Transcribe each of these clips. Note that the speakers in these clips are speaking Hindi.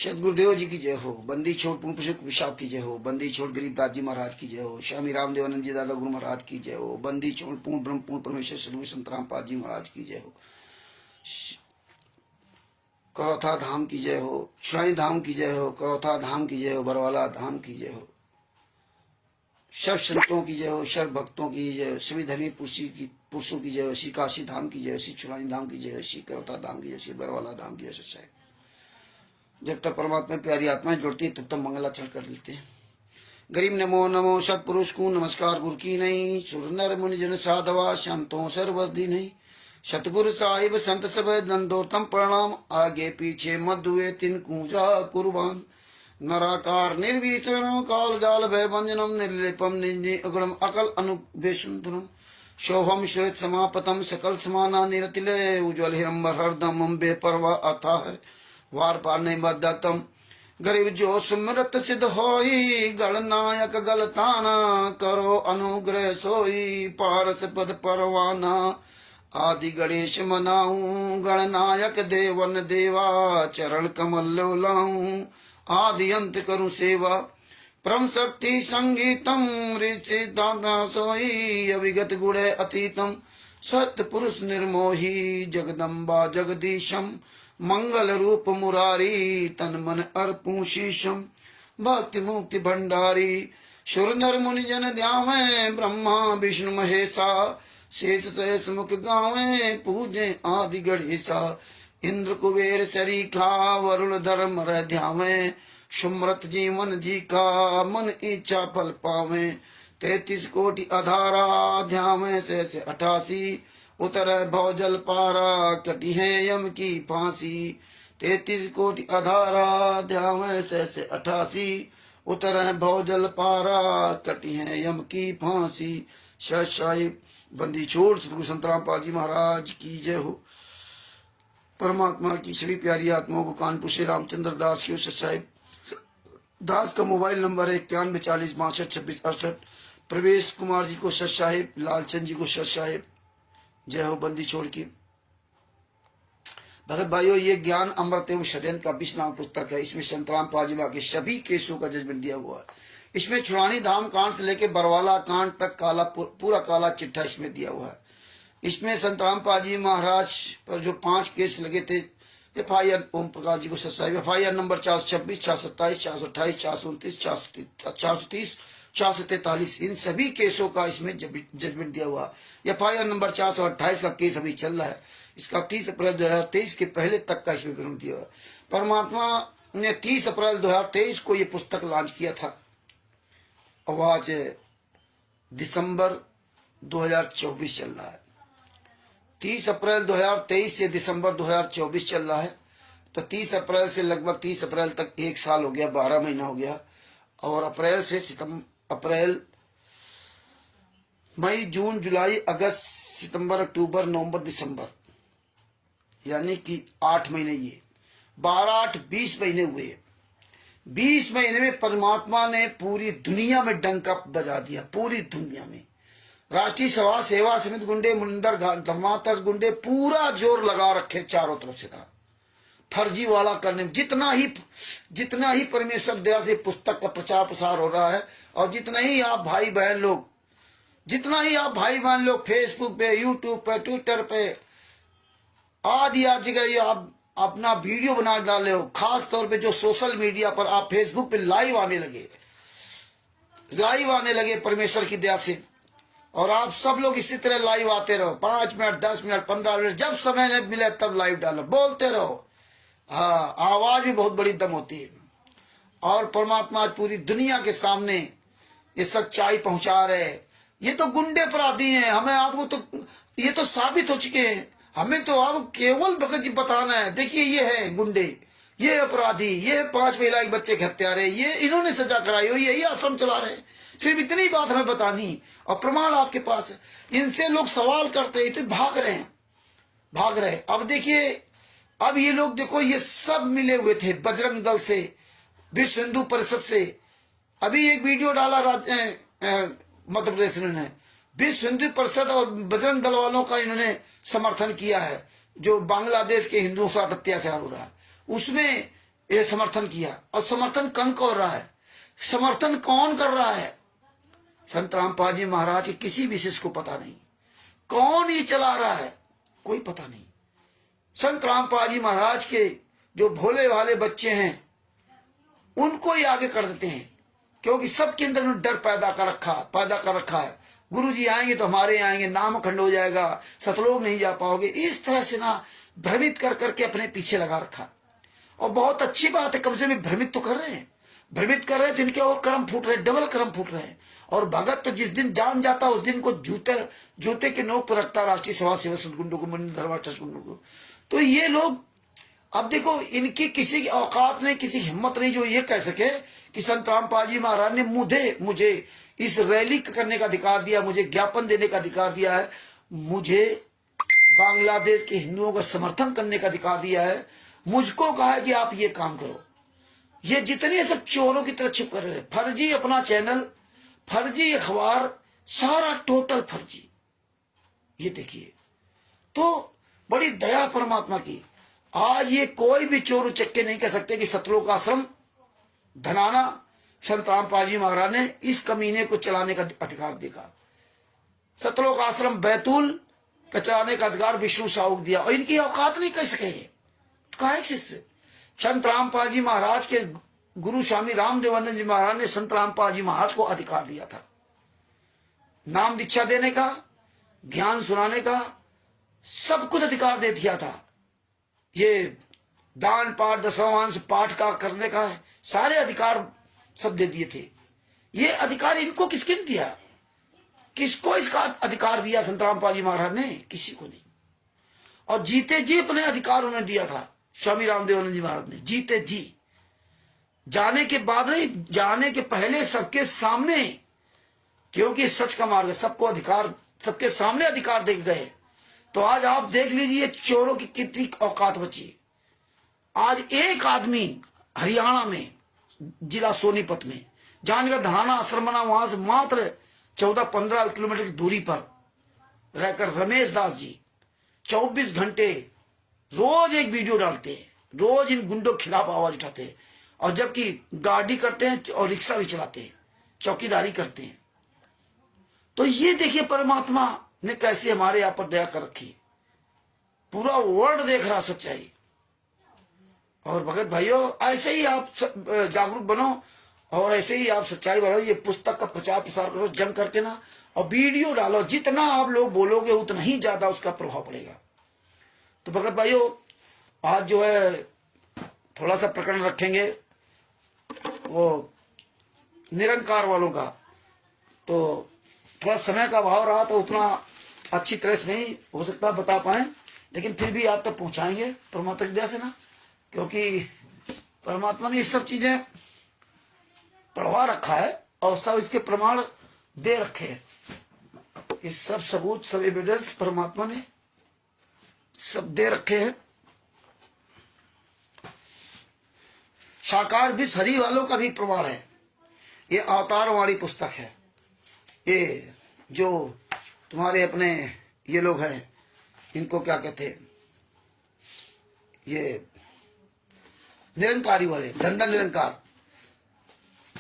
सदगुरुदेव जी की जय हो। बंदी छोड़ पूर्ण पुरुष विशाप की जय हो। बंदी छोड़ गरीबदास जी महाराज की जय हो। स्वामी रामदेवानंद जी दादा गुरु महाराज की जय हो। बंदी छोड़ पूर्ण ब्रह्म पूर्ण परमेश्वर सदगुरु संत रामपाल जी महाराज की जय हो। करौथा धाम की जय हो। छुड़ानी धाम की जय हो। करौथा धाम की जय हो। बरवाला धाम की जय हो। सब संतों की जय हो। सर्व भक्तों की जय हो। सभी धर्मी पुरुषों की जय हो। श्री काशी धाम की जय हो। श्री छुड़ानी धाम की जय हो। श्री करौथा धाम की जय हो। श्री बरवाला धाम की जय हो। जब तक परमात्मा प्यारी आत्माएं जुड़ती है तब तक मंगलाचरण कर लेते हैं। गरीब नमो नमो सतपुरुष को नमस्कार गुरु की नहीं। सुर नर मुनि जन साधवा संतों सर्वस्दी नहीं। सतगुरु साहिब संत सब दंडोतम प्रणाम। आगे पीछे मत हुए तिन कूजा कुर्बान। नराकार निर्विषण काल जाल भय भंजनम निर्लिपम निंजे अगुणम अकल अनुवेशुंतरम। शोभम श्वेत समापतम सकल समाना निरतिलय उज्ज्वल हिरंबर हरदम बेपरवा आता है वार पार नहीं बदतम। गरीब जो सुमरत सिद्ध होई गणनायक गलताना करो अनुग्रह सोई पारस पद परवाना। आदि गणेश मनाऊं गणनायक देवन देवा चरण कमल लाऊं आदि अंत करूं सेवा। परम शक्ति संगीतम ऋषि दादा सोई अविगत गुण अतीतम। सत्य पुरुष निर्मोही जगदम्बा जगदीशम मंगल रूप मुरारी तन मन अर्पूं शीशम। भक्ति मुक्ति भंडारी सुर नर मुनि जन ध्यावे ब्रह्मा विष्णु महेशा। शेष सहस मुख गावे पूजे आदि गणेशा। इंद्र कुबेर सरीखा वरुण धर्म रह ध्यावे। सुमरत जीवन जी का मन इच्छा फल पावे। 33 कोटि अधारा ध्यावे से 88 उतर भवजल पारा कटी है यम की फांसी। 33 कोटि अधारा ध्यावे से 88 उतर भवजल पारा कटी है यम की फांसी। साहिब बंदी छोड़ सतगुरु संत रामपाल जी महाराज की जय हो। परमात्मा की सभी प्यारी आत्माओं को कानपुर से रामचंद्र दास की साहिब दास का मोबाइल नंबर है 91 40 62 26 68। प्रवेश कुमार जी को सत साहिब। लालचंद जी को सत साहिब जय हो। बंदी छोड़ की भगत भाइयों ये ज्ञान अमृत एवं षड्यंत्र का 20 नाम पुस्तक है। इसमें संत रामपाल जी के सभी केसों का जजमेंट दिया हुआ है। इसमें छुड़ानी धाम कांड से लेकर बरवाला कांड तक पूरा काला चिट्ठा इसमें दिया हुआ है। इसमें संत रामपाल जी महाराज पर जो 5 केस लगे थे FIR ओम प्रकाश जी को सत्साहिब FIR नंबर 426 427 428 429 430 443 इन सभी केसों का इसमें जजमेंट दिया हुआ। FIR नंबर 428 का केस अभी चल रहा है। इसका 30 अप्रैल 2023 के पहले तक का इसमें विवरण दिया हुआ। परमात्मा ने 30 अप्रैल 2023 को ये पुस्तक लॉन्च किया था और आज दिसंबर 2024 चल रहा है। 30 अप्रैल 2023 से दिसंबर 2024 चल रहा है। तो 30 अप्रैल से लगभग 30 अप्रैल तक 1 साल हो गया, 12 महीना हो गया। और अप्रैल से अप्रैल मई जून जुलाई अगस्त सितंबर अक्टूबर नवंबर दिसंबर यानी कि 8 महीने, ये 12 8 20 महीने हुए। 20 महीने में परमात्मा ने पूरी दुनिया में डंका बजा दिया। पूरी दुनिया में राष्ट्रीय सभा सेवा समिति गुंडे मुनिंदर धर्मांतर गुंडे पूरा जोर लगा रखे चारों तरफ से था फर्जी वाला करने में। जितना ही परमेश्वर दया से पुस्तक का प्रचार प्रसार हो रहा है और जितना ही आप भाई बहन लोग फेसबुक पे यूट्यूब पे ट्विटर पे आदि जगह आप अपना वीडियो बना डाले हो। खास तौर पे जो सोशल मीडिया पर आप फेसबुक पे लाइव आने लगे परमेश्वर की दया से। और आप सब लोग इसी तरह लाइव आते रहो। 5 मिनट 10 मिनट 15 मिनट जब समय मिले तब लाइव डालो, बोलते रहो। हाँ, आवाज भी बहुत बड़ी दम होती है। और परमात्मा आज पूरी दुनिया के सामने ये सच्चाई पहुंचा रहे। ये तो गुंडे अपराधी हैं। हमें आपको तो ये तो साबित हो चुके हैं। हमें तो आपको केवल भगत जी बताना है। देखिए ये है गुंडे, ये अपराधी, ये 5 महिला के बच्चे के हत्यारे, ये इन्होंने सजा कराई हुई है, ये आश्रम चला रहे हैं। सिर्फ इतनी बात हमें बतानी और प्रमाण आपके पास है। इनसे लोग सवाल करते हैं तो भाग रहे। अब देखिए, अब ये लोग देखो, ये सब मिले हुए थे बजरंग दल से, विश्व हिंदू परिषद से। अभी एक वीडियो डाला मध्य प्रदेश ने, विश्व हिंदू परिषद और बजरंग दल वालों का इन्होंने समर्थन किया है जो बांग्लादेश के हिंदुओं के साथ अत्याचार हो रहा है। उसमें ये समर्थन किया। और समर्थन कौन कर रहा है, समर्थन कौन कर रहा है? संत रामपाल जी महाराज के किसी विशेष को पता नहीं। कौन ये चला रहा है, कोई पता नहीं। संत रामपाल जी महाराज के जो भोले भाले बच्चे हैं उनको ही आगे कर देते हैं, क्योंकि सबके अंदर में डर पैदा कर रखा है। गुरु जी आएंगे तो हमारे आएंगे, नाम अखंड हो जाएगा, सतलोक नहीं जा पाओगे। इस तरह से ना भ्रमित कर करके अपने पीछे लगा रखा। और बहुत अच्छी बात है, कम से कम भ्रमित तो कर रहे हैं, भ्रमित कर रहे हैं तो इनके और कर्म फूट रहे, डबल कर्म फूट रहे हैं। और भगत तो जिस दिन जान जाता उस दिन को जूते के नोक पर रखता राष्ट्रीय सभा सेवा सदगुंडों को, मंदिर दरबार ट्रस्ट गुंडों को। तो ये लोग अब देखो, इनकी किसी की औकात नहीं, किसी की हिम्मत नहीं जो ये कह सके कि संत रामपाल जी महाराज ने मुझे इस रैली करने का अधिकार दिया, मुझे ज्ञापन देने का अधिकार दिया है, मुझे बांग्लादेश के हिंदुओं का समर्थन करने का अधिकार दिया है, मुझको कहा है कि आप ये काम करो। ये जितने सब चोरों की तरह छुप कर रहे हैं, फर्जी अपना चैनल, फर्जी अखबार, सारा टोटल फर्जी। ये देखिए, तो बड़ी दया परमात्मा की। आज ये कोई भी चोर उचक्के नहीं कह सकते कि सतलोक आश्रम धनाना संत रामपाल जी महाराज ने इस कमीने को चलाने का अधिकार देगा। सतलोक आश्रम बैतूल का चलाने का अधिकार विष्णु साहू को दिया, और इनकी औकात नहीं कह सके। काहे शिष्य संत रामपाल जी महाराज के गुरु स्वामी रामदेवानंद जी महाराज ने संत रामपाल जी महाराज को अधिकार दिया था, नाम दीक्षा देने का, ज्ञान सुनाने का, सब कुछ अधिकार दे दिया था। ये दान पाठ दशमांश पाठ का करने का सारे अधिकार सब दे दिए थे। ये अधिकार इनको किसके दिया, किसको इसका अधिकार दिया? संत रामपाल जी महाराज ने, किसी को नहीं। और जीते जी अपने अधिकार उन्हें दिया था स्वामी रामदेवानंद जी महाराज ने, जीते जी। जाने के बाद नहीं, जाने के पहले सबके सामने, क्योंकि सच का मार्ग है, सबको अधिकार, सबके सामने अधिकार दे गए। तो आज आप देख लीजिए चोरों की कितनी औकात बची। आज एक आदमी हरियाणा में जिला सोनीपत में, जाने का धनाना आश्रम बना, वहां से मात्र 14-15 किलोमीटर की दूरी पर रहकर रमेश दास जी 24 घंटे रोज एक वीडियो डालते हैं, रोज इन गुंडों के खिलाफ आवाज उठाते हैं, और जबकि गाड़ी करते हैं और रिक्शा भी चलाते हैं, चौकीदारी करते हैं। तो ये देखिए परमात्मा ने कैसे हमारे यहाँ पर दया कर रखी। पूरा वर्ल्ड देख रहा सच्चाई। और भगत भाइयों, ऐसे ही आप जागरूक बनो और ऐसे ही आप सच्चाई बढ़ाओ। ये पुस्तक का प्रचार प्रसार करो जम करके ना, और वीडियो डालो। जितना आप लोग बोलोगे उतना ही ज्यादा उसका प्रभाव पड़ेगा। तो भगत भाइयों, आज जो है थोड़ा सा प्रकरण रखेंगे वो निरंकार वालों का। तो थोड़ा समय का अभाव रहा तो उतना अच्छी तरह से नहीं हो सकता बता पाए, लेकिन फिर भी आप तक पहुंचाएंगे परमात्मा की दया से ना, क्योंकि परमात्मा ने ये सब चीजें पढ़वा रखा है और सब इसके प्रमाण दे रखे हैं। ये सब सबूत, सब एविडेंस परमात्मा ने सब दे रखे हैं। साकार विष हरि वालों का भी प्रमाण है। ये अवतार वाली पुस्तक है। ये जो तुम्हारे अपने ये लोग हैं, इनको क्या कहते हैं, ये निरंकारी वाले, धंधा निरंकार।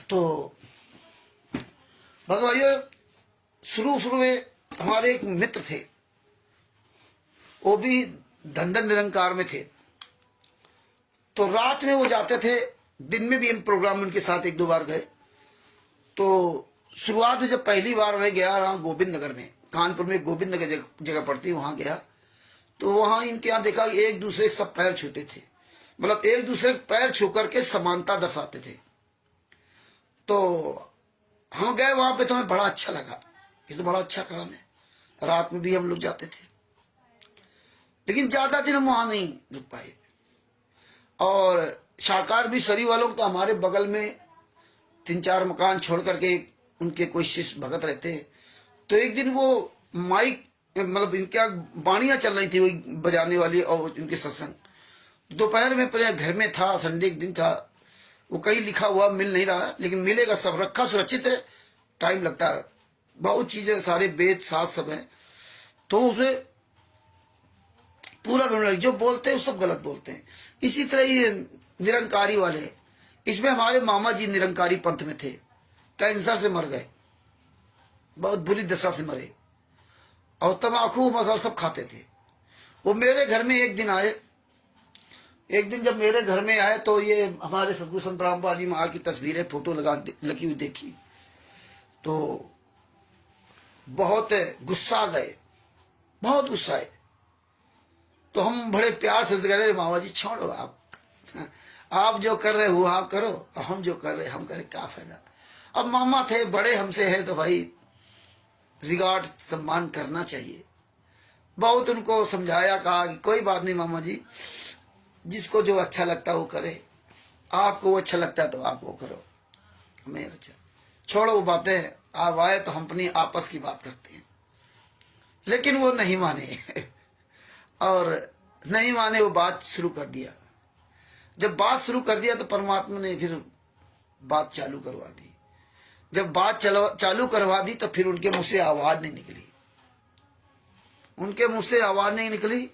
तो भगवान शुरू में हमारे एक मित्र थे, वो भी धंधन निरंकार में थे। तो रात में वो जाते थे, दिन में भी हम प्रोग्राम उनके साथ 1-2 बार गए। तो शुरुआत में जब पहली बार मैं गया वहां गोविंद नगर में, कानपुर में गोविंद नगर जगह पड़ती, वहां गया तो वहां इनके यहाँ देखा एक दूसरे के सब पैर छूते थे, मतलब एक दूसरे के पैर छू करके समानता दर्शाते थे। तो हम गए वहां पे, तो हमें बड़ा अच्छा लगा, ये तो बड़ा अच्छा काम है। रात में भी हम लोग जाते थे, लेकिन ज्यादा दिन हम वहां नहीं रुक पाए। और साकार भी सरी वालों को तो हमारे बगल में 3-4 मकान छोड़ करके उनके कोई शिष्य भगत रहते हैं। तो एक दिन वो माइक, मतलब इनके बाणियां चल रही थी वही बजाने वाली, और इनके सत्संग दोपहर में अपने घर में था, संडे के दिन था। वो कहीं लिखा हुआ मिल नहीं रहा, लेकिन मिलेगा, सब रखा सुरक्षित है, टाइम लगता है, बहुत चीजें, सारे वेद साथ सब है। तो उसमें पूरा ढूंढ, जो बोलते हैं वो सब गलत बोलते हैं। इसी तरह ये निरंकारी वाले, इसमें हमारे मामा जी निरंकारी पंथ में थे, कैंसर से मर गए, बहुत बुरी दशा से मरे, और तम्बाकू मसाला सब खाते थे। वो मेरे घर में एक दिन आए, एक दिन जब मेरे घर में आए तो ये हमारे सदगुरु संत रामपाल जी महाराज की तस्वीरें फोटो लगी हुई देखी, तो बहुत गुस्सा गए, बहुत गुस्सा आए। तो हम बड़े प्यार से कह रहे, मामा जी छोड़ो, आप जो कर रहे हो आप करो, और हम जो कर रहे हम करें, क्या फायदा। अब मामा थे, बड़े हमसे है, तो भाई रिगार्ड सम्मान करना चाहिए। बहुत उनको समझाया, कहा कि कोई बात नहीं मामा जी, जिसको जो अच्छा लगता है वो करे, आपको वो अच्छा लगता है तो आप वो करो, हमें अच्छा छोड़ो वो बातें, आप आए तो हम अपनी आपस की बात करते हैं। लेकिन वो नहीं माने और नहीं माने, वो बात शुरू कर दिया। जब बात शुरू कर दिया तो परमात्मा ने फिर बात चालू करवा दी। जब बात चालू करवा दी तो फिर उनके मुंह से आवाज नहीं निकली, उनके मुंह से आवाज नहीं निकली।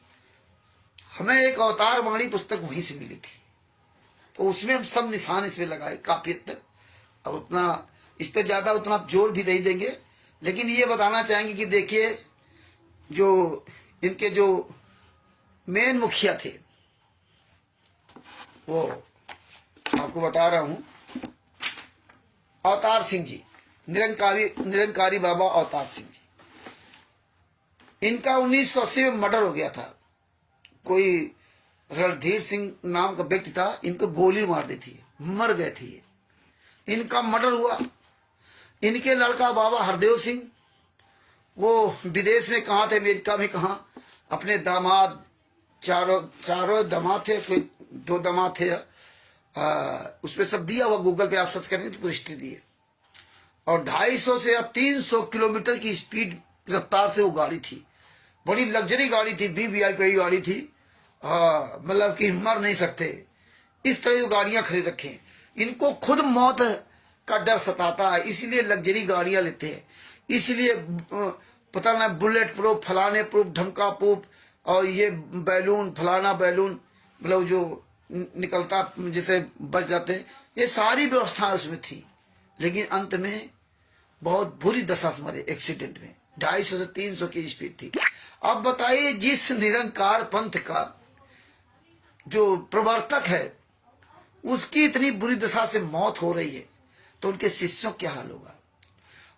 हमें एक अवतार वाणी पुस्तक वहीं से मिली थी, तो उसमें हम सब निशान इसमें लगाए काफी हद तक। अब उतना इस पे ज्यादा उतना जोर भी नहीं देंगे, लेकिन ये बताना चाहेंगे कि देखिए, जो इनके जो मेन मुखिया थे, वो आपको बता रहा हूं, अवतार सिंह जी, निरंकारी बाबा अवतार सिंह जी। इनका 1980 में मर्डर हो गया था। कोई रणधीर सिंह नाम का व्यक्ति था, इनको गोली मार दी थी, मर गए थे। इनका मर्डर हुआ। इनके लड़का बाबा हरदेव सिंह, वो विदेश में कहा थे, अमेरिका में कहा, अपने दामाद, चारों दामाद थे, फिर 2 दामाद थे, उसमें सब दिया हुआ, गूगल पे आप सर्च करेंगे तो पूरी हिस्ट्री दी है। और 250 से अब 300 किलोमीटर की स्पीड रफ्तार से वो गाड़ी थी, बड़ी लग्जरी गाड़ी थी, VVIP गाड़ी थी, मतलब कि मर नहीं सकते, इस तरह की गाड़ियां खरीद रखे। इनको खुद मौत का डर सताता है, इसलिए लग्जरी गाड़ियां लेते हैं, इसलिए पता ना बुलेट प्रूफ, फलाने प्रूफ, ढमका प्रूफ, और ये बैलून, फलाना बैलून, मतलब जो निकलता जिसे बच जाते, ये सारी व्यवस्था उसमें थी। लेकिन अंत में बहुत बुरी दशा से मरे एक्सीडेंट में। 250 से 300 की स्पीड थी। अब बताइए, जिस निरंकार पंथ का जो प्रवर्तक है, उसकी इतनी बुरी दशा से मौत हो रही है, तो उनके शिष्यों क्या हाल होगा।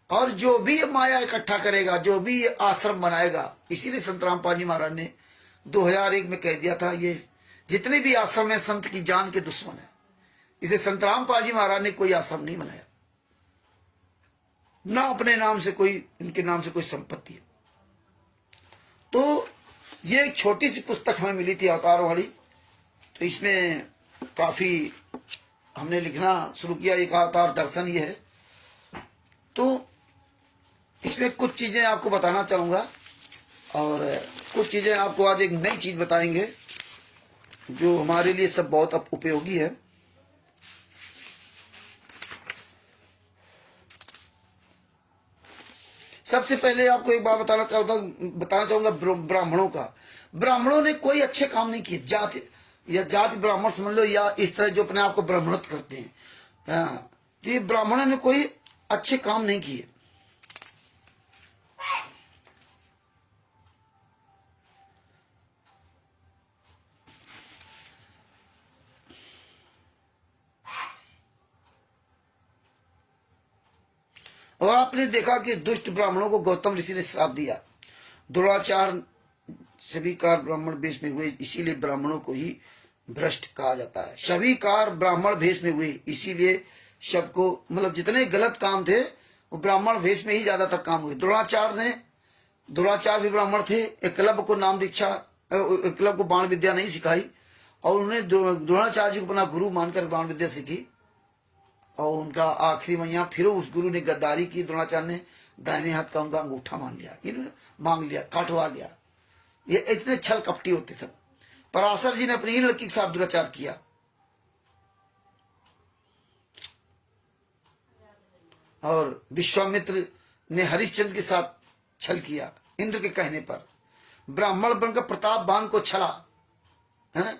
और जो भी माया इकट्ठा करेगा, जो भी आश्रम बनाएगा, इसीलिए संत रामपाल जी महाराज ने 2001 में कह दिया था, ये जितने भी आश्रम है संत की जान के दुश्मन है। इसे संत रामपाल जी महाराज ने कोई आश्रम नहीं बनाया, ना अपने नाम से कोई, इनके नाम से कोई संपत्ति है। तो ये एक छोटी सी पुस्तक हमें मिली थी, अवतार वाली, तो इसमें काफी हमने लिखना शुरू किया। एक अवतार दर्शन ये है, तो इसमें कुछ चीजें आपको बताना चाहूंगा, और कुछ चीजें आपको आज एक नई चीज बताएंगे जो हमारे लिए सब बहुत उपयोगी है। सबसे पहले आपको एक बात बताना चाहूंगा ब्राह्मणों का। ब्राह्मणों ने कोई अच्छे काम नहीं किए, जाति ब्राह्मण समझ लो, या इस तरह जो अपने आप को ब्राह्मणत्व करते हैं, तो ये ब्राह्मणों ने कोई अच्छे काम नहीं किए। और आपने देखा कि दुष्ट ब्राह्मणों को गौतम ऋषि ने श्राप दिया, दुराचार सभी कार ब्राह्मण भेष में हुए, इसीलिए ब्राह्मणों को ही भ्रष्ट कहा जाता है। सभी कार ब्राह्मण भेष में हुए, इसीलिए सबको, मतलब जितने गलत काम थे वो ब्राह्मण भेष में ही ज्यादातर काम हुए। दुराचार भी ब्राह्मण थे। एकलव्य को नाम दीक्षा, एकलव्य को बाण विद्या नहीं सिखाई, और उन्होंने द्रोणाचार्य जी को अपना गुरु मानकर बाण विद्या सीखी, और उनका आखिरी मैया फिर उस गुरु ने गद्दारी की। द्रोणाचार्य ने दाहिने हाथ का उनका अंगूठा मांग लिया, काटवा लिया। ये इतने छल कपटी होते सब। पराशर जी ने अपनी ही लड़की के साथ दुराचार किया, और विश्वामित्र ने हरिश्चंद्र के साथ छल किया इंद्र के कहने पर। ब्राह्मण बनकर प्रताप बान को छला है,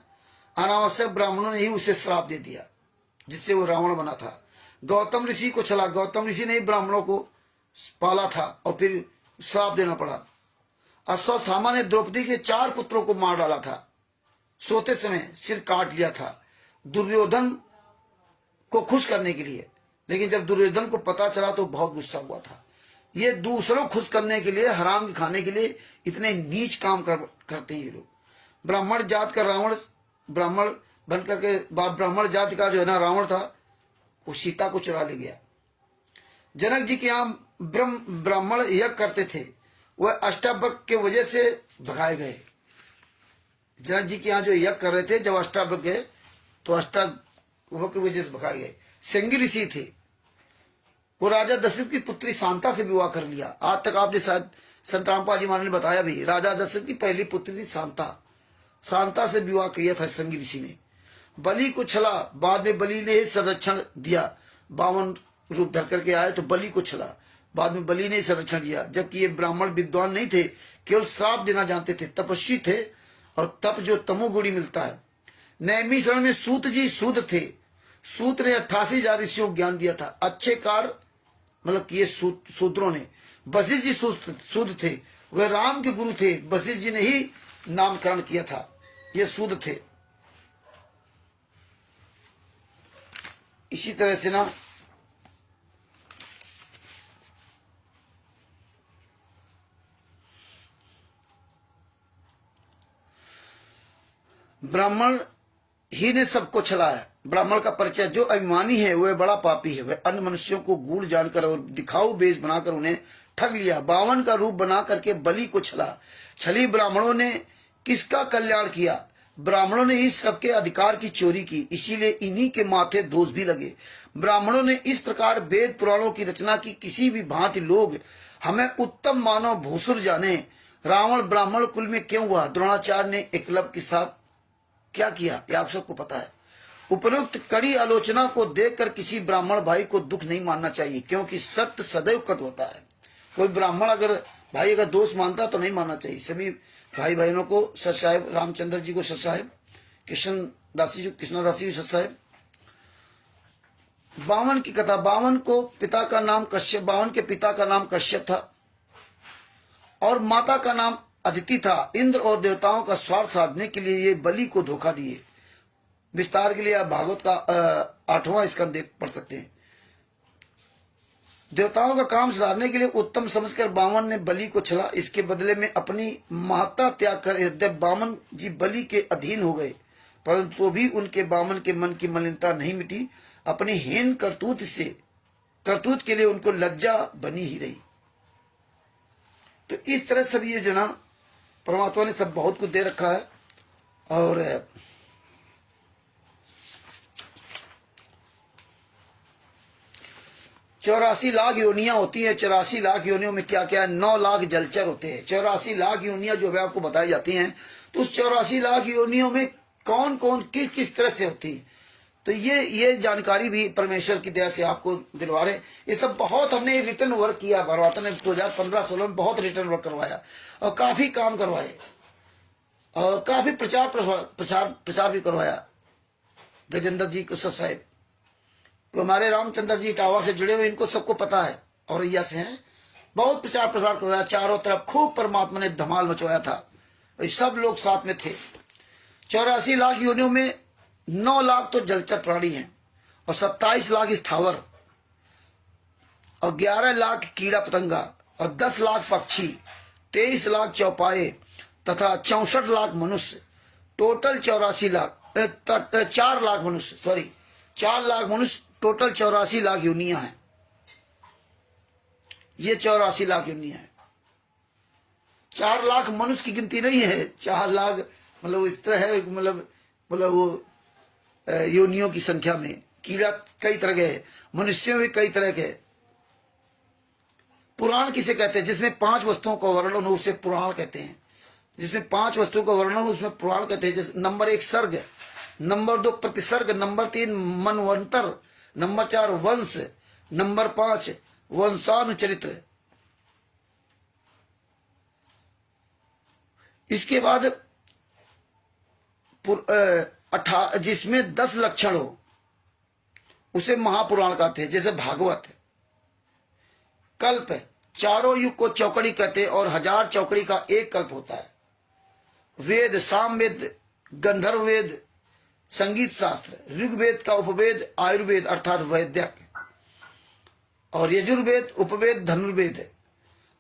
अनावश्यक ब्राह्मणों ने ही उसे श्राप दे दिया, जिससे वो रावण बना था। गौतम ऋषि को छला, गौतम ऋषि ने ही ब्राह्मणों को पाला था और फिर श्राप देना पड़ा। अश्वत्थामा ने द्रौपदी के 4 पुत्रों को मार डाला था, सोते समय सिर काट लिया था दुर्योधन को खुश करने के लिए। लेकिन जब दुर्योधन को पता चला तो बहुत गुस्सा हुआ था। ये दूसरों खुश करने के लिए, हराम खाने के लिए इतने नीच काम करते हैं ये लोग। ब्राह्मण जात का रावण, ब्राह्मण बन करके ब्राह्मण जाति का जो है ना रावण था, वो सीता को चुरा ले गया। जनक जी के यहाँ ब्राह्मण यज्ञ करते थे, वह अष्टावक्र के वजह से भगाए गए। जनक जी के यहाँ जो यज्ञ कर रहे थे, जब अष्टावक्र गए तो अष्टावक्र की वजह से भगाए गए। सिंगी ऋषि थे, वो राजा दशरथ की पुत्री शांता से विवाह कर लिया। आज तक आपने शायद संत रामपाल जी महाराज ने बताया भी, राजा दशरथ की पहली पुत्री थी शांता। शांता से विवाह किया था संगी ऋषि ने। बलि को छला, बाद में बलि ने संरक्षण दिया। 52 रूप धर करके आए तो बलि को छला, बाद में बलि ने संरक्षण दिया। जबकि ये ब्राह्मण विद्वान नहीं थे, केवल श्राप देना जानते थे, तपस्वी थे। और तप जो तमोगुणी मिलता है। नैमिषारण्य में सूत जी सूद थे। सूत ने 88,000 ऋषियों को ज्ञान दिया था। अच्छे कार्य मतलब किए सूत्रों ने। वशिष्ठ जी सूद थे, वह राम के गुरु थे। वशिष्ठ जी ने ही नामकरण किया था, ये सूद थे। इसी तरह से ना ब्राह्मण ही ने सबको छलाया। ब्राह्मण का परिचय, जो अभिमानी है वह बड़ा पापी है। वह अन्य मनुष्यों को गूढ़ जानकर और दिखाऊ बेश बनाकर उन्हें ठग लिया। 52 का रूप बना करके बलि को छला। छली ब्राह्मणों ने किसका कल्याण किया? ब्राह्मणों ने इस सबके अधिकार की चोरी की, इसीलिए इन्हीं के माथे दोष भी लगे। ब्राह्मणों ने इस प्रकार वेद पुराणों की रचना की, किसी भी भांति लोग हमें उत्तम मानव भूसुर जाने। रावण ब्राह्मण कुल में क्यों हुआ? द्रोणाचार्य ने एकलव्य के साथ क्या किया, ये आप सबको पता है। उपरोक्त कड़ी आलोचना को देखकर किसी ब्राह्मण भाई को दुख नहीं मानना चाहिए, क्योंकि सत्य सदैव कट होता है। कोई ब्राह्मण अगर भाई अगर दोष मानता तो नहीं मानना चाहिए। सभी भाई बहनों को सत साहेब, रामचंद्र जी को सत साहेब, कृष्णदासी जी सत साहेब। 52 की कथा। 52 को पिता का नाम कश्यप, 52 के पिता का नाम कश्यप था और माता का नाम अदिति था। इंद्र और देवताओं का स्वार्थ साधने के लिए ये बलि को धोखा दिए। विस्तार के लिए आप भागवत का 8वां स्कंद पढ़ सकते हैं। देवताओं का काम सुधारने के लिए उत्तम समझकर 52 ने बलि को छला। इसके बदले में अपनी महत्ता त्याग कर यद्यप 52 जी बलि के अधीन हो गए, परंतु तो भी उनके 52 के मन की मलिनता नहीं मिटी। अपनी हीन करतूत के लिए उनको लज्जा बनी ही रही। तो इस तरह सब ये जो ना परमात्मा ने सब बहुत कुछ दे रखा है। और 84 लाख योनियां होती है। 84 लाख योनियों में क्या क्या है? 9 लाख जलचर होते हैं। 84 लाख योनियां जो है आपको बताई जाती हैं, तो उस 84 लाख योनियों में कौन कौन किस तरह से होती है, तो ये जानकारी भी परमेश्वर की दया से आपको दिलवा रहे। ये सब बहुत हमने रिटर्न वर्क किया। भारवाता ने 2015-16 में बहुत रिटर्न वर्क करवाया और काफी काम करवाए और काफी प्रचार भी करवाया। गजेंद्र जी को साहब, तो हमारे रामचंद्र जी इटावा से जुड़े हुए, इनको सबको पता है और यह से हैं। बहुत प्रचार प्रसार करवाया, चारों तरफ खूब परमात्मा ने धमाल मचवाया था। सब लोग साथ में थे। 84 लाख योनियों में 9 लाख तो जलचर प्राणी हैं और 27 लाख स्थावर और 11 लाख कीड़ा पतंगा और 10 लाख पक्षी, 23 लाख चौपाए तथा 64 लाख मनुष्य। टोटल 84 लाख 4 लाख मनुष्य, सॉरी 4 लाख मनुष्य। टोटल 84 लाख योनियां हैं। ये 84 लाख योनियां हैं। 4 लाख मनुष्य की गिनती नहीं है। 4 लाख मतलब इस तरह है, मतलब वो योनियों की संख्या में। कीड़ा कई तरह के हैं, मनुष्यों में कई तरह के। पुराण किसे कहते हैं? जिसमें 5 वस्तुओं का वर्णन हो उसे पुराण कहते हैं। जिसमें 5 वस्तुओं का वर्णन हो उसमें पुराण कहते हैं। जैसे नंबर 1 सर्ग, नंबर 2 प्रतिसर्ग, नंबर 3 मनवंतर, नंबर 4 वंश, नंबर 5 वंशानुचरित्र। इसके बाद जिसमें 10 लक्षण हो उसे महापुराण कहते हैं, जैसे भागवत है। कल्प है, चारों युग को चौकड़ी कहते हैं और 1000 चौकड़ी का एक कल्प होता है। वेद, सामवेद, गंधर्व वेद, संगीत शास्त्र, ऋग्वेद का उपवेद आयुर्वेद अर्थात वैद्यक, और यजुर्वेद उपवेद धनुर्वेद,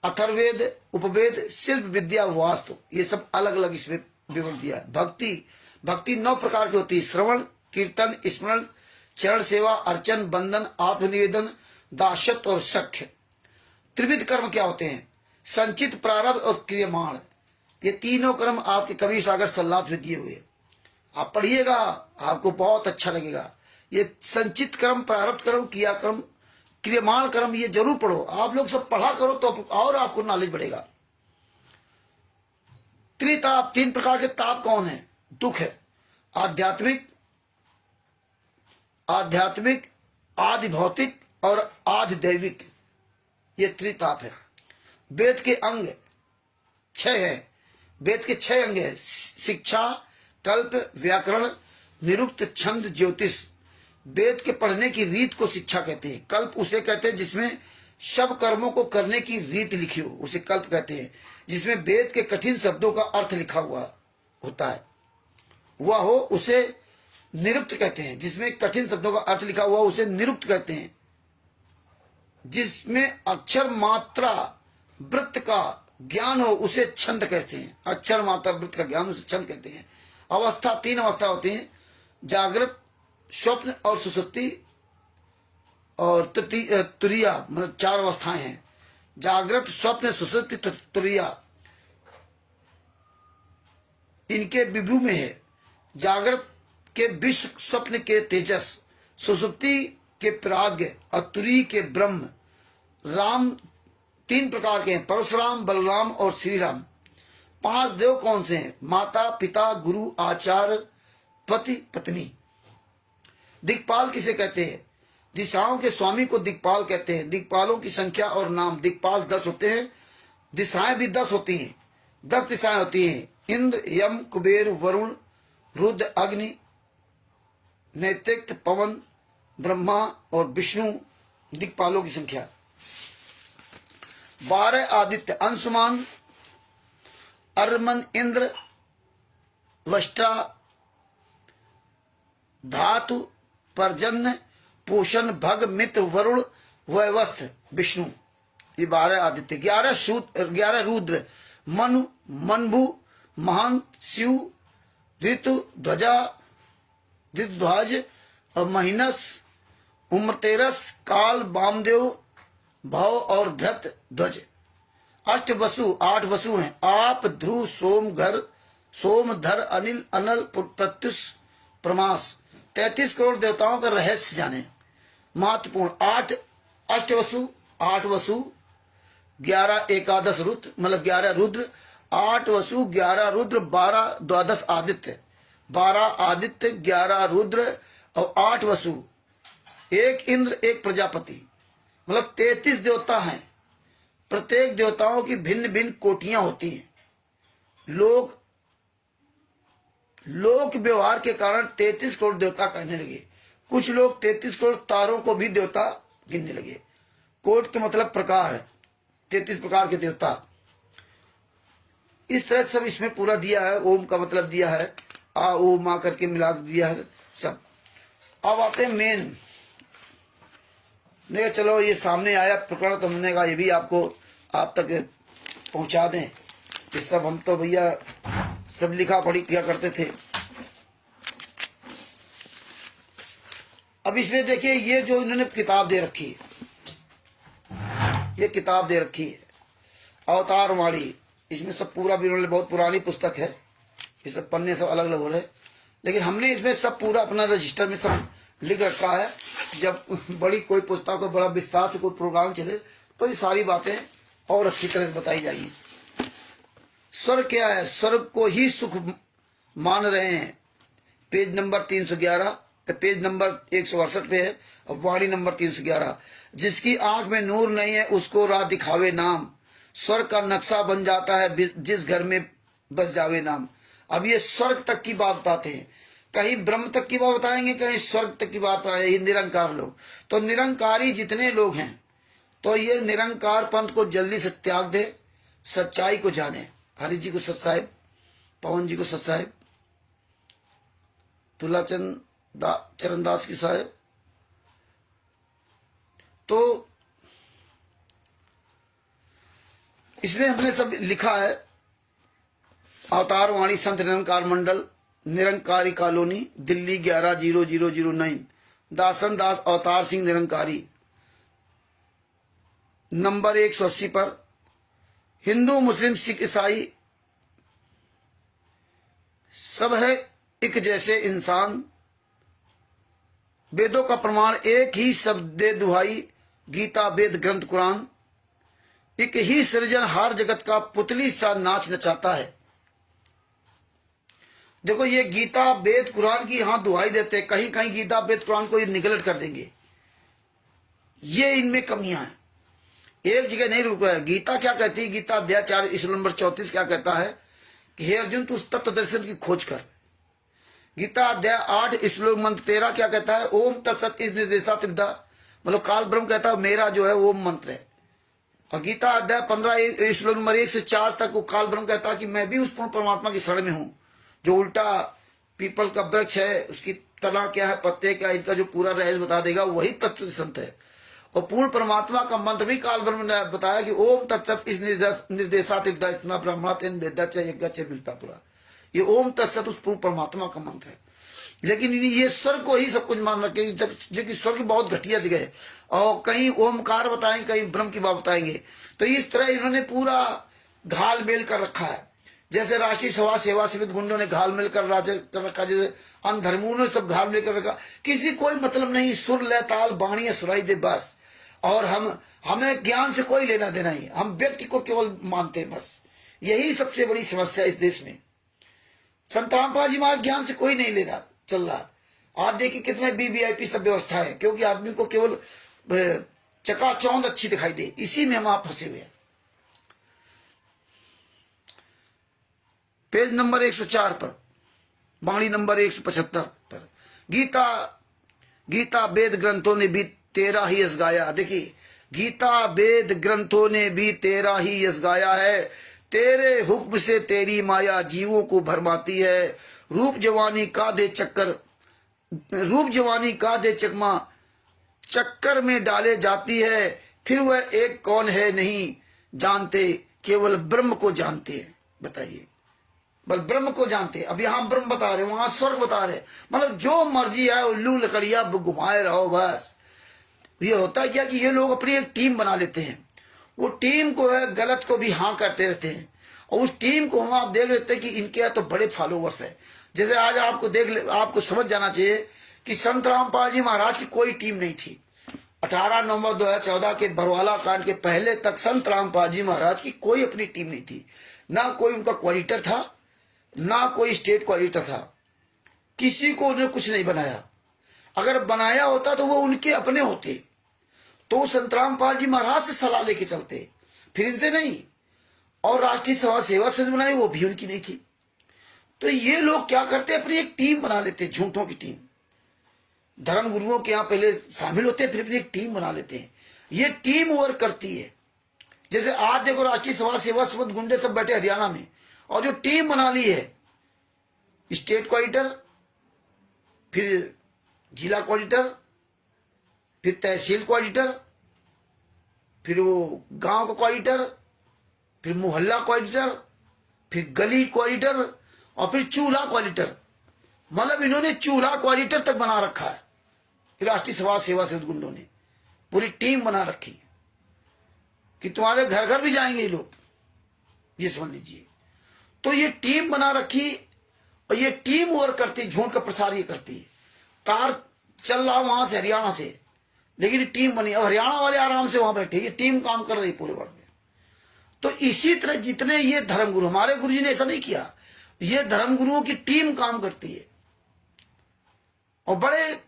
अथर्ववेद उपवेद शिल्प विद्या वास्तु, ये सब अलग अलग इसमें विवरण दिया है। भक्ति 9 प्रकार की होती है, श्रवण, कीर्तन, स्मरण, चरण सेवा, अर्चन, बंधन, आत्मनिवेदन, दासत्व और सख्य। त्रिविध कर्म क्या होते हैं? संचित, प्रारब्ध और क्रियमाण। ये तीनों कर्म आपके कबीर सागर सल्लात में दिए हुए, आप पढ़िएगा, आपको बहुत अच्छा लगेगा। ये संचित कर्म, प्रारब्ध कर्म, क्रिया कर्म, क्रियमाण कर्म, ये जरूर पढ़ो। आप लोग सब पढ़ा करो तो और आपको नॉलेज बढ़ेगा। त्रिताप, 3 प्रकार के ताप कौन है? दुख है, आध्यात्मिक, आदि भौतिक और आदि दैविक, ये त्रिताप है। वेद के अंग 6 है, वेद के 6 अंग है, शिक्षा, कल्प, व्याकरण, निरुक्त, छंद, ज्योतिष। वेद के पढ़ने की रीत को शिक्षा कहते हैं। कल्प उसे कहते हैं जिसमें सब कर्मों को करने की रीत लिखी हो, उसे कल्प कहते हैं। जिसमें वेद के कठिन शब्दों का अर्थ लिखा हुआ होता है वह हो उसे निरुक्त कहते हैं। जिसमें कठिन शब्दों का अर्थ लिखा हुआ उसे निरुक्त कहते हैं। जिसमें अक्षर मात्रा वृत्त का ज्ञान हो उसे छंद कहते हैं। अक्षर मात्रा वृत्त का ज्ञान उसे छंद कहते हैं। अवस्था 3 अवस्था होती हैं, जागृत, स्वप्न और सुषुप्ति, और तुरिया, मतलब 4 अवस्थाएं हैं। जागृत, स्वप्न, सुषुप्ति, तुरिया, इनके विभू में है। जागृत के विश्व, स्वप्न के तेजस, सुषुप्ति के प्राज्ञ और तुरी के ब्रह्म। राम 3 प्रकार के हैं, परशुराम, बलराम और श्री राम। 5 देव कौन से हैं? माता, पिता, गुरु, आचार्य, पति, पत्नी। दिक्पाल किसे कहते हैं? दिशाओं के स्वामी को दिक्पाल कहते हैं। दिक्पालों की संख्या और नाम, दिक्पाल 10 होते हैं। दिशाएं भी 10 होती हैं, 10 दिशाएं होती हैं। इंद्र, यम, कुबेर, वरुण, रुद्र, अग्नि, नैतिक, पवन, ब्रह्मा और विष्णु, दिक्पालों की संख्या। 12 आदित्य, अंशुमान, अर्मन, इंद्र, वष्टा, धातु, पर्जन्य, पोषण, भग, मित्र, वरुण, वैवस्थ, विष्णु, ये 12 आदित्य। 11 रुद्र, मनु, मनभु, महान, शिव, ऋतु, ध्वजा, ऋतुध्वज और महीनस, उम्रतेरस, काल, वामदेव, भव और भ्रत ध्वज। 8 वसु, 8 वसु हैं, आप, ध्रुव, सोमधर, अनिल, अनल, प्रत्युष, प्रमास। 33 करोड़ देवताओं का रहस्य जाने। महत्वपूर्ण 8 अष्टवसु, 8 वसु, 11 एकादश रुद्र, मतलब 11 रुद्र, 8 वसु, 11 रुद्र, 12 द्वादश आदित्य, 12 आदित्य, 11 रुद्र और 8 वसु, 1 इंद्र, 1 प्रजापति, मतलब 33 देवता हैं। प्रत्येक देवताओं की भिन्न भिन्न कोटियां होती हैं। लोक व्यवहार के कारण 33 करोड़ देवता कहने लगे। कुछ लोग 33 करोड़ तारों को भी देवता गिनने लगे। कोट के मतलब प्रकार है, 33 प्रकार के देवता। इस तरह सब इसमें पूरा दिया है। ओम का मतलब दिया है, आ ओ मा करके मिला दिया है सब। अब आते हैं मेन। नहीं चलो ये सामने आया प्रकरण तो हमने कहा ये भी आपको आप तक पहुंचा दें। ये सब हम तो भैया सब लिखा पढ़ी किया करते थे। अब इसमें देखिए ये जो इन्होंने किताब दे रखी है, ये किताब दे रखी है अवतार वाणी। इसमें सब पूरा भी उन्होंने, बहुत पुरानी पुस्तक है, ये सब पन्ने सब अलग अलग हो रहे, लेकिन हमने इसमें सब पूरा अपना रजिस्टर में सब लिख रखा है। जब बड़ी कोई पुस्तक को बड़ा विस्तार से कोई प्रोग्राम चले तो ये सारी बातें और अच्छी तरह से बताई जाएगी। स्वर्ग क्या है? स्वर्ग को ही सुख मान रहे हैं। पेज नंबर 311, पेज नंबर 168 पे है और वाणी नंबर 311। जिसकी आंख में नूर नहीं है उसको राह दिखावे नाम, स्वर्ग का नक्शा बन जाता है जिस घर में बस जावे नाम। अब ये स्वर्ग तक की बात बताते हैं कहीं ब्रह्म तक की बात बताएंगे, कहीं स्वर्ग तक की बात बताएंगे, निरंकार लोग। तो निरंकारी जितने लोग हैं, तो ये निरंकार पंथ को जल्दी से त्याग दे, सच्चाई को जाने। हरि जी को सत साहिब, पवन जी को सत साहिब, तुलाचंद चरणदास की साहिब। तो इसमें हमने सब लिखा है, अवतार वाणी संत निरंकार मंडल, निरंकारी कॉलोनी, दिल्ली 110009, दासन दास अवतार सिंह निरंकारी, नंबर 180 पर। हिंदू मुस्लिम सिख ईसाई सब है एक जैसे इंसान, वेदों का प्रमाण एक ही शब्द दे दुहाई, गीता वेद ग्रंथ कुरान, एक ही सृजन हर जगत का पुतली सा नाच नचाता है। देखो ये गीता वेद कुरान की यहां दुहाई देते, कहीं कहीं गीता वेद कुरान को ये निगलेक्ट कर देंगे, ये इनमें कमियां हैं, एक जगह नहीं रुक रहा है। गीता क्या कहती है, गीता अध्याय 4 श्लोक नंबर 34 क्या कहता है कि हे अर्जुन तू उस तत्व दर्शन की खोज कर। गीता अध्याय 8 श्लोक मंत्र 13 क्या कहता है, ओम तत्सत इस निर्देशा तिब्दा, मतलब काल ब्रह्म कहता है मेरा जो है ओम मंत्र है। और गीता अध्याय 15 श्लोक नंबर 1 से 4 तक वो काल ब्रह्म कहता है कि मैं भी उस पूर्ण परमात्मा की शरण में हूं, जो उल्टा पीपल का वृक्ष है, उसकी तना क्या है, पत्ते क्या, इनका जो पूरा रहस्य बता देगा, वही तत्व संत है। और पूर्ण परमात्मा का मंत्र भी काल ब्रह्म ने बताया कि ओम तत्सत इस निर्देशात इतना ब्रह्मात इन वेदा च यज्ञ च मिलता पूरा, ये ओम तत्सत उस पूर्ण परमात्मा का मंत्र है। लेकिन ये स्वर्ग को ही सब कुछ मान रखे, जबकि स्वर्ग बहुत घटिया जगह है, और कहीं ओमकार बताएंगे, कहीं ब्रह्म की बात बताएंगे। तो इस तरह इन्होंने पूरा घाल मेल कर रखा है, जैसे राष्ट्रीय सभा सेवा समित गुंडों ने घाल मिल कर रखा, जैसे अनधर्मों ने सब घाल मिल कर रखा। किसी कोई मतलब नहीं, सुर लय ताल बाणी सुराई दे बस। और हमें ज्ञान से कोई लेना देना ही, हम व्यक्ति को केवल मानते हैं बस। यही सबसे बड़ी समस्या इस देश में। संत रामपाल जी महाराज ज्ञान से कोई नहीं लेना चल रहा। आज देखिए कितने वीवीआईपी सब व्यवस्था है, क्योंकि आदमी को केवल चकाचौंध अच्छी दिखाई दे, इसी में हम आप फंसे हुए हैं। पेज नंबर 104 पर, बाणी नंबर 175 पर, गीता वेद ग्रंथों ने भी तेरा ही यश गाया। देखिए गीता वेद ग्रंथों ने भी तेरा ही यश गाया है, तेरे हुक्म से तेरी माया जीवों को भरमाती है। रूप जवानी का दे चकमा चक्कर में डाले जाती है, फिर वह एक कौन है नहीं जानते, केवल ब्रह्म को जानते हैं। बताइए, बल ब्रह्म को जानते हैं। अब यहां ब्रह्म बता रहे, वहां स्वर्ग बता रहे, मतलब जो मर्जी है उल्लू लकड़िया घुमाए रहो बस। ये होता क्या कि ये लोग अपनी एक टीम बना लेते हैं, वो टीम को है गलत को भी हाँ करते रहते हैं, और उस टीम को हम आप देख लेते हैं कि इनके तो बड़े फॉलोवर्स है। जैसे आज आपको समझ जाना चाहिए कि संत रामपाल जी महाराज की कोई टीम नहीं थी। 18 नवंबर 2014 के बरवाला कांड के पहले तक संत रामपाल जी महाराज की कोई अपनी टीम नहीं थी, ना कोई उनका कोऑर्डिनेटर था, ना कोई स्टेट कोऑर्डिनेटर था, किसी को उन्होंने कुछ नहीं बनाया। अगर बनाया होता तो वो उनके अपने होते, तो संत रामपाल जी महाराज से सलाह लेके चलते, फिर इनसे नहीं। और राष्ट्रीय सभा सेवा संघ बनाई, वो भी उनकी नहीं थी। तो ये लोग क्या करते, अपनी एक टीम बना लेते, झूठों की टीम। धर्म गुरुओं के यहाँ पहले शामिल होते हैं, फिर अपनी एक टीम बना लेते हैं। ये टीम वर्क करती है। जैसे आज देखो राष्ट्रीय सभा सेवा संघ गुंडे सब बैठे हरियाणा में, और जो टीम बना ली है, स्टेट कोऑर्डिनेटर, फिर जिला कोऑर्डिनेटर, फिर तहसील कोऑर्डिनेटर, फिर वो गांव का कोऑर्डिनेटर, फिर मोहल्ला कोऑर्डिनेटर, फिर गली कोऑर्डिनेटर, और फिर चूल्हा कोऑर्डिनेटर। मतलब इन्होंने चूल्हा कोऑर्डिनेटर तक बना रखा है। राष्ट्रीय सभा सेवा से गुंडों ने पूरी टीम बना रखी है कि तुम्हारे घर घर भी जाएंगे ये लोग, ये समझ लीजिए। तो ये टीम बना रखी, और ये टीम वर्क करती, झूठ का प्रसार ये करती है। तार चल रहा वहां से हरियाणा से, लेकिन ये टीम बनी। अब हरियाणा वाले आराम से वहां बैठे, ये टीम काम कर रही पूरे वर्ल्ड में। तो इसी तरह जितने ये धर्मगुरु, हमारे गुरु जी ने ऐसा नहीं किया, ये धर्मगुरुओं की टीम काम करती है, और बड़े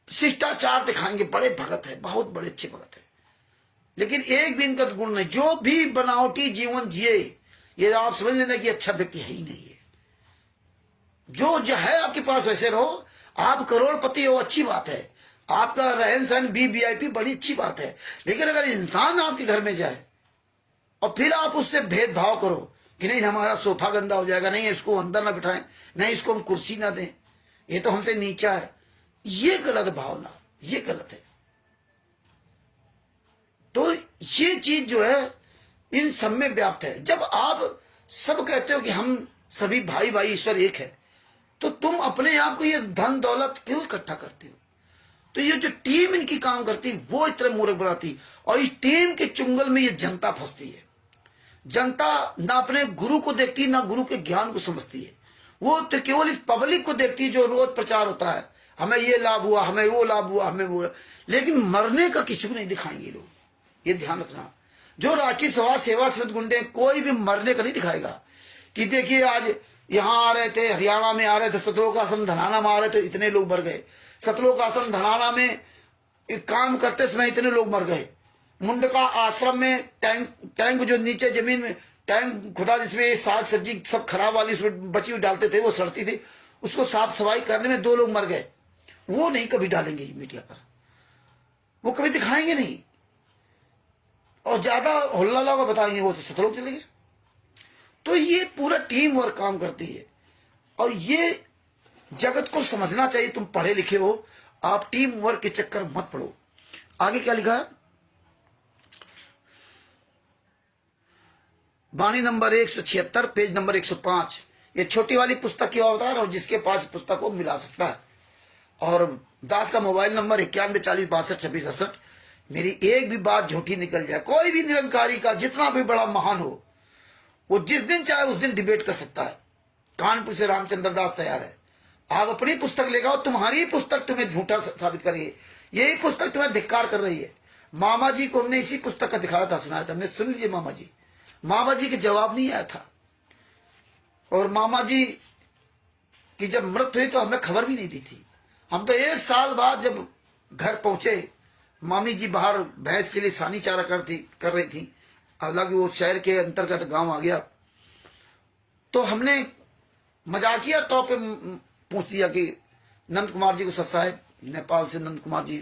शिष्टाचार दिखाएंगे, बड़े भगत है, बहुत बड़े अच्छे भगत है, लेकिन एक भी इनका गुण नहीं। जो भी बनावटी जीवन जिए, ये आप समझ लेना कि अच्छा व्यक्ति है ही नहीं है। जो है आपके पास वैसे रहो। आप करोड़पति हो, अच्छी बात है, आपका रहन सहन वीआईपी बड़ी अच्छी बात है, लेकिन अगर इंसान आपके घर में जाए और फिर आप उससे भेदभाव करो कि नहीं हमारा सोफा गंदा हो जाएगा, नहीं इसको अंदर ना बिठाएं, नहीं इसको हम कुर्सी ना दें, ये तो हमसे नीचा है, ये गलत भावना, ये गलत है। तो ये चीज जो है इन सब में व्याप्त है। जब आप सब कहते हो कि हम सभी भाई भाई ईश्वर एक है, तो तुम अपने आप को ये धन दौलत क्यों इकट्ठा करते हो? तो ये जो टीम इनकी काम करती है वो इतने मूर्ख बनाती, और इस टीम के चुंगल में ये जनता फंसती है। जनता ना अपने गुरु को देखती, ना गुरु के ज्ञान को समझती है, वो तो केवल इस पब्लिक को देखती है जो रोज प्रचार होता है, हमें ये लाभ हुआ, हमें वो लाभ हुआ, हमें वो, लेकिन मरने का किसी को नहीं दिखाएंगे लोग, ये ध्यान रखना। जो राष्ट्रीय सभा सेवा समिति गुंडे कोई भी मरने का नहीं दिखाएगा कि देखिए आज यहाँ आ रहे थे, हरियाणा में आ रहे थे, सतलोक आश्रम धनाना में आ रहे थे, इतने लोग मर गए। सतलोक आश्रम धनाना में एक काम करते समय इतने लोग मर गए। मुंडका आश्रम में टैंक जो नीचे जमीन में टैंक खुदा जिसमें साग सब्जी सब खराब वाली उसमें बची हुई डालते थे, वो सड़ती थी, उसको साफ सफाई करने में 2 लोग मर गए। वो नहीं कभी डालेंगे मीडिया पर, वो कभी दिखाएंगे नहीं, और ज्यादा हुल्ला लगा बताएंगे वो तो सतलोक चले गए। तो ये पूरा टीम वर्क काम करती है, और ये जगत को समझना चाहिए। तुम पढ़े लिखे हो, आप टीम वर्क के चक्कर मत पड़ो। आगे क्या लिखा है? वाणी नंबर 176 पेज नंबर 105। ये छोटी वाली पुस्तक की अवतार और जिसके पास पुस्तक को मिला सकता है। और दास का मोबाइल नंबर 9140625668। मेरी एक भी बात झूठी निकल जाए, कोई भी निरंकारी का जितना भी बड़ा महान हो, वो जिस दिन चाहे उस दिन डिबेट कर सकता है। कानपुर से रामचंद्र दास तैयार है। आप अपनी पुस्तक ले आओ, तुम्हारी पुस्तक तुम्हें झूठा साबित कर रही है, यही पुस्तक तुम्हें धिक्कार कर रही है। मामा जी को हमने इसी पुस्तक का दिखाया था, सुनाया था, हमने सुन लीजिए। मामा जी के जवाब नहीं आया था, और मामा जी की जब मृत्यु हुई तो हमें खबर भी नहीं दी थी। हम तो 1 साल बाद जब घर पहुंचे, मामी जी बाहर भैंस के लिए सानी चारा कर रही थी, हालांकि वो शहर के अंतर्गत गांव आ गया, तो हमने मजाकिया तौर पे पूछ दिया कि नंद कुमार जी को सत्सा है, नेपाल से नंद कुमार जी,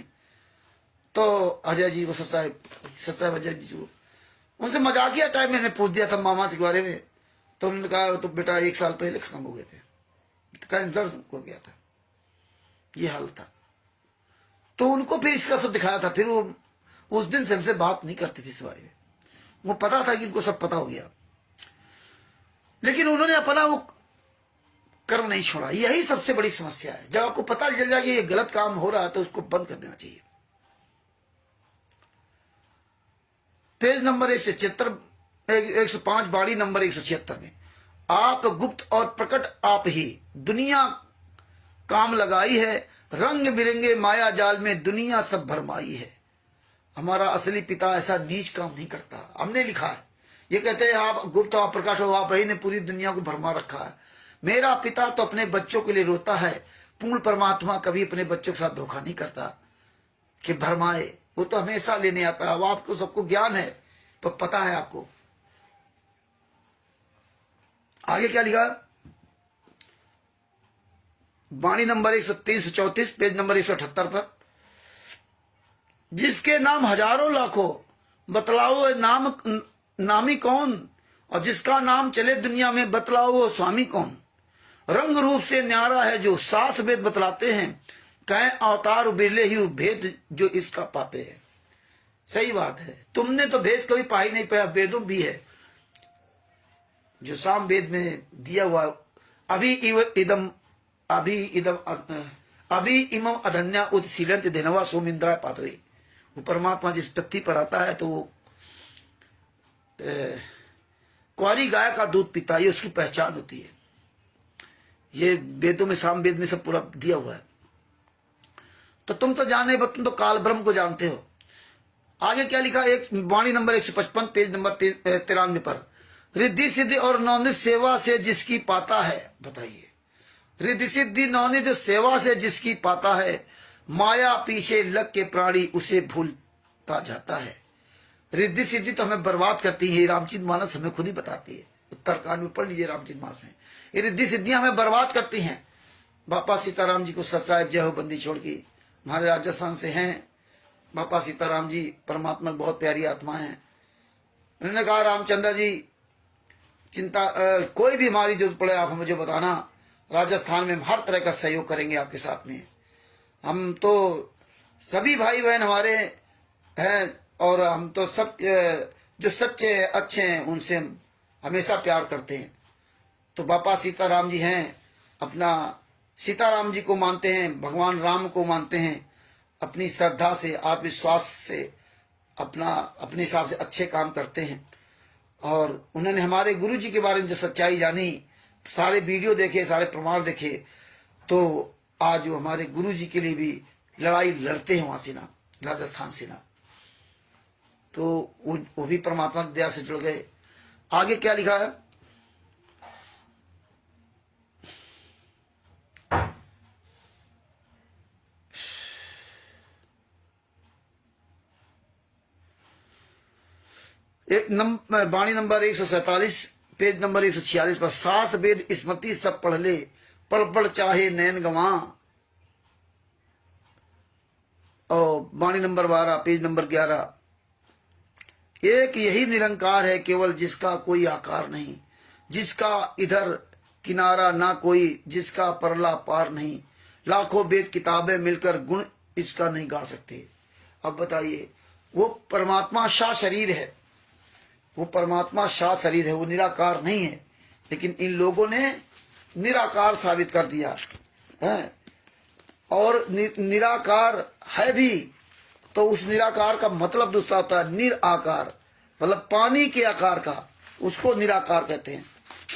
तो अजय जी को सत्सा है अजय जी को, उनसे मजाकिया टाइम मैंने पूछ दिया था मामा जी के बारे में। तो उन्होंने कहा तो बेटा 1 साल पहले खत्म हो गए थे, कैंसर हो गया था, ये हाल था। तो उनको फिर इसका सब दिखाया था। फिर वो उस दिन से हमसे बात नहीं करती थी इस बारे में, वो पता था कि इनको सब पता हो गया, लेकिन उन्होंने अपना वो कर्म नहीं छोड़ा। यही सबसे बड़ी समस्या है। जब आपको पता चल जाए कि ये गलत काम हो रहा है तो उसको बंद कर देना चाहिए। पेज नंबर 105 बाड़ी नंबर 176 में, आप गुप्त और प्रकट आप ही दुनिया काम लगाई है, रंग बिरंगे माया जाल में दुनिया सब भरमाई है। हमारा असली पिता ऐसा नीच काम नहीं करता, हमने लिखा है। ये कहते हैं आप गुप्त और प्रकट हो, आप ही ने पूरी दुनिया को भरमा रखा है। मेरा पिता तो अपने बच्चों के लिए रोता है, पूर्ण परमात्मा कभी अपने बच्चों के साथ धोखा नहीं करता कि भरमाए, वो तो हमेशा लेने आता है। अब आपको सबको ज्ञान है तो पता है आपको। आगे क्या लिखा? वाणी नंबर 334 पेज नंबर 178 पर, जिसके नाम हजारों लाखों, बतलाओ नामी कौन, और जिसका नाम चले दुनिया में, बतलाओ वो स्वामी कौन। रंग रूप से न्यारा है जो 7 वेद बतलाते हैं, कहें अवतार बिरले ही भेद जो इसका पाते हैं। सही बात है, तुमने तो भेद कभी पा ही नहीं पाया, वेदों भी है जो साम वेद में दिया हुआ। अभी इमम अधन्या उदशीलंत देनवा सोमिंद्रा पातवे। वो परमात्मा जिस पृथ्वी पर आता है तो वो कुंवारी गाय का दूध पीता है, उसकी पहचान होती है। ये वेदों में, साम वेद में सब पूरा दिया हुआ है। तो तुम तो जाने, तुम तो काल ब्रह्म को जानते हो। आगे क्या लिखा? एक वाणी नंबर 155 पेज नंबर 93 पर, रिद्धि सिद्धि और नौनिध सेवा से जिसकी पाता है। बताइए, रिद्धि सिद्धि नौनिध सेवा से जिसकी पाता है, माया पीछे लग के प्राणी उसे भूलता जाता है। रिद्धि सिद्धि तो हमें बर्बाद करती है, रामचरित मानस हमें खुद ही बताती है। उत्तरकांड में पढ़ लीजिए रामचरित मानस में। ये रिद्धि सिद्धियां हमें बर्बाद करती हैं। बापा सीताराम जी को सत साहिब जय हो बंदी छोड़ की, हमारे राजस्थान से हैं बापा सीताराम जी, परमात्मा बहुत प्यारी आत्मा है। उन्होंने कहा रामचंद्र जी चिंता कोई भी हमारी जरूरत पड़े आप मुझे बताना, राजस्थान में हम हर तरह का सहयोग करेंगे आपके साथ में। हम तो सभी भाई बहन हमारे हैं और हम तो सब जो सच्चे अच्छे हैं उनसे हम हमेशा प्यार करते हैं। तो बापा सीताराम जी हैं, अपना सीताराम जी को मानते हैं, भगवान राम को मानते हैं, अपनी श्रद्धा से आत्मविश्वास से अपने हिसाब से अच्छे काम करते हैं। और उन्होंने हमारे गुरु जी के बारे में जो सच्चाई जानी, सारे वीडियो देखे, सारे प्रमाण देखे, तो आज वो हमारे गुरु जी के लिए भी लड़ाई लड़ते हैं वहां से ना, राजस्थान से ना। तो वो भी परमात्मा की दया से जुड़ गए। आगे क्या लिखा है, वाणी नंबर 147 पेज नंबर 146 पर 7 वेद स्मृति सब पढ़ ले, पढ़ चाहे नैन गवा। और वाणी नंबर 12 पेज नंबर 11, एक यही निरंकार है केवल जिसका कोई आकार नहीं, जिसका इधर किनारा ना कोई, जिसका परला पार नहीं, लाखों वेद किताबें मिलकर गुण इसका नहीं गा सकते। अब बताइए, वो परमात्मा शाह शरीर है, वो परमात्मा शाह शरीर है, वो निराकार नहीं है, लेकिन इन लोगों ने निराकार साबित कर दिया है। और निराकार है भी, तो उस निराकार का मतलब दूसरा होता है निराकार, मतलब पानी के आकार का, उसको निराकार कहते हैं,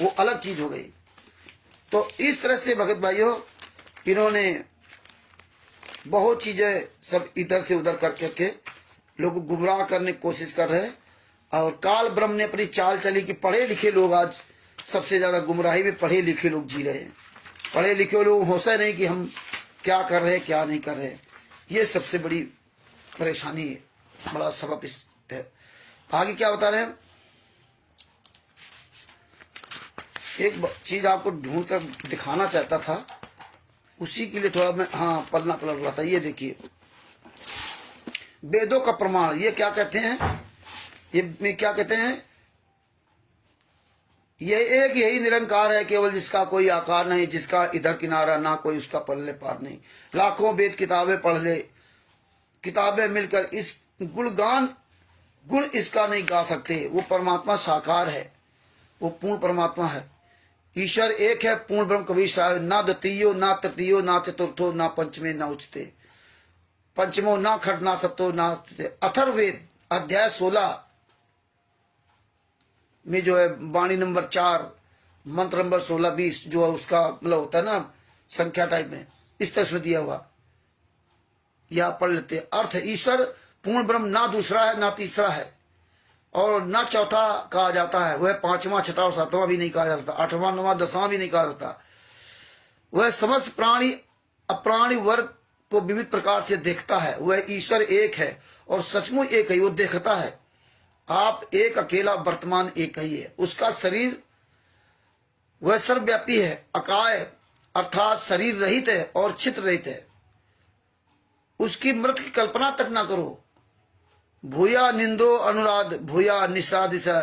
वो अलग चीज हो गई। तो इस तरह से भगत भाइयों इन्होंने बहुत चीजें सब इधर से उधर कर करके लोग गुमराह करने की कोशिश कर रहे हैं। और काल ब्रह्म ने अपनी चाल चली कि पढ़े लिखे लोग आज सबसे ज्यादा गुमराही में पढ़े लिखे लोग जी रहे हैं। पढ़े लिखे लोग होश नहीं कि हम क्या कर रहे हैं क्या नहीं कर रहे हैं, ये सबसे बड़ी परेशानी है, बड़ा सबब इस है। आगे क्या बता रहे हैं, एक चीज आपको ढूंढ कर दिखाना चाहता था, उसी के लिए थोड़ा मैं पलना पलट रहा था। ये देखिए वेदों का प्रमाण, ये क्या कहते हैं, ये क्या कहते हैं, ये एक यही निरंकार है केवल जिसका कोई आकार नहीं, जिसका इधर किनारा ना कोई, उसका पल्ले पार नहीं, लाखों वेद किताबें पढ़ ले, किताबें मिलकर इस गुण इसका नहीं गा सकते। वो परमात्मा साकार है, वो पूर्ण परमात्मा है। ईश्वर एक है, पूर्ण ब्रह्म कबीर साहब, ना द्वितीयो ना तृतीयो ना चतुर्थो ना पंचमे ना उचते, पंचमो ना खट ना सप्तो ना। अथर्ववेद अध्याय 16 में जो है वाणी नंबर 4 मंत्र नंबर 16-20 जो है उसका मतलब होता है ना संख्या टाइप में, इस तरह से दिया हुआ, यह पढ़ लेते। अर्थ ईश्वर पूर्ण ब्रह्म ना दूसरा है ना तीसरा है और ना चौथा कहा जाता है, वह 5वां 6वां और 7वां भी नहीं कहा जा सकता, 8वां 9वां 10वां भी नहीं कहा जाता। वह समस्त प्राणी अप्राणी वर्ग को विविध प्रकार से देखता है। वह ईश्वर एक है और सचमुच एक है, वो देखता है। आप एक अकेला वर्तमान एक ही है। उसका शरीर वह सर्वव्यापी है, अकाय अर्थात शरीर रहित है और चित्त रहित है। उसकी मृत की कल्पना तक ना करो। भूया निंद्रो अनुराध भूया निषादिशा,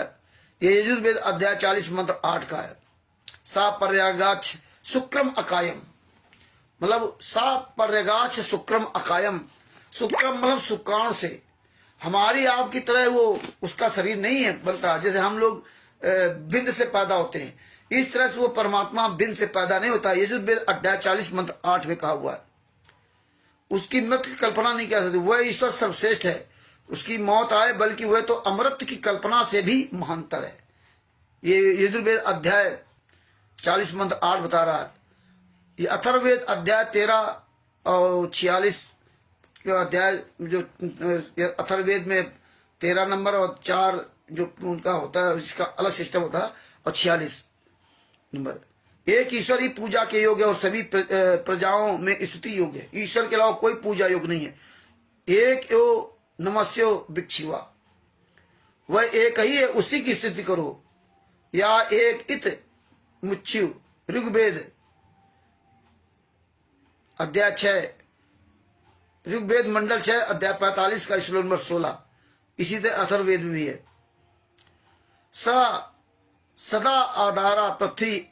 ये यजुर्वेद अध्याय 40 मंत्र 8 का है। सा पर्यागाक्ष शुक्रम अकायम, मतलब सा पर्यागाक्ष शुक्रम अकायम, शुक्रम मतलब शुक्राणु से, हमारी आपकी तरह वो उसका शरीर नहीं है बनता, जैसे हम लोग बिंद से पैदा होते हैं, इस तरह से वो परमात्मा बिंद से पैदा नहीं होता। यजुर्वेद अध्याय 40 मंत्र 8 में कहा हुआ है। उसकी मृत की कल्पना नहीं कर सकती। वह ईश्वर सर्वश्रेष्ठ है, उसकी मौत आए बल्कि वह तो अमृत की कल्पना से भी महानतर है। ये यजुर्वेद अध्याय 40 मंत्र 8 बता रहा है। ये अथर्ववेद अध्याय 13 और 46 अध्याय, जो अथर्ववेद में 13 नंबर और 4 जो उनका होता है इसका अलग सिस्टम होता है, और 46 नंबर। एक ईश्वर ही पूजा के योग्य और सभी प्रजाओं में स्तुति योग्य है। ईश्वर के अलावा कोई पूजा योग्य नहीं है। एक यो नमस्यो भिक्षिवा, वह एक ही है, उसी की स्तुति करो। या एक इत मुच्यु ऋग्वेद अध्याय 6, ऋग्वेद मंडल 6 अध्याय 45 का श्लोक नंबर 16। इसी तरह अथर्ववेद में भी है। सदा आधारा पृथ्वी,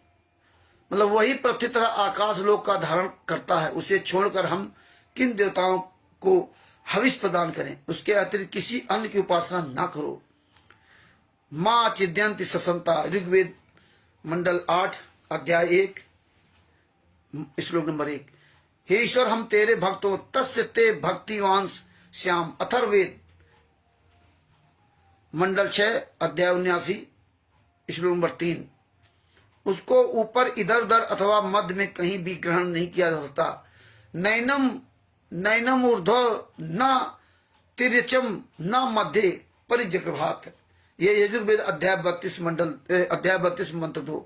मतलब वही पृथ्वी तरह आकाश लोक का धारण करता है, उसे छोड़कर हम किन देवताओं को हविष प्रदान करें? उसके अतिरिक्त किसी अन्य की उपासना ना करो। मां चिद्यंति ससंता, ऋग्वेद मंडल 8 अध्याय 1 श्लोक नंबर 1। हे ईश्वर, हम तेरे भक्त हो, तस्य ते भक्तिवांस श्याम, अथर्ववेद मंडल 6 अध्याय 79 श्लोक नंबर 3। उसको ऊपर इधर उधर अथवा मध्य में कहीं भी ग्रहण नहीं किया जा सकता। नैनम ऊर्ध्व न तिर्यचम न मध्य परिजक्रभात, ये यजुर्वेद अध्याय 32 मंत्र 2।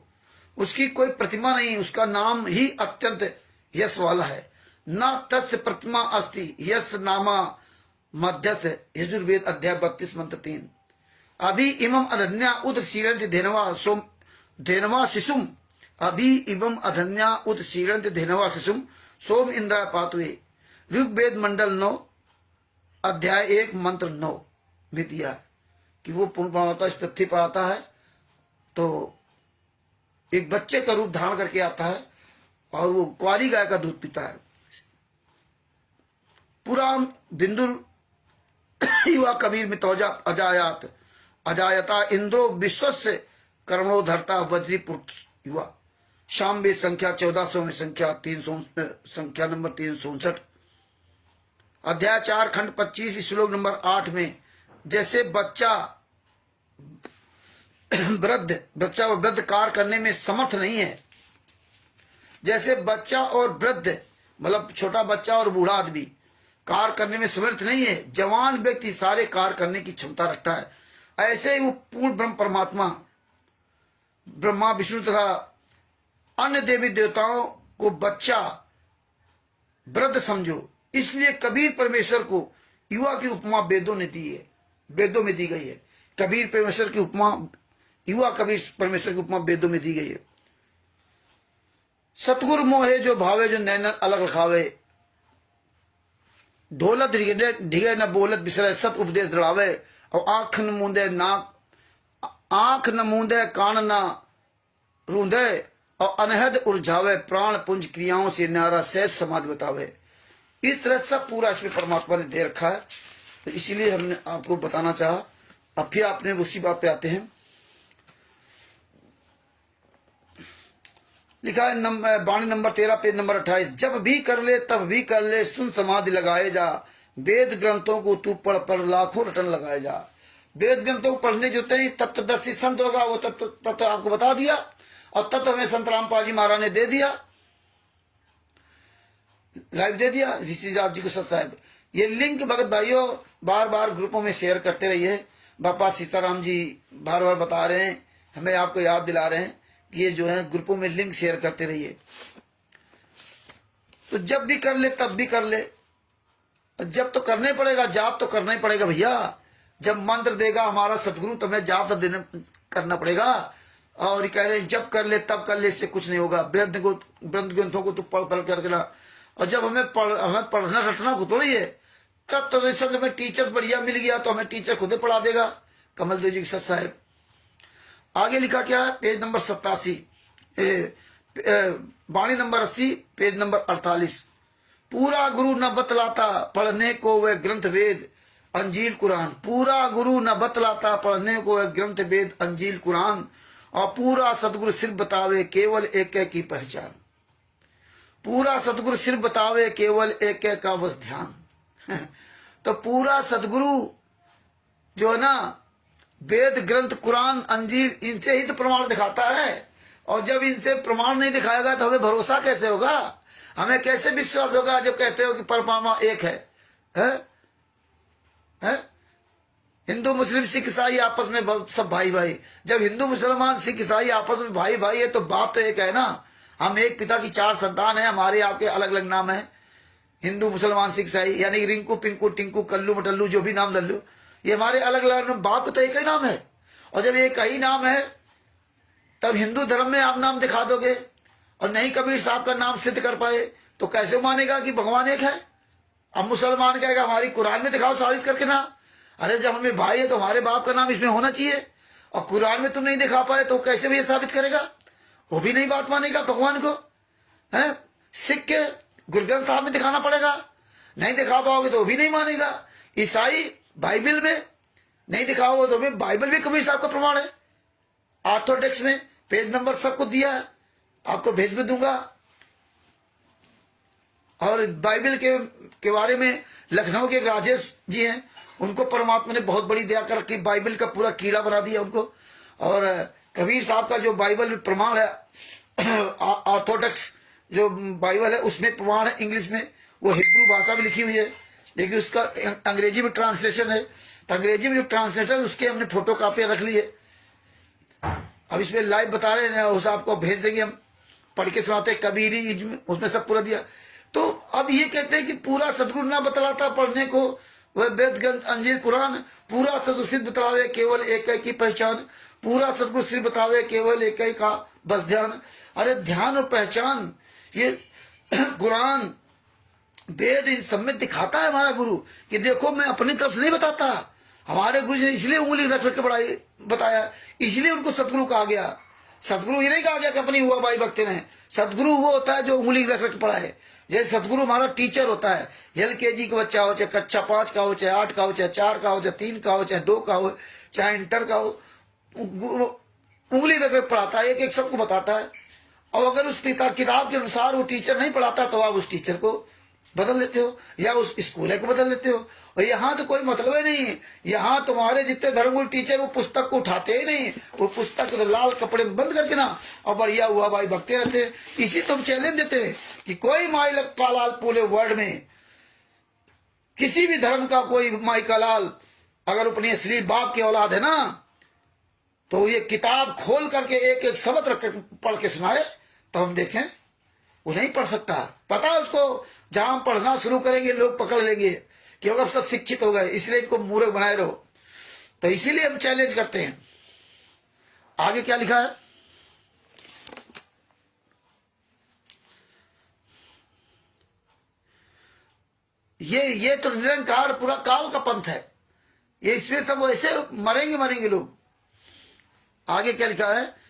उसकी कोई प्रतिमा नहीं, उसका नाम ही अत्यंत यश वाला है। न तस्य प्रतिमा अस्ति यश नामा मध्यस्थ, यजुर्वेद अध्याय 32 मंत्र 3। अभी इमम अधन्या उद शीलंत धेनवा शिशुम, अभी इमम अधन्या उद शीलंत धेनवा शिशुम सोम इंद्रा पातुए, ऋग्वेद मंडल 9 अध्याय 1 मंत्र 9 में दिया कि वो पूर्ण इस पृथ्वी पर आता है तो एक बच्चे का रूप धारण करके आता है और वो कुंवारी गाय का दूध पीता है। पुराण बिंदुर युवा कबीर मितौजा अजायात अजायता इंद्रो विश्वस्य कर्मणो धरता वज्रीपुर युवा, शाम्बे संख्या 1400 में संख्या नंबर 359 अध्याय 4 खंड 25 श्लोक नंबर 8 में, जैसे बच्चा व वृद्ध कार्य करने में समर्थ नहीं है, जैसे बच्चा और वृद्ध मतलब छोटा बच्चा और बूढ़ा आदमी कार्य करने में समर्थ नहीं है, जवान व्यक्ति सारे कार्य करने की क्षमता रखता है, ऐसे ही वो पूर्ण ब्रह्म परमात्मा ब्रह्मा विष्णु तथा अन्य देवी देवताओं को बच्चा वृद्ध समझो। इसलिए कबीर परमेश्वर को युवा की उपमा वेदों में दी गई है। कबीर परमेश्वर की उपमा युवा कबीर परमेश्वर की उपमा वेदों में दी गई है। सतगुरु मोहे जो भावे जो नैन अलग रखावे, ढोलत ढिगे न बोलत बिसरे, सत उपदेश दड़ावे, और आंख न मूंदे कान न रूंदे, और अनहद उलझावे, प्राण पुंज क्रियाओं से न्यारा सहज समाधि बतावे। इस तरह सब पूरा इसमें परमात्मा ने दे रखा है, तो इसीलिए हमने आपको बताना चाहा। अब फिर आपने उसी बात पे आते हैं। लिखा है बाणी नंबर 13 पेज नंबर 28, जब भी कर ले तब भी कर ले, सुन समाधि लगाए जा, वेद ग्रंथों को तू पढ़ लाखों रटन लगाए जा। वेद ग्रंथों को पढ़ने जो तत्वदर्शी संत होगा वो तत्व आपको बता दिया, और तत्व हमें संत रामपाल जी महाराज ने दे दिया, लाइव दे दिया ऋषिदास जी को सत साहब। ये लिंक भगत भाइयों बार बार ग्रुपों में शेयर करते रहिए। बापा सीताराम जी बार बार बता रहे हैं, हमें आपको याद दिला रहे हैं कि ये जो है ग्रुपों में लिंक शेयर करते रहिए। तो जब भी कर ले तब भी कर ले, जब तो करने पड़ेगा, जाप तो करना ही पड़ेगा भैया। जब मंत्र देगा हमारा सतगुरु तो हमें जाप तो करना पड़ेगा। और ये कह रहे हैं जब कर ले तब कर ले, इससे कुछ नहीं होगा। ग्रंथ ग्रंथों को तो पढ़ करके ला, और जब हमें पढ़ना रटना को थोड़ी है, तब तो जैसे हमें टीचर बढ़िया मिल गया तो हमें टीचर खुद पढ़ा देगा। कमल देव जी सत साहब आगे लिखा क्या है, पेज नंबर 87 बाणी नंबर 80 पेज नंबर 48, पूरा गुरु न बतलाता पढ़ने को वह ग्रंथ वेद अंजील कुरान, पूरा गुरु न बतलाता पढ़ने को वह ग्रंथ वेद अंजील कुरान, और पूरा सतगुरु सिर्फ बतावे केवल एक एक की पहचान, पूरा सतगुरु सिर्फ बतावे केवल एक एक का बस ध्यान। तो पूरा सतगुरु जो है ना, वेद ग्रंथ कुरान अंजील इनसे ही तो प्रमाण दिखाता है, और जब इनसे प्रमाण नहीं दिखाएगा तो हमें भरोसा कैसे होगा, हमें कैसे विश्वास होगा जब कहते हो कि परमात्मा एक है? हिंदू मुस्लिम सिख ईसाई आपस में सब भाई भाई, जब हिंदू मुसलमान सिख ईसाई आपस में भाई भाई है तो बात तो एक है ना। हम एक पिता की 4 संतान है, हमारे आपके अलग अलग नाम है, हिंदू मुसलमान सिख ईसाई, यानी रिंकू पिंकू टिंकू कल्लू मटल्लू जो भी नाम लल्लू, ये हमारे अलग अलग नाम, बाप का तो एक ही नाम है। और जब एक ही नाम है तब हिंदू धर्म में आप नाम दिखा दोगे और नहीं कबीर साहब का नाम सिद्ध कर पाए तो कैसे मानेगा कि भगवान एक है? अब मुसलमान कहेगा हमारी कुरान में दिखाओ साबित करके नाम। अरे जब हमें भाई है तो हमारे बाप का नाम इसमें होना चाहिए, और कुरान में तुम नहीं दिखा पाए तो कैसे भी ये साबित करेगा? वो भी नहीं बात मानेगा भगवान को। है सिख के गुरु ग्रंथ साहब में दिखाना पड़ेगा, नहीं दिखा पाओगे तो वो भी नहीं मानेगा। ईसाई बाइबल में नहीं दिखाओगे तो भी बाइबल भी कबीर साहब का प्रमाण है। ऑर्थोडॉक्स में पेज नंबर सबको दिया है, आपको भेज भी दूंगा। और बाइबल के बारे में लखनऊ के राजेश जी हैं, उनको परमात्मा ने बहुत बड़ी दया कर रखी, बाइबल का पूरा कीड़ा बना दिया उनको। और कबीर साहब का जो बाइबल प्रमाण है ऑर्थोडॉक्स जो बाइबल है उसमें प्रमाण है इंग्लिश में, वो हिब्रू भाषा में लिखी हुई है, लेकिन उसका अंग्रेजी में ट्रांसलेशन है। तो अंग्रेजी में जो ट्रांसलेटर उसके हमने फोटो कापियां रख ली है। अब इसमें लाइव बता रहे हैं, उस आपको भेज देंगे, हम पढ़ के सुनाते कबीरी उसमें सब पूरा दिया। तो अब ये कहते हैं कि पूरा सदगुरु ना बतलाता पढ़ने को, वह वेद ग्रंथ अंजीर कुरान पूरा सदगुरु सिद्ध बतलावे केवल एक की पहचान, पूरा सदगुरु सिद्ध बतावे केवल एक का बस ध्यान। अरे ध्यान और पहचान ये कुरान वेद इन सब में दिखाता है हमारा गुरु कि देखो मैं अपनी तरफ से नहीं बताता, हमारे गुरु जी ने इसलिए उंगली रख रख के बताया, इसलिए उनको सदगुरु कहा गया। सदगुरु ये नहीं कहा गया कि अपनी हुआ भाई भक्ति में, सदगुरु वो होता है जो उंगली रख रख पढ़ा है। जैसे सदगुरु हमारा टीचर होता है, LKG का बच्चा हो, चाहे कक्षा 5 का हो, चाहे 8 का हो, चाहे 4 का हो, चाहे 3 का हो, चाहे 2 का हो, चाहे इंटर का हो, उंगली रख रख पढ़ाता है, एक एक सबको बताता है। और अगर उस पिता किताब के अनुसार वो टीचर नहीं पढ़ाता तो आप उस टीचर को बदल लेते हो या उस स्कूल को बदल लेते हो। और यहाँ तो कोई मतलब ही नहीं है, यहाँ तुम्हारे जितने धर्मगुरु टीचर वो पुस्तक को उठाते ही नहीं, वो पुस्तक तो लाल कपड़े में बंद करके ना और बढ़िया हुआ भाई भगते रहते। इसी तुम चैलेंज देते कि कोई माई लखपा लाल पूरे वर्ल्ड में किसी भी धर्म का कोई माई का लाल अगर अपनी असली बाप की औलाद है ना, तो ये किताब खोल करके एक एक शब्द रख पढ़ के सुनाए तो हम देखें। वो नहीं पढ़ सकता, पता है उसको, जहां हम पढ़ना शुरू करेंगे लोग पकड़ लेंगे कि अब सब शिक्षित हो गए, इसलिए इनको मूर्ख बनाए रहो। तो इसीलिए हम चैलेंज करते हैं। आगे क्या लिखा है? ये तो निरंकार पूरा काल का पंथ है, ये इसमें सब ऐसे मरेंगे लोग। आगे क्या लिखा है?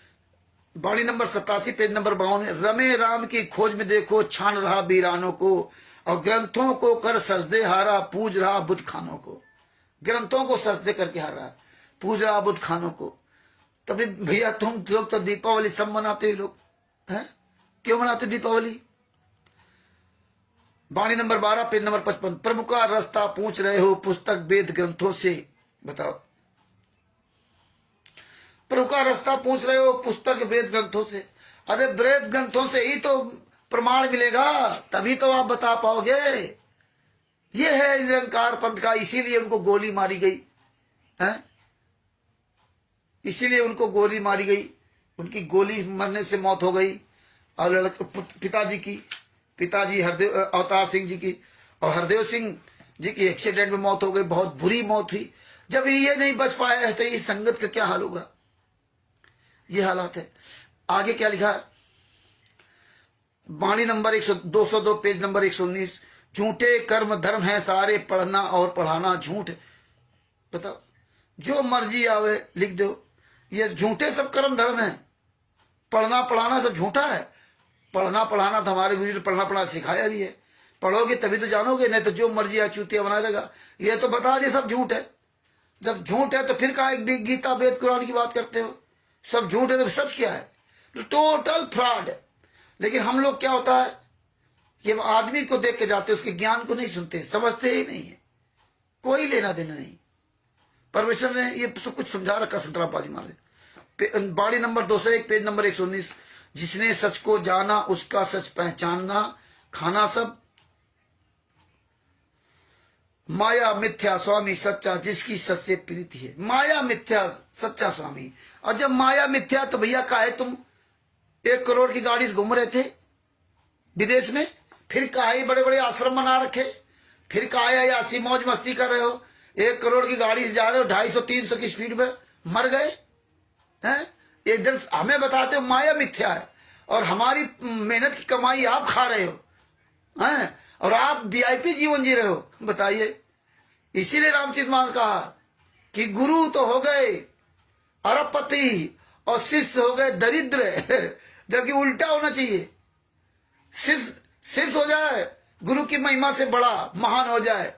बाणी नंबर 87 पेज नंबर 52, रमे राम की खोज में देखो छान रहा वीरानों को, और ग्रंथों को कर सजदे हारा पूज रहा बुद्ध खानों को। ग्रंथों को सजदे करके हारा पूज रहा बुद्ध खानों को। तभी भैया तुम लोग तो दीपावली सब मनाते हो लोग, हैं क्यों मनाते दीपावली? बाणी नंबर 12 पेज नंबर 55, प्रभु का रास्ता पूछ रहे हो पुस्तक वेद ग्रंथों से, बताओ प्रभु का रास्ता पूछ रहे हो पुस्तक वेद ग्रंथों से। अरे वेद ग्रंथों से ही तो प्रमाण मिलेगा, तभी तो आप बता पाओगे। ये है निरंकार पंथ का, इसीलिए उनको गोली मारी गई है, इसीलिए उनको गोली मारी गई, उनकी गोली मरने से मौत हो गई। और पिताजी हरदेव अवतार सिंह जी की और हरदेव सिंह जी की एक्सीडेंट में मौत हो गई, बहुत बुरी मौत हुई। जब ये नहीं बच पाया है तो ये संगत का क्या हाल होगा? ये हालात है। आगे क्या लिखा है? वाणी नंबर 202 पेज नंबर 119, झूठे कर्म धर्म है सारे, पढ़ना और पढ़ाना झूठ। बताओ, जो मर्जी आवे लिख दो, ये झूठे सब कर्म धर्म है। पढ़ना पढ़ाना सब झूठा है। पढ़ना पढ़ाना तो हमारे गुरु ने पढ़ना पढ़ाना सिखाया भी है, पढ़ोगे तभी तो जानोगे, नहीं तो जो मर्जी अचूतिया बना देगा। ये तो बता दे सब झूठ है। जब झूठ है तो फिर कहा गीता वेद कुरान की बात करते हो? सब झूठ है तो सच क्या है? तो टोटल फ्रॉड है। लेकिन हम लोग क्या होता है, ये आदमी को देख के जाते, उसके ज्ञान को नहीं सुनते, समझते ही नहीं है, कोई लेना देना नहीं। परमेश्वर ने ये सब कुछ समझा रखा संतरापाजी मारे। बाणी नंबर 201 पेज नंबर 119, जिसने सच को जाना उसका सच पहचानना, खाना सब माया मिथ्या स्वामी सच्चा, जिसकी सच से प्रीति है। माया मिथ्या सच्चा स्वामी। और जब माया मिथ्या तो भैया काहे तुम 1 करोड़ की गाड़ी से घूम रहे थे विदेश में? फिर काहे बड़े बड़े आश्रम बना रखे? फिर काहे ऐसी मौज मस्ती कर रहे हो? 1 करोड़ की गाड़ी से जा रहे हो 250-300 की स्पीड में, मर गए हैं? एकदम हमें बताते हो माया मिथ्या है, और हमारी मेहनत की कमाई आप खा रहे हो हैं, और आप वीआईपी जीवन जी रहे हो। बताइए, इसीलिए रामचरित मानस कहा कि गुरु तो हो गए अरबपति और शिष्य हो गए दरिद्र, जबकि उल्टा होना चाहिए। शिष्य हो जाए गुरु की महिमा से बड़ा महान हो जाए,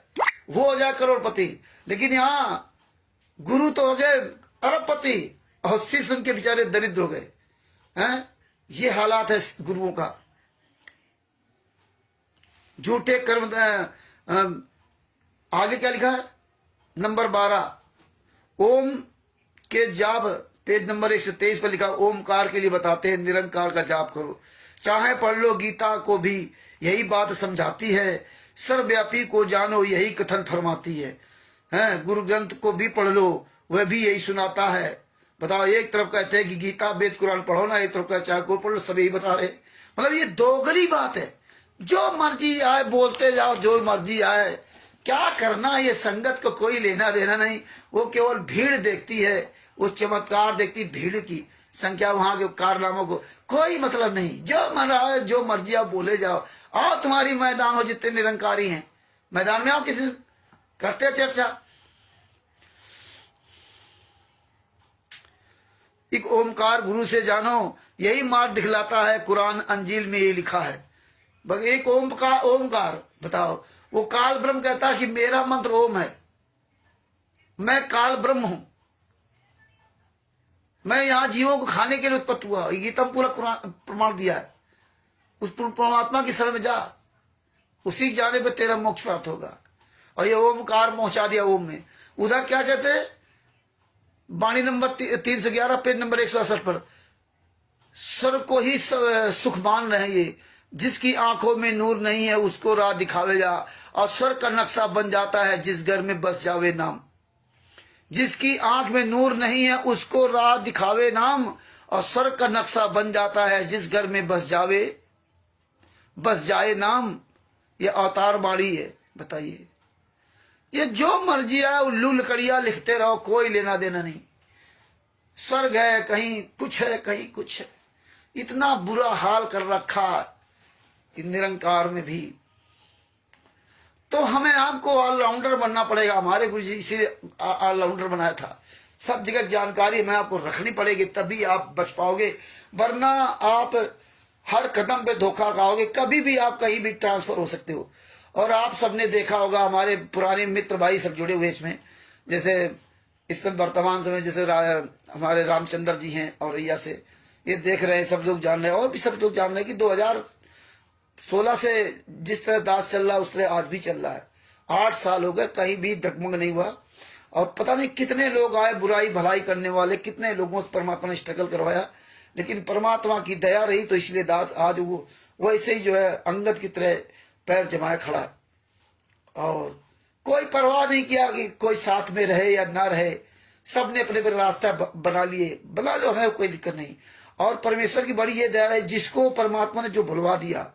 वो हो जाए करोड़पति। लेकिन यहाँ गुरु तो हो गए अरबपति और शिष्य उनके बेचारे दरिद्र हो गए हैं। ये हालात है गुरुओं का। झूठे कर्म। आगे क्या लिखा है? नंबर 12 ओम के जाप, पेज नंबर 123 पर लिखा, ओमकार के लिए बताते हैं निरंकार का जाप करो। चाहे पढ़ लो गीता को भी यही बात समझाती है, सर्वव्यापी को जानो यही कथन फरमाती है। हैं, गुरु ग्रंथ को भी पढ़ लो, वह भी यही सुनाता है। बताओ, एक तरफ कहते हैं कि गीता वेद कुरान पढ़ो ना, एक तरफ कहते चाहे को पढ़ लो, सब यही बता रहे। मतलब ये दोगली बात है। जो मर्जी आए बोलते जाओ, जो मर्जी आए, क्या करना। ये संगत को कोई लेना देना नहीं। वो केवल भीड़ देखती है, वो चमत्कार देखती, भीड़ की संख्या, वहां के कारनामों को कोई मतलब नहीं। जो मन रहा है, जो मर्जी आप बोले जाओ। आओ तुम्हारी मैदान हो, जितने निरंकारी हैं मैदान में आओ, किसी करते चर्चा। एक ओमकार गुरु से जानो यही मार्ग दिखलाता है, कुरान अंजील में ये लिखा है। एक ओमकार बताओ, वो काल ब्रह्म कहता है कि मेरा मंत्र ओम है, मैं काल ब्रह्म हूं, मैं यहां जीवों को खाने के लिए उत्पत्ति हुआ। गीता में पूरा कुरान प्रमाण दिया है। उस परमात्मा की शरण में जा, उसी जाने पे तेरा मोक्ष प्राप्त होगा। और ये ओमकार पहुंचा दिया ओम में। उधर क्या कहते हैं? वाणी नंबर 311 पेज नंबर 168 पर, स्वर को ही सुख मान रहे ये, जिसकी आंखों में नूर नहीं है उसको राह दिखावे जा, और स्वर का नक्शा बन जाता है जिस घर में बस जावे नाम। जिसकी आंख में नूर नहीं है उसको राह दिखावे नाम, और स्वर का नक्शा बन जाता है जिस घर में बस जाए नाम। ये अवतार बाणी है। बताइए, ये जो मर्जी है उल्लू लकड़िया लिखते रहो, कोई लेना देना नहीं। स्वर्ग है, कहीं कुछ है, कहीं कुछ है। इतना बुरा हाल कर रखा कि निरंकार में भी। तो हमें आपको ऑलराउंडर बनना पड़ेगा। हमारे गुरु जी इसीलिए ऑलराउंडर बनाया था। सब जगह जानकारी हमें आपको रखनी पड़ेगी, तभी आप बच पाओगे। वरना आप हर कदम पे धोखा खाओगे। कभी भी आप कहीं भी ट्रांसफर हो सकते हो। और आप सबने देखा होगा, हमारे पुराने मित्र भाई सब जुड़े हुए इसमें, जैसे इस समय वर्तमान समय जैसे हमारे रामचंद्र जी हैं औरैया से, ये देख रहे हैं, सब लोग जान रहे हैं, और भी सब लोग जान रहे हैं कि 2016 से जिस तरह दास चल रहा है उस तरह आज भी चल रहा है। 8 साल हो गए, कहीं भी डगमग नहीं हुआ। और पता नहीं कितने लोग आए बुराई भलाई करने वाले, कितने लोगों से परमात्मा ने स्ट्रगल करवाया, लेकिन परमात्मा की दया रही तो इसलिए दास आज वो वैसे ही जो है अंगद की तरह पैर जमाए खड़ा। और कोई परवाह नहीं किया कि कोई साथ में रहे या ना रहे, सबने अपने पर रास्ता बना लिए। बना लो, हमें कोई दिक्कत नहीं। और परमेश्वर की बड़ी ये दया है, जिसको परमात्मा ने जो भुलवा दिया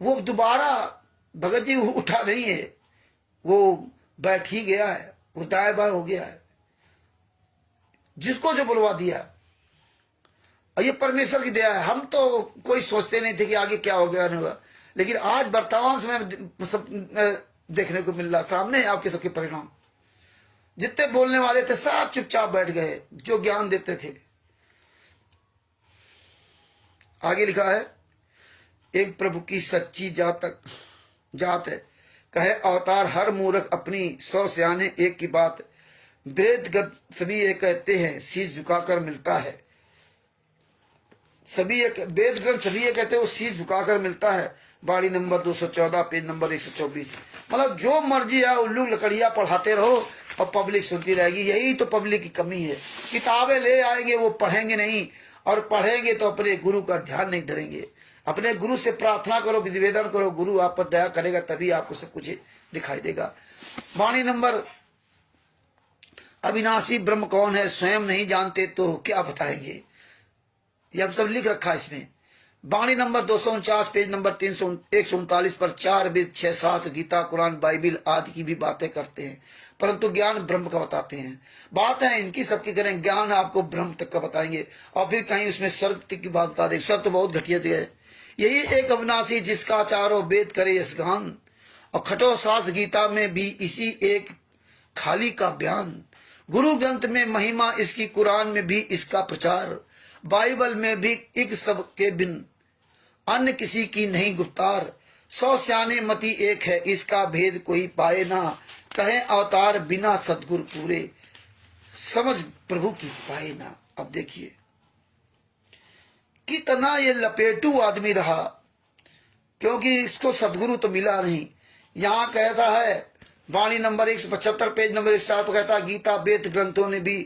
वो दोबारा भगत जी उठा नहीं है, वो बैठ ही गया है, वो दाएं बाएं हो गया है। जिसको जो बुलवा दिया, और ये परमेश्वर की दया है। हम तो कोई सोचते नहीं थे कि आगे क्या हो गया नहीं होगा, लेकिन आज वर्तमान समय सब देखने को मिल रहा सामने आपके सबके परिणाम। जितने बोलने वाले थे सब चुपचाप बैठ गए, जो ज्ञान देते थे। आगे लिखा है, एक प्रभु की सच्ची जात है, कहे अवतार हर मूर्ख अपनी 100 सियाने एक की बात। वेद सभी ये कहते हैं शीश झुकाकर मिलता है। सभी वेद ग्रंथ सभी ये कहते हैं वो शीश झुकाकर मिलता है। बाड़ी नंबर 214 पेज नंबर 124। मतलब जो मर्जी है उल्लू लकड़िया पढ़ाते रहो और पब्लिक सुनती रहेगी। यही तो पब्लिक की कमी है। किताबें ले आएंगे, वो पढ़ेंगे नहीं, और पढ़ेंगे तो अपने गुरु का ध्यान नहीं धरेंगे। अपने गुरु से प्रार्थना करो, निवेदन करो, गुरु आप पर दया करेगा, तभी आपको सब कुछ दिखाई देगा। वाणी नंबर, अविनाशी ब्रह्म कौन है स्वयं नहीं जानते तो क्या बताएंगे। ये अब सब लिख रखा है इसमें। वाणी नंबर 249 पेज नंबर 139 पर 4 वेद 6-7 गीता कुरान बाइबिल आदि की भी बातें करते हैं, परंतु ज्ञान ब्रह्म का बताते हैं। बात है इनकी सबकी करें, ज्ञान आपको ब्रह्म तक का बताएंगे और फिर कहीं उसमें स्वर्ग तक की बात बता देंगे। स्वर्ग तो बहुत घटिया जगह है। यही एक अविनाशी जिसका चारों वेद करे यश गान, और खटो सास गीता में भी इसी एक खाली का बयान। गुरु ग्रंथ में महिमा इसकी, कुरान में भी इसका प्रचार, बाइबल में भी एक सब के बिन अन्य किसी की नहीं गुप्तार। 100 स्याने मति एक है, इसका भेद कोई पाए ना, कहे अवतार बिना सदगुरु पूरे, समझ प्रभु की पाए ना। अब देखिए कितना ये लपेटू आदमी रहा, क्योंकि इसको सदगुरु तो मिला नहीं। यहां कहता है वाणी नंबर 175 पेज नंबर 1 पर कहता है गीता वेद ग्रंथों ने भी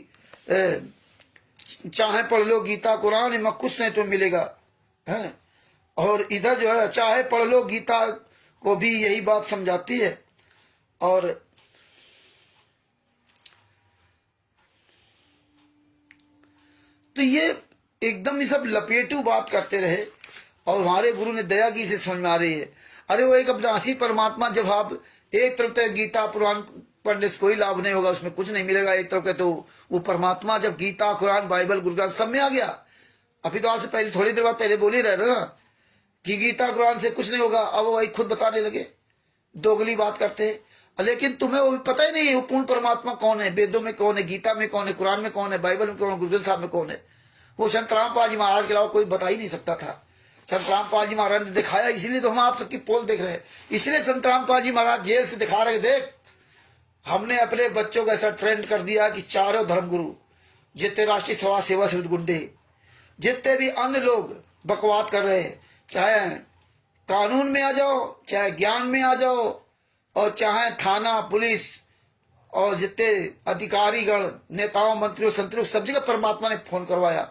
चाहे पढ़ लो गीता कुरान में कुछ नहीं तो मिलेगा है। और इधर जो है चाहे पढ़ लो गीता को भी यही बात समझाती है। और तो ये एकदम ही सब लपेटू बात करते रहे और हमारे गुरु ने दया की से समझ में आ रही है। अरे वो एक अविनाशी परमात्मा, जब आप एक तरफ तो गीता पुराण पढ़ने से कोई लाभ नहीं होगा, उसमें कुछ नहीं मिलेगा, एक तरफ के तो वो परमात्मा जब गीता कुरान बाइबल गुरु ग्रंथ सब में आ गया। अभी तो आपसे पहले थोड़ी देर बाद पहले बोल ही रहे ना कि गीता कुरान से कुछ नहीं होगा, अब वो वही खुद बताने लगे, दोगली बात करते हैं। लेकिन तुम्हें वो पता ही नहीं है वो पूर्ण परमात्मा कौन है, वेदों में कौन है, गीता में कौन है, कुरान में कौन है, बाइबल में कौन है, गुरु ग्रंथ साहब में कौन है। वो संत रामपाल जी महाराज के अलावा कोई बता ही नहीं सकता था। संत रामपाल जी महाराज ने दिखाया, इसीलिए तो हम आप सबकी पोल देख रहे हैं। इसलिए संत रामपाल जी महाराज जेल से दिखा रहे, देख हमने अपने बच्चों को ऐसा ट्रेंड कर दिया कि चारों धर्मगुरु, जितने राष्ट्रीय सभा सेवा समिति गुंडे, जितने भी अन्य लोग बकवाद कर रहे हैं, चाहे कानून में आ जाओ, चाहे ज्ञान में आ जाओ, और चाहे थाना पुलिस और जितने अधिकारीगण नेताओं मंत्रियों संतरियों सब जगह परमात्मा ने फोन करवाया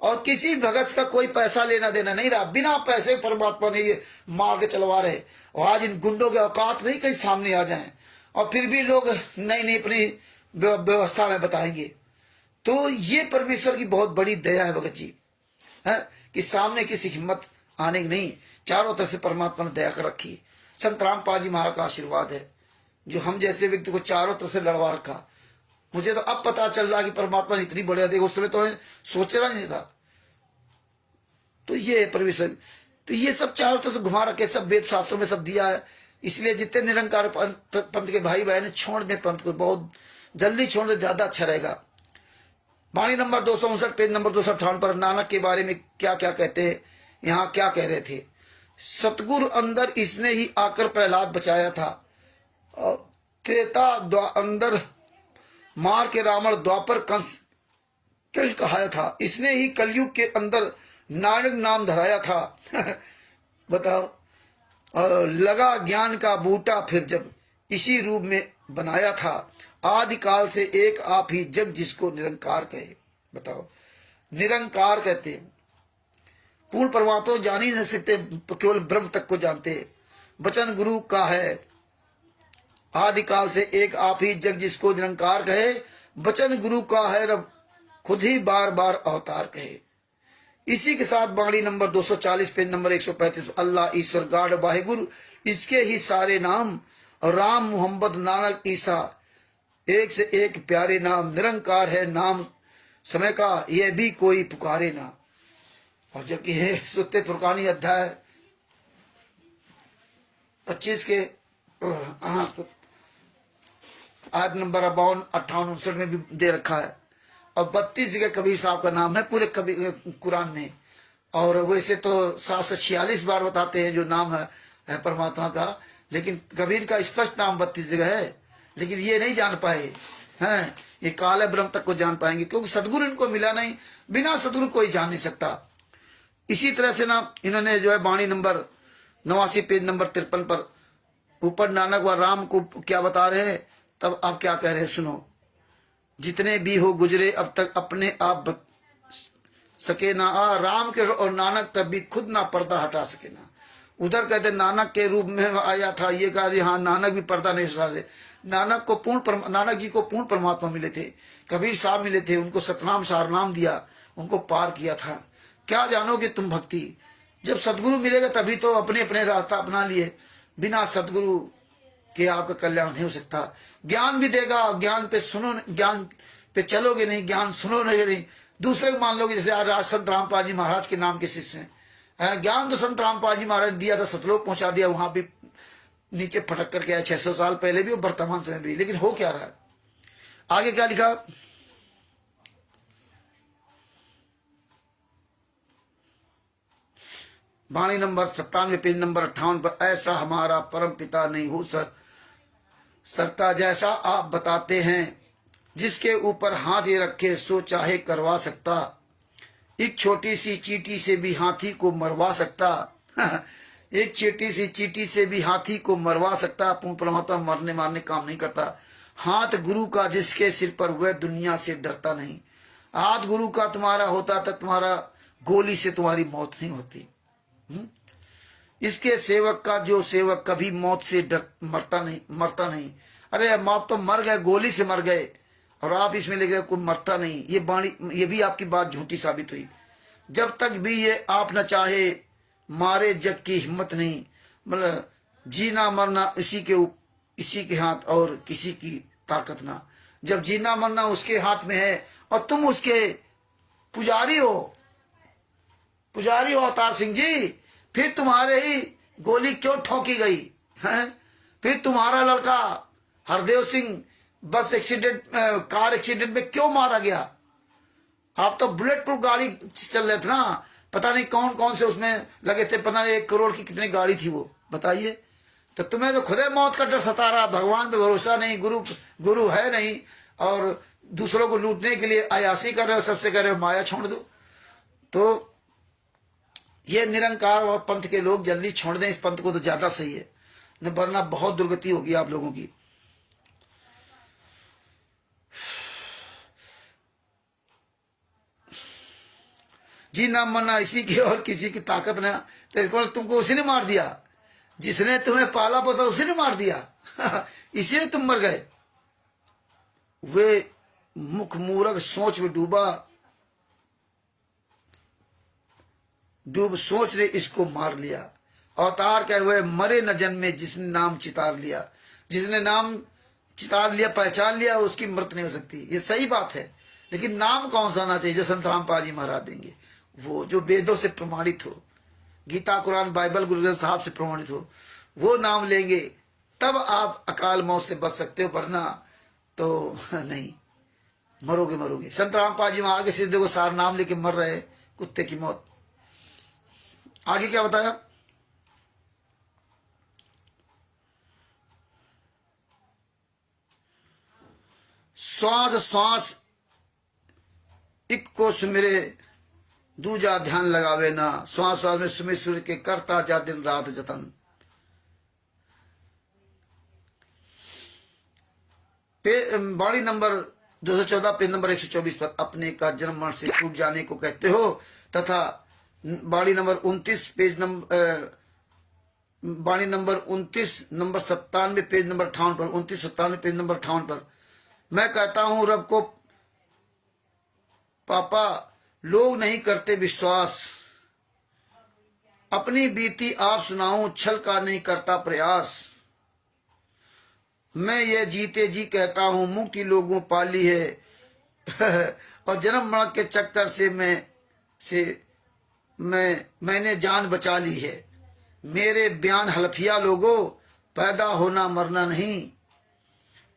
और किसी भगत का कोई पैसा लेना देना नहीं रहा। बिना पैसे परमात्मा ने ये मार्ग चलवा रहे। और आज इन गुंडों के औकात में ही कहीं सामने आ जाएं और फिर भी लोग नई नई अपनी व्यवस्था में बताएंगे। तो ये परमेश्वर की बहुत बड़ी दया है भगत जी, है कि सामने किसी हिम्मत आने की नहीं, चारों तरफ से परमात्मा ने दया कर रखी। संत रामपाल जी महाराज का आशीर्वाद है जो हम जैसे व्यक्ति को चारों तरफ से लड़वा रखा। मुझे तो अब पता चल रहा कि परमात्मा ने इतनी बढ़िया देखो, उस समय तो सोचना नहीं था। तो ये परमेश्वर, तो ये सब चारों तरफ से घुमा रखे, सब वेद शास्त्रों में सब दिया है। इसलिए जितने निरंकार पंथ के भाई बहन छोड़ दे पंथ को, बहुत जल्दी छोड़ दे, ज्यादा अच्छा रहेगा। वाणी नंबर 259 पेज नंबर 258 पर नानक के बारे में क्या क्या कहते हैं, यहाँ क्या कह रहे थे। सतगुरु अंदर इसने ही आकर प्रहलाद बचाया था, त्रेता अंदर मार के रावण, द्वापर कंस कल कहाया था, इसने ही कलयुग के अंदर नानक नाम धराया था। बताओ, लगा ज्ञान का बूटा फिर जब इसी रूप में बनाया था, आदि काल से एक आप ही जग जिसको निरंकार कहे। बताओ, निरंकार कहते हैं, पूर्ण परमात्मा जान ही नहीं सकते, केवल ब्रह्म तक को जानते। वचन गुरु का है, आदि काल से एक आप ही जग जिसको निरंकार कहे, वचन गुरु का है रब खुद ही बार बार अवतार कहे। इसी के साथ वाणी नंबर 240 पेज नंबर 135, अल्लाह ईश्वर गाड वाहिगुरु इसके ही सारे नाम, और राम मोहम्मद नानक ईसा एक से एक प्यारे नाम, निरंकार है नाम समय का यह भी कोई पुकारे ना। और जबकि है सुत्ते फुरकानी अध्याय 25 के आयत नंबर 52, 58, 59 में भी दे रखा है। और 32 जगह कबीर साहब का नाम है पूरे कबीर कुरान में। और वैसे तो 746 बार बताते हैं जो नाम है परमात्मा का, लेकिन कबीर का स्पष्ट नाम 32 जगह है। लेकिन ये नहीं जान पाए हैं, ये काले ब्रह्म तक को जान पाएंगे क्योंकि सदगुरु इनको मिला नहीं। बिना सदगुरु कोई जान नहीं सकता। इसी तरह से ना इन्होंने जो है वाणी नंबर 89 पेज नंबर 53 पर ऊपर नानक व राम को क्या बता रहे हैं, तब आप क्या कह रहे हैं सुनो। जितने भी हो गुजरे अब तक अपने आप सके ना आ, राम के और नानक तब भी खुद ना पर्दा हटा सके ना। उधर कहते नानक के रूप में आया था, ये कहा हाँ नानक भी पर्दा नहीं हटा रहे। नानक जी को पूर्ण परमात्मा मिले थे, कबीर साहब मिले थे, उनको सतनाम सारनाम दिया, उनको पार किया था। क्या जानोगे तुम भक्ति, जब सदगुरु मिलेगा तभी तो अपने अपने रास्ता अपना लिए, बिना सदगुरु के आपका कल्याण नहीं हो सकता। ज्ञान भी देगा, ज्ञान पे सुनो, ज्ञान पे चलोगे नहीं, ज्ञान सुनोगे नहीं, दूसरे को मान लोगे। जैसे आज संत रामपाल जी महाराज के नाम के शिष्य हैं, ज्ञान तो संत रामपाल जी महाराज ने दिया था, सतलोक पहुंचा दिया, वहां भी नीचे फटक करके आया 600 साल पहले भी और वर्तमान समय भी। लेकिन हो क्या रहा है, आगे क्या लिखा, वाणी नंबर 97 पेज नंबर 58 पर, ऐसा हमारा परम पिता नहीं हो सकता जैसा आप बताते हैं, जिसके ऊपर हाथ ये रखे सो चाहे करवा सकता, एक छोटी सी चींटी से भी हाथी को मरवा सकता एक छोटी सी चींटी से भी हाथी को मरवा सकता। पूर्ण परमात्मा मरने मारने काम नहीं करता। हाथ गुरु का जिसके सिर पर वह दुनिया से डरता नहीं। हाथ गुरु का तुम्हारा होता तो तुम्हारा गोली से तुम्हारी मौत नहीं होती। इसके सेवक का जो सेवक कभी मौत से मरता नहीं। अरे आप तो मर गए, गोली से मर गए, और आप इसमें लिख रहे कोई मरता नहीं। ये बाणी, ये भी आपकी बात झूठी साबित हुई। जब तक भी ये आप न चाहे मारे जग की हिम्मत नहीं। मतलब जीना मरना इसी के हाथ और किसी की ताकत ना। जब जीना मरना उसके हाथ में है और तुम उसके पुजारी हो अवतार सिंह जी, फिर तुम्हारे ही गोली क्यों ठोकी गई है? फिर तुम्हारा लड़का हरदेव सिंह बस एक्सीडेंट, कार एक्सीडेंट में क्यों मारा गया? आप तो बुलेट प्रूफ गाड़ी चल रहे थे ना, पता नहीं कौन कौन से उसमें लगे थे, पता नहीं 1 करोड़ की कितनी गाड़ी थी वो, बताइए। तो तुम्हें तो खुदे मौत का डर सता रहा, भगवान पे भरोसा नहीं, गुरु है नहीं, और दूसरों को लूटने के लिए अयासी कर रहे हो, सबसे कह रहे हो माया छोड़ दो। तो ये निरंकार और पंथ के लोग जल्दी छोड़ दें इस पंथ को तो ज्यादा सही है, न वरना बहुत दुर्गति होगी आप लोगों की। जी ना मरना इसी की और किसी की ताकत ना। तो इसको तुमको उसी ने मार दिया, जिसने तुम्हें पाला पोसा उसी ने मार दिया इसीलिए तुम मर गए। वे मुख मूरख सोच में डूब सोच ने इसको मार लिया। अवतार कहे हुए मरे न जन्मे जिसने नाम चितार लिया। जिसने नाम चितार लिया, पहचान लिया, उसकी मृत्यु नहीं हो सकती। ये सही बात है, लेकिन नाम कौन सा आना चाहिए? जो संत रामपाल जी महाराज देंगे, वो जो वेदों से प्रमाणित हो, गीता कुरान बाइबल गुरु ग्रंथ साहब से प्रमाणित हो, वो नाम लेंगे, तब आप अकाल मौत से बच सकते हो, वरना तो नहीं, मरोगे। संत रामपाल जी वहां आगे से देखो सार नाम लेके मर रहे, कुत्ते की मौत। आगे क्या बताया? श्वास श्वास एक को सुमिरे दूजा ध्यान लगावे ना। श्वास श्वास में सुमिर सूर्य के करता जा दिन रात जतन। बाणी नंबर 214 पेज नंबर 124 पर, अपने का जन्म मरण से छूट जाने को कहते हो, तथा बाणी नंबर 29 पेज नंबर बाणी नंबर 29 नंबर 97 पेज नंबर 58 पर, 29-97 पेज नंबर 58 पर, मैं कहता हूं रब को पापा लोग नहीं करते विश्वास। अपनी बीती आप सुनाऊं, छल का नहीं करता प्रयास। मैं ये जीते जी कहता हूं मुक्ति लोगों पाली है और जन्म मरण के चक्कर से मैंने जान बचा ली है। मेरे बयान हलफिया लोगों, पैदा होना मरना नहीं।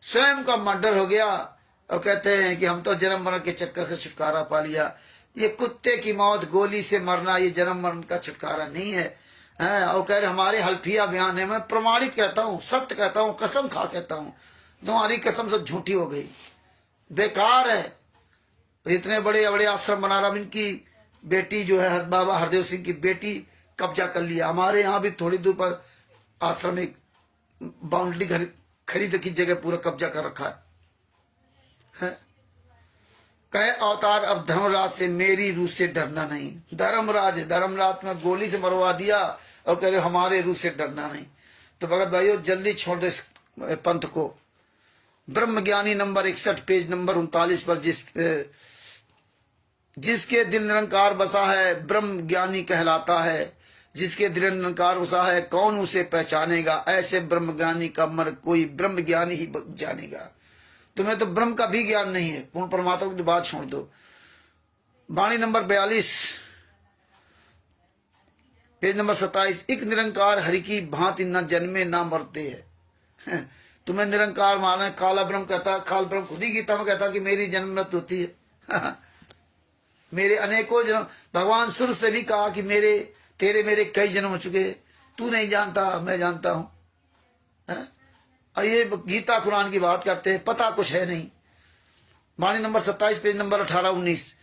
स्वयं का मर्डर हो गया और कहते हैं कि हम तो जन्म मरण के चक्कर से छुटकारा पा लिया। ये कुत्ते की मौत, गोली से मरना, ये जन्म मरण का छुटकारा नहीं है। और कह रहे हमारे हल्फिया बयान है। मैं प्रमाणित कहता हूँ, सत्य कहता हूँ, कसम खा कहता हूँ, तुम्हारी कसम सब झूठी हो गई, बेकार है। इतने बड़े बड़े आश्रम बना रहा, इनकी बेटी जो है बाबा हरदेव सिंह की बेटी कब्जा कर लिया। हमारे यहाँ भी थोड़ी दूर पर आश्रम एक बाउंड्री घर खरीद रखी जगह पूरा कब्जा कर रखा है। कहे अवतार अब धर्मराज से मेरी रूह से डरना नहीं। धर्मराज है, धर्मराज में गोली से मरवा दिया और कह रहे हमारे रूह से डरना नहीं। तो भगत भाइयों जल्दी छोड़ दे इस पंथ को। ब्रह्म ज्ञानी नंबर 61 पेज नंबर 39 पर, जिसके दिल निरंकार बसा है ब्रह्म ज्ञानी कहलाता है। जिसके दिल निरंकार बसा है, कौन उसे पहचानेगा। ऐसे ब्रह्मज्ञानी का मर कोई ब्रह्म ज्ञानी ही जानेगा। तुम्हें तो ब्रह्म का भी ज्ञान नहीं है, पूर्ण परमात्मा की बात छोड़ दो। वाणी नंबर 42 पेज नंबर 27, एक निरंकार हरि की भांति न जन्मे न मरते है। तुम्हें निरंकार माना है, काला ब्रह्म कहता, काल ब्रह्म खुद ही गीता में कहता कि मेरी जन्म मृत्यु होती है। मेरे अनेकों जन्म, भगवान सूर्य से भी कहा कि तेरे मेरे कई जन्म हो चुके, तू नहीं जानता मैं जानता हूं। और ये गीता कुरान की बात करते हैं, पता कुछ है नहीं। वाणी नंबर 27 पेज नंबर 18-19,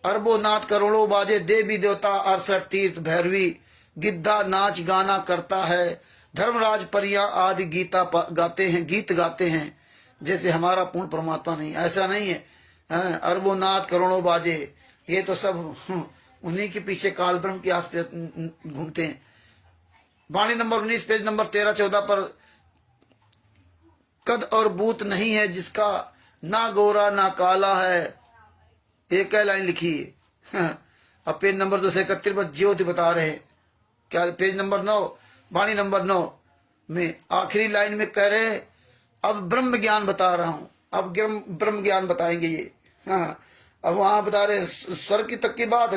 अरबों नाथ करोड़ों बाजे, देवी देवता 68 तीर्थ भैरवी, गिद्धा नाच गाना करता है, धर्मराज परिया आदि गीता गाते हैं, गीत गाते हैं। जैसे हमारा पूर्ण परमात्मा नहीं, ऐसा नहीं है। अरबों नाथ करोड़ों बाजे, ये तो सब उन्हीं के पीछे काल ब्रह्म के आसपास घूमते हैं। वाणी नंबर 19 पेज नंबर 13-14 पर, कद और बूत नहीं है जिसका, ना गोरा ना काला है, एक लाइन लिखी है। अब पेज नंबर 231 पर ज्योति बता रहे, क्या पेज नंबर 9 वाणी नंबर 9 में आखिरी लाइन में कह रहे, अब ब्रह्म ज्ञान बता रहा हूं, अब ब्रह्म ज्ञान बताएंगे ये। हाँ, अब वहां बता रहे स्वर्ग की तक की बात,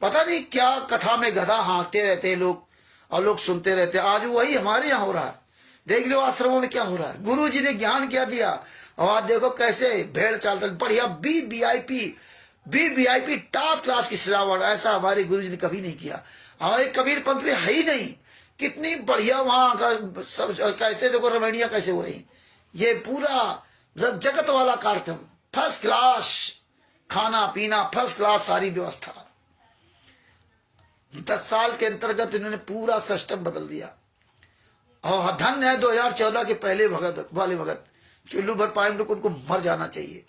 पता नहीं क्या कथा में गधा हाँकते रहते हैं लोग, और लोग सुनते रहते हैं। आज वही हमारे यहाँ हो रहा है। देख लो आश्रमों में क्या हो रहा है। गुरु जी ने ज्ञान क्या दिया, और आज देखो कैसे भेड़ चालता, बढ़िया वीवीआईपी टॉप क्लास की सजावट, ऐसा हमारे गुरु जी ने कभी नहीं किया। हमारे कबीर पंथ में है ही नहीं। कितनी बढ़िया वहां का सब कहते, देखो रमणिया कैसे हो रही, ये पूरा जगत वाला कार्यक्रम, फर्स्ट क्लास खाना पीना, फर्स्ट क्लास सारी व्यवस्था। 10 साल के अंतर्गत इन्होंने पूरा सिस्टम बदल दिया। और धन्य है 2014 के पहले वाले भगत चुल्लू भर पाए, उनको मर जाना चाहिए।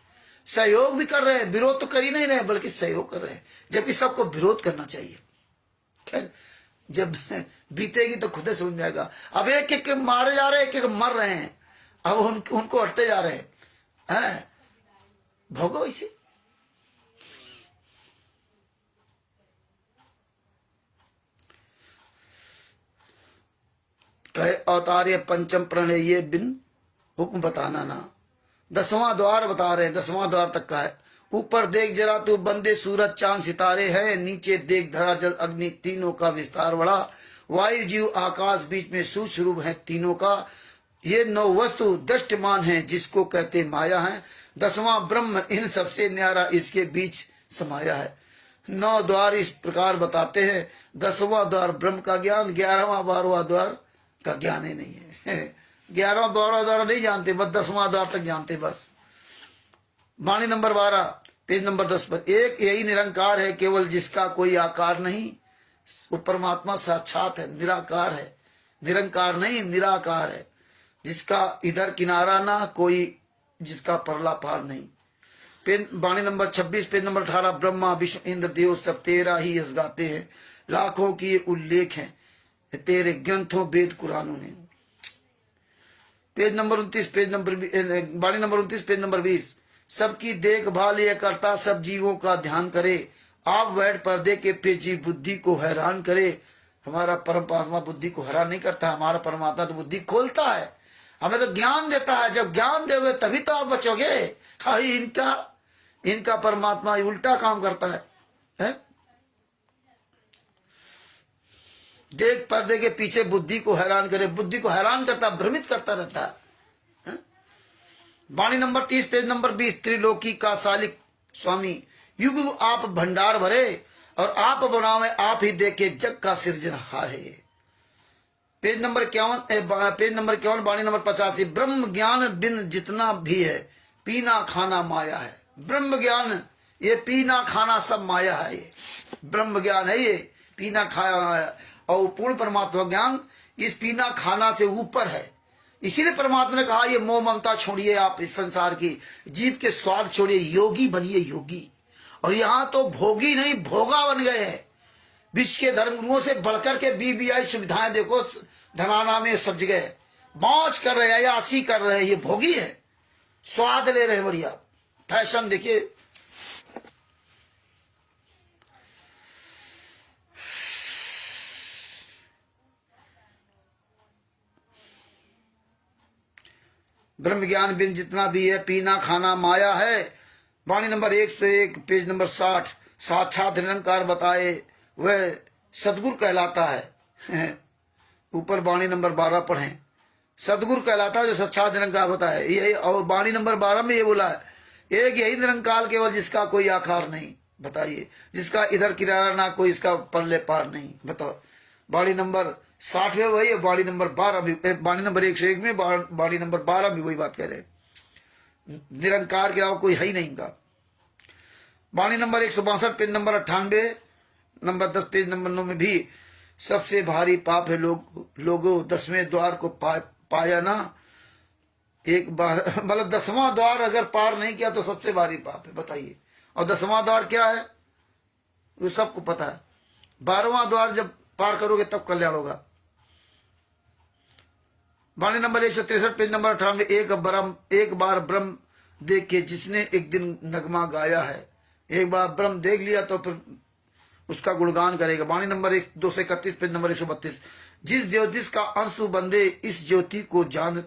सहयोग भी कर रहे हैं, विरोध तो कर ही नहीं रहे, बल्कि सहयोग कर रहे हैं, जबकि सबको विरोध करना चाहिए। खैर, जब बीतेगी तो खुद समझ में आएगा। अब एक एक मारे जा रहे हैं, एक एक मर रहे हैं, अब उनको हटते जा रहे हैं। भोगो इसे। कहे अवतार्य पंचम प्रणय, ये बिन हुक्म बताना ना। 10वां द्वार बता रहे हैं, 10वां द्वार तक का है। ऊपर देख जरा तू बंदे, सूरज चांद सितारे है, नीचे देख धरा जल अग्नि, तीनों का विस्तार बड़ा, वायु जीव आकाश बीच में सूक्ष्म रूप है तीनों का। ये 9 वस्तु दृष्टमान है जिसको कहते माया है। 10वां ब्रह्म इन सबसे न्यारा इसके बीच समाया है। 9 द्वार इस प्रकार बताते हैं। 10वां द्वार ब्रह्म का ज्ञान, 11वां 12वां द्वार का ज्ञान ही नहीं है। 11वां 12वां द्वार नहीं जानते, बस 10वां द्वार तक जानते बस। वाणी नंबर 12 पेज नंबर 10 पर, एक यही निरंकार है केवल जिसका कोई आकार नहीं, वो परमात्मा साक्षात है, निराकार है, निरंकार नहीं निराकार है, जिसका इधर किनारा ना कोई, जिसका परला पार नहीं। पेज वाणी number 26 page number 18, Brahma Vishnu Indra Dev सब तेरा ही यश गाते हैं, लाखों की उल्लेख है तेरे ग्रंथों वेद कुरानों ने। पेज नंबर 29 पेज नंबर वाणी नंबर 29 पेज नंबर 20, सबकी देखभाल ये करता, सब जीवों का ध्यान करे, आप बैठ पर्दे के पेची बुद्धि को हैरान करे। हमारा परम परमात्मा बुद्धि को हैरान नहीं करता, हमारा परमात्मा तो बुद्धि खोलता है, हमें तो ज्ञान देता है। जब ज्ञान दोगे तभी तो आप बचोगे। हाँ, इनका परमात्मा उल्टा काम करता है? देख पर्दे के पीछे बुद्धि को हैरान करे, बुद्धि को हैरान करता, भ्रमित करता रहता है। वाणी नंबर 30 पेज नंबर 20, त्रिलोकी का सालिक स्वामी, युग आप भंडार भरे और आप बनावे, आप ही देखे जग का सृजनहार है। पेज नंबर 51 वाणी नंबर 85, ब्रह्म ज्ञान बिन जितना भी है, पीना खाना माया है। ब्रह्म ज्ञान, ये पीना खाना सब माया है। ये ब्रह्म ज्ञान है, ये पीना खाना है। और पूर्ण परमात्मा ज्ञान इस पीना खाना से ऊपर है। इसीलिए परमात्मा ने कहा, ये मोह ममता छोड़िए, आप इस संसार की जीव के स्वाद छोड़िए, योगी बनिए योगी। और यहाँ तो भोगी नहीं भोगा बन गए हैं। विश्व के धर्मगुरुओं से बढ़कर के बीबीआई सुविधाएं देखो, धनाना में सब जगह मौज कर रहे हैं, यासी कर रहे हैं, ये भोगी है, स्वाद ले रहे हैं बढ़िया। फैशन देखिए, ब्रह्म ज्ञान बिन जितना भी है पीना खाना माया है। वाणी नंबर 101 पेज नंबर 60। साक्षात निरंकार बताए वह सदगुरु कहलाता है। ऊपर वाणी नंबर 12 पढ़े, सदगुरु कहलाता है जो साक्षात निरंकार बताए। ये और वाणी नंबर 12 में ये बोला है, एक यही निरंकार केवल जिसका कोई आकार नहीं। बताइए, जिसका इधर किनारा ना कोई इसका परले पार नहीं। बताओ, वाणी नंबर 60 में वही है, वाणी नंबर 12 भी, वाणी नंबर 101 में, वाणी नंबर 12 भी वही बात कह रहे हैं। निरंकार के अलावा कोई है ही नहीं का। वाणी number 162 page number 98, number 10 page number 9 में भी सबसे भारी पाप है लोगों 10वें द्वार को पाया ना एक बार, मतलब 10वां द्वार अगर पार नहीं किया तो सबसे भारी पाप है। बताइए, और 10वां द्वार क्या है वो सबको पता है। 12वां द्वार जब पार करोगे तब कल्याण होगा। वाणी नंबर 163 पेज नंबर 98, एक बार ब्रह्म देख के जिसने एक दिन नगमा गाया है, एक बार ब्रह्म देख लिया तो फिर उसका गुणगान करेगा। वाणी नंबर 231 पेज नंबर 132, जिस ज्योतिष का अंश तू बंदे इस ज्योति को जान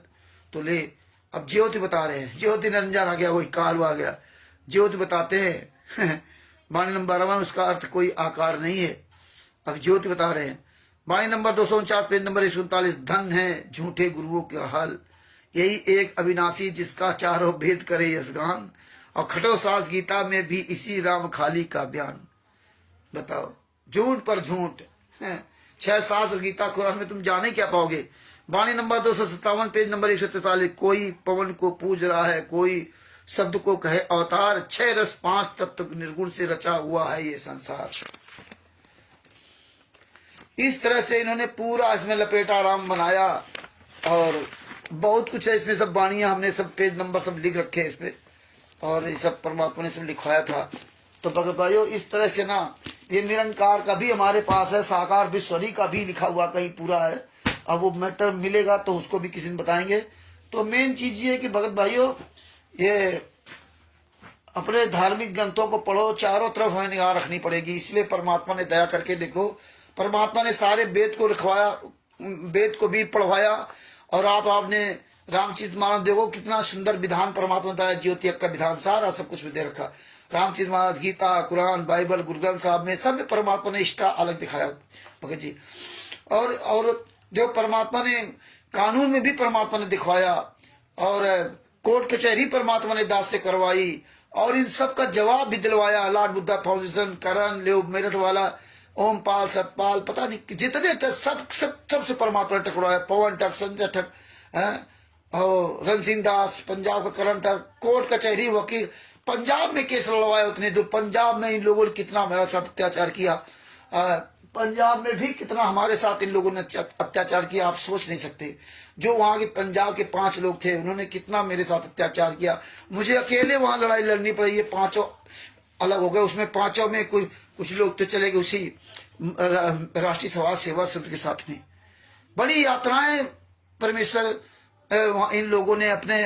तो ले। अब ज्योति बता रहे हैं, ज्योति निरंजन आ गया, वही काल आ गया, ज्योति बताते हैं। वाणी नंबर 12 उसका अर्थ कोई आकार नहीं है, अब ज्योति बता रहे हैं। वाणी नंबर 249 पेज नंबर 139, धन है झूठे गुरुओं का हाल, यही एक अविनाशी जिसका चारों भेद करे यशगान, और खटो सास गीता में भी इसी राम खाली का बयान। बताओ, झूठ पर झूठ है। 6 शास्त्र गीता कुरान में तुम जाने क्या पाओगे। वाणी नंबर 257 पेज नंबर 143, कोई पवन को पूज रहा है, कोई शब्द को कहे अवतार, 6 रस 5 तत्व निर्गुण से रचा हुआ है ये संसार। इस तरह से इन्होंने पूरा इसमें लपेटा राम बनाया, और बहुत कुछ है इसमें, सब वाणियां हमने सब पेज नंबर सब लिख रखे हैं इसमें, और ये सब परमात्मा ने सब लिखवाया था। तो भगत भाइयों, इस तरह से ना ये निरंकार का भी हमारे पास है, साकार विश्वरी का भी लिखा हुआ कहीं पूरा है। अब वो मैटर मिलेगा तो उसको भी किसी ने बताएंगे। तो मेन चीज ये है कि भगत भाइयों, ये अपने धार्मिक ग्रंथों को पढ़ो, चारों तरफ हमें निगाह रखनी पड़ेगी। इसलिए परमात्मा ने दया करके देखो, परमात्मा ने सारे वेद को लिखवाया, वेद को भी पढ़वाया, और आपने रामचरितमानस देखो कितना सुंदर विधान परमात्मा ने बताया, ज्योति का विधान सारा सब कुछ में दे रखा। रामचरितमानस, गीता, कुरान, बाइबल, गुरु ग्रंथ साहब में सब में परमात्मा ने इष्टा अलग दिखाया भगत जी। और जो परमात्मा ने कानून में भी परमात्मा ने दिखवाया, और कोर्ट कचहरी परमात्मा ने दास से करवाई, और इन सब का जवाब भी दिलवाया। लॉर्ड बुद्धा फाउंडेशन, करण लेव मेरठ वाला, ओम पाल, सतपाल, पता नहीं जितने थे सबसे परमात्मा ने टकराया। पवन ठग, संजय ठग, और रणसिंह दास, पंजाब का करण था, कोर्ट कचहरी वकील, पंजाब में केस लड़वाया उतने दूर। पंजाब में इन लोगों ने कितना हमारे साथ अत्याचार किया, पंजाब में भी कितना हमारे साथ इन लोगों ने अत्याचार किया, आप सोच नहीं सकते। जो वहां के पंजाब के 5 लोग थे, उन्होंने कितना मेरे साथ अत्याचार किया। मुझे अकेले वहां लड़ाई लड़नी पड़ी। ये 5 अलग हो गए, उसमें 5 में कुछ लोग तो चले गए उसी राष्ट्रीय समाज सेवा समिति के साथ में। बड़ी यात्राएं परमेश्वर इन लोगों ने अपने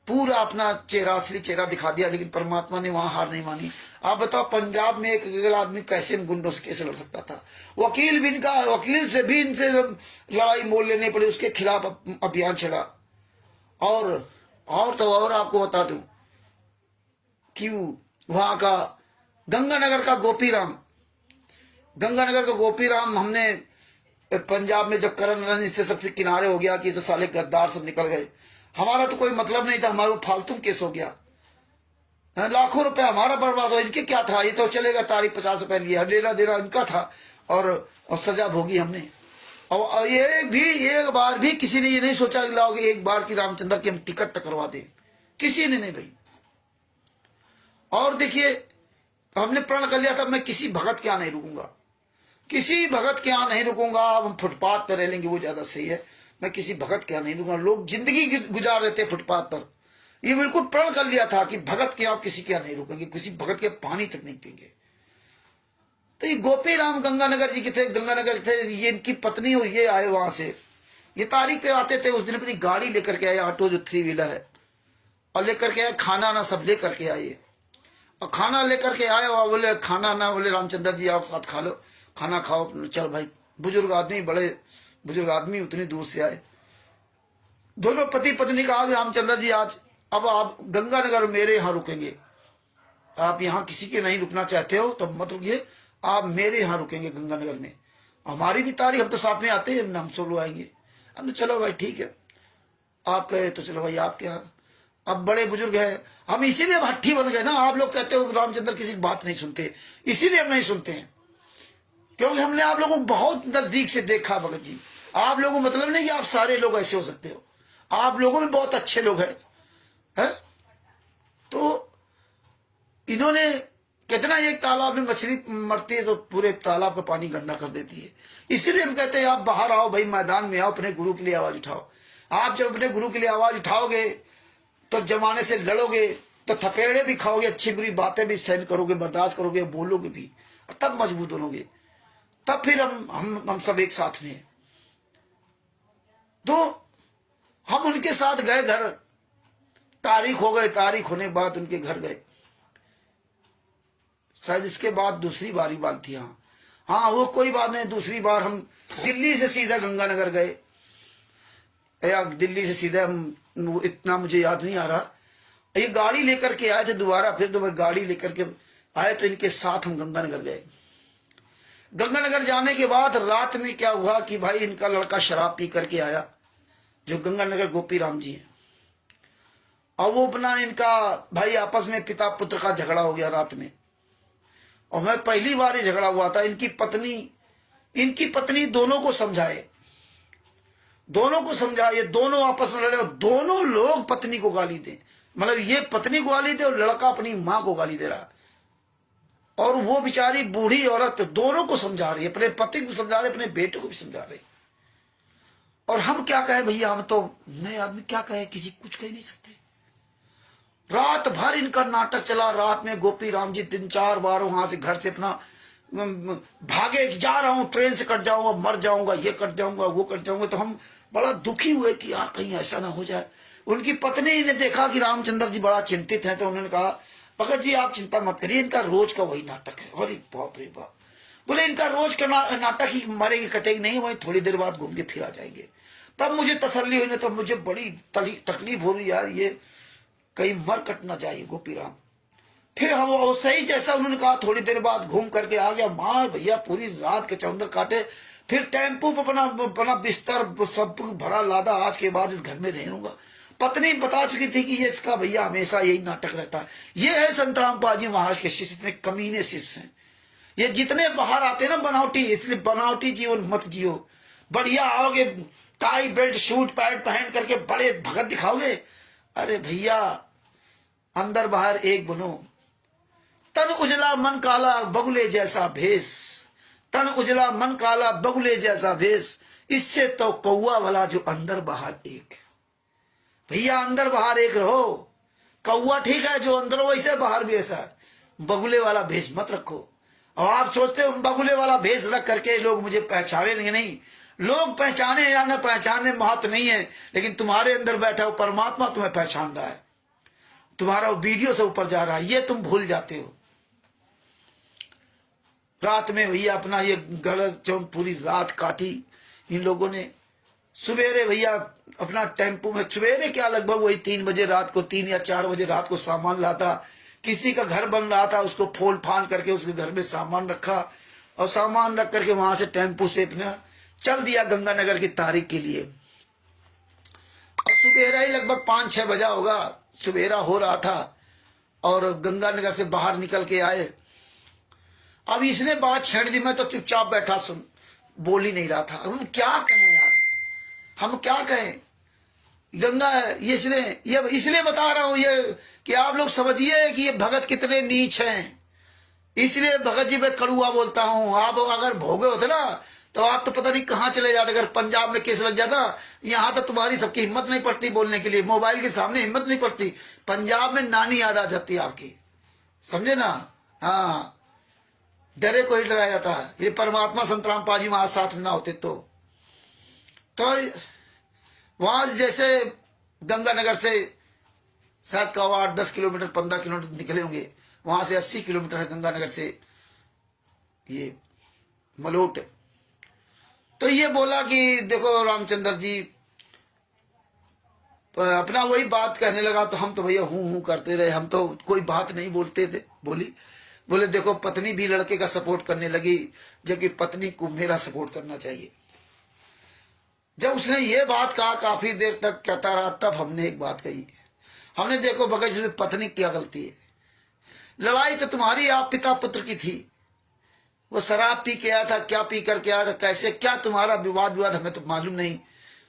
पूरा अपना चेहरा, असली चेहरा दिखा दिया, लेकिन परमात्मा ने वहां हार नहीं मानी। आप बताओ, पंजाब में एक अकेला आदमी कैसे इन गुंडों से कैसे लड़ सकता था। वकील भी इनका, वकील से भी इनसे लड़ाई मोल लेने पड़ी, उसके खिलाफ अभियान चला। और तो और आपको बता दूं कि वहां का गंगानगर का गोपीराम, हमने पंजाब में जब करण रणजीत से सबसे किनारे हो गया कि तो साले गद्दार सब निकल गए, हमारा तो कोई मतलब नहीं था, हमारा फालतू केस हो गया, लाखों रुपए हमारा बर्बाद हो। इनके क्या था, ये तो चलेगा, तारीख 50 रुपए लिया, लेना देना इनका था, और सजा भोगी हमने। और ये भी एक बार भी किसी ने ये नहीं सोचा कि लाओगे एक बार की रामचंद्र की हम टिकट टकरवा दें, किसी ने नहीं भाई। और देखिए, हमने प्रण कर लिया था, मैं किसी भगत के यहाँ नहीं रुकूंगा, किसी भगत के यहाँ नहीं रुकूंगा। हम फुटपाथ पर रह लेंगे वो ज्यादा सही है, मैं किसी भगत के यहाँ नहीं रुकूंगा। लोग जिंदगी गुजार देते फुटपाथ पर, ये बिल्कुल प्रण कर लिया था कि भगत के यहाँ किसी के यहाँ नहीं रुकेंगे, किसी भगत के पानी तक नहीं पीएंगे। तो ये गोपीराम गंगानगर जी के थे, गंगानगर थे, ये इनकी पत्नी और ये आए वहां से, ये तारीख पे आते थे। उस दिन अपनी गाड़ी लेकर के आए, ऑटो जो 3 व्हीलर है, और लेकर के आए खाना ना सब लेकर के आए, और खाना लेकर के आए, और बोले खाना ना, बोले रामचंद्र जी आप साथ खा लो, खाना खाओ। चल भाई, बुजुर्ग आदमी, बड़े बुजुर्ग आदमी उतनी दूर से आए, दोनों पति पत्नी कहा कि रामचंद्र जी आज अब आप गंगानगर मेरे यहाँ रुकेंगे, आप यहाँ किसी के नहीं रुकना चाहते हो तो मत रुकिए, आप मेरे यहाँ रुकेंगे गंगानगर में, हमारी भी तारीख, हम तो साथ में आते हैं, हम सोलो आएंगे। हमने चलो भाई ठीक है, आप कहे तो चलो भाई आपके यहाँ। अब बड़े बुजुर्ग है, हम इसीलिए हट्ठी बन गए ना। आप लोग कहते हो रामचंद्र किसी की बात नहीं सुनते, इसीलिए हम नहीं सुनते हैं, क्योंकि हमने आप लोगों को बहुत नजदीक से देखा भगत जी। आप लोगों को मतलब नहीं कि आप सारे लोग ऐसे हो सकते हो, आप लोगों में बहुत अच्छे लोग हैं है? तो इन्होंने कितना, एक तालाब में मछली मरती है तो पूरे तालाब का पानी गंदा कर देती है। इसीलिए हम कहते हैं आप बाहर आओ भाई, मैदान में आओ, अपने गुरु के लिए आवाज उठाओ। आप जब अपने गुरु के लिए आवाज उठाओगे तो जमाने से लड़ोगे तो थपेड़े भी खाओगे, अच्छी बुरी बातें भी सहन करोगे, बर्दाश्त करोगे, बोलोगे भी, तब मजबूत बनोगे, तब फिर हम सब एक साथ में। तो हम उनके साथ गए घर, तारीख हो गए, तारीख होने के बाद उनके घर गए, शायद इसके बाद दूसरी बारी बात थी। हाँ वो कोई बात नहीं, दूसरी बार हम दिल्ली से सीधा गंगानगर गए, या दिल्ली से सीधा हम, इतना मुझे याद नहीं आ रहा, ये गाड़ी लेकर के आए थे दोबारा, फिर तो मैं गाड़ी लेकर के आए तो इनके साथ हम गंगानगर गए। गंगानगर जाने के बाद रात में क्या हुआ कि भाई इनका लड़का शराब पी करके आया, जो गंगानगर गोपी राम जी है, और वो अपना इनका भाई आपस में पिता पुत्र का झगड़ा हो गया रात में। और मैं पहली बार ही झगड़ा हुआ था, इनकी पत्नी दोनों को समझाए, दोनों आपस में लड़े, और दोनों लोग पत्नी को गाली दे, मतलब ये पत्नी को गाली दे और लड़का अपनी मां को गाली दे रहा, और वो बेचारी बूढ़ी औरत दोनों को समझा रही है, अपने पति को समझा रही, अपने बेटे को भी समझा रही। और हम क्या कहे भैया, हम तो नए आदमी, क्या कहे, किसी कुछ कह नहीं सकते। रात भर इनका नाटक चला। रात में गोपी राम जी 3-4 बार वहां से घर से अपना भागे, जा रहा हूं, ट्रेन से कट जाऊंगा, मर जाऊंगा, ये कट जाऊंगा, वो कट जाऊंगा। तो हम बड़ा दुखी हुए कि यार कहीं ऐसा ना हो जाए। उनकी पत्नी ने देखा कि रामचंद्र जी बड़ा चिंतित है, तो उन्होंने कहा भगत जी आप चिंता मत करिए, इनका रोज का वही नाटक है। अरे बाप रे बाप, बोले इनका रोज का नाटक ही, मरेगी कटेगी नहीं, वही थोड़ी देर बाद घूम के फिर आ जाएंगे। तब मुझे तसल्ली हुई, ना तो मुझे बड़ी तकलीफ हो रही यार, ये कहीं मर कट ना जाए गोपी राम। फिर हम सही जैसा उन्होंने कहा, थोड़ी देर बाद घूम करके आ गया। मार भैया पूरी रात के चौंदर काटे, फिर टेम्पो पर अपना बिस्तर सब भरा लादा, आज के बाद इस घर में रहूंगा। पत्नी बता चुकी थी कि ये इसका भैया हमेशा यही नाटक रहता है। ये है संतराम पाजी महाराज के शिष्य, इतने कमीने शिष्य हैं ये। जितने बाहर आते हैं ना बनावटी, इसलिए बनावटी जीवन मत जियो। बढ़िया आओगे, टाई बेल्ट सूट पैंट पहन करके बड़े भगत दिखाओगे। अरे भैया अंदर बाहर एक बनो। तन उजला मन काला बगुले जैसा भेष, तन उजला मन काला बगुले जैसा भेष, इससे तो कौआ वाला जो अंदर बाहर एक। भैया अंदर बाहर एक रहो। कौआ ठीक है जो अंदर वैसे बाहर भी ऐसा, बगुले वाला भेष मत रखो। और आप सोचते हो बगुले वाला भेष रख करके लोग मुझे पहचाने नहीं। लोग पहचाने या न पहचाने महत्व नहीं है, लेकिन तुम्हारे अंदर बैठा हो परमात्मा तुम्हें पहचान रहा है, तुम्हारा वीडियो से ऊपर जा रहा है, ये तुम भूल जाते हो। रात में भैया अपना ये गलत चौन पूरी रात काटी इन लोगों ने। सवेरे भैया अपना टेम्पो में, सवेरे क्या लगभग वही 3 बजे रात को, 3 या 4 बजे रात को सामान लाता। किसी का घर बन रहा था, उसको फोड़ फाड़ करके उसके घर में सामान रखा, और सामान रख करके वहां से टेम्पो से अपना चल दिया गंगानगर की तारीख के लिए। और सुबेरा ही लगभग 5-6 बजा होगा, सुबेरा हो रहा था, और गंगानगर से बाहर निकल के आए। अब इसने बात छेड़ दी, मैं तो चुपचाप बैठा सुन, बोल ही नहीं रहा था। हम क्या कहें यार, हम क्या कहें। गंगा ये इसलिए बता रहा हूं ये कि आप लोग समझिए कि ये भगत कितने नीच हैं। इसलिए भगत जी मैं कड़ुआ बोलता हूं। आप अगर भोगे होते ना तो आप तो पता नहीं कहां चले जाते। अगर पंजाब में केस लग जाता, यहां तो तुम्हारी सबकी हिम्मत नहीं पड़ती बोलने के लिए, मोबाइल के सामने हिम्मत नहीं पड़ती। पंजाब में नानी याद आ जाती है आपकी, समझे ना। हाँ, डरे को ही डराया जाता है। ये परमात्मा संतराम पाजी महाराज साथ ना होते तो वहां जैसे गंगानगर से शायद का 8-10 किलोमीटर 15 किलोमीटर निकले होंगे, वहां से 80 किलोमीटर है गंगानगर से ये मलोट। तो ये बोला कि देखो रामचंद्र जी, अपना वही बात कहने लगा, तो हम तो भैया हूं करते रहे, हम तो कोई बात नहीं बोलते थे। बोले देखो पत्नी भी लड़के का सपोर्ट करने लगी, जबकि पत्नी को मेरा सपोर्ट करना चाहिए। जब उसने ये बात कहा, काफी देर तक कहता रहा, तब हमने एक बात कही, हमने देखो भगत जी पत्नी क्या गलती है, लड़ाई तो तुम्हारी आप पिता पुत्र की थी, वो शराब पी के आया था, क्या पी करके आया था, कैसे क्या तुम्हारा विवाद हमें तो मालूम नहीं।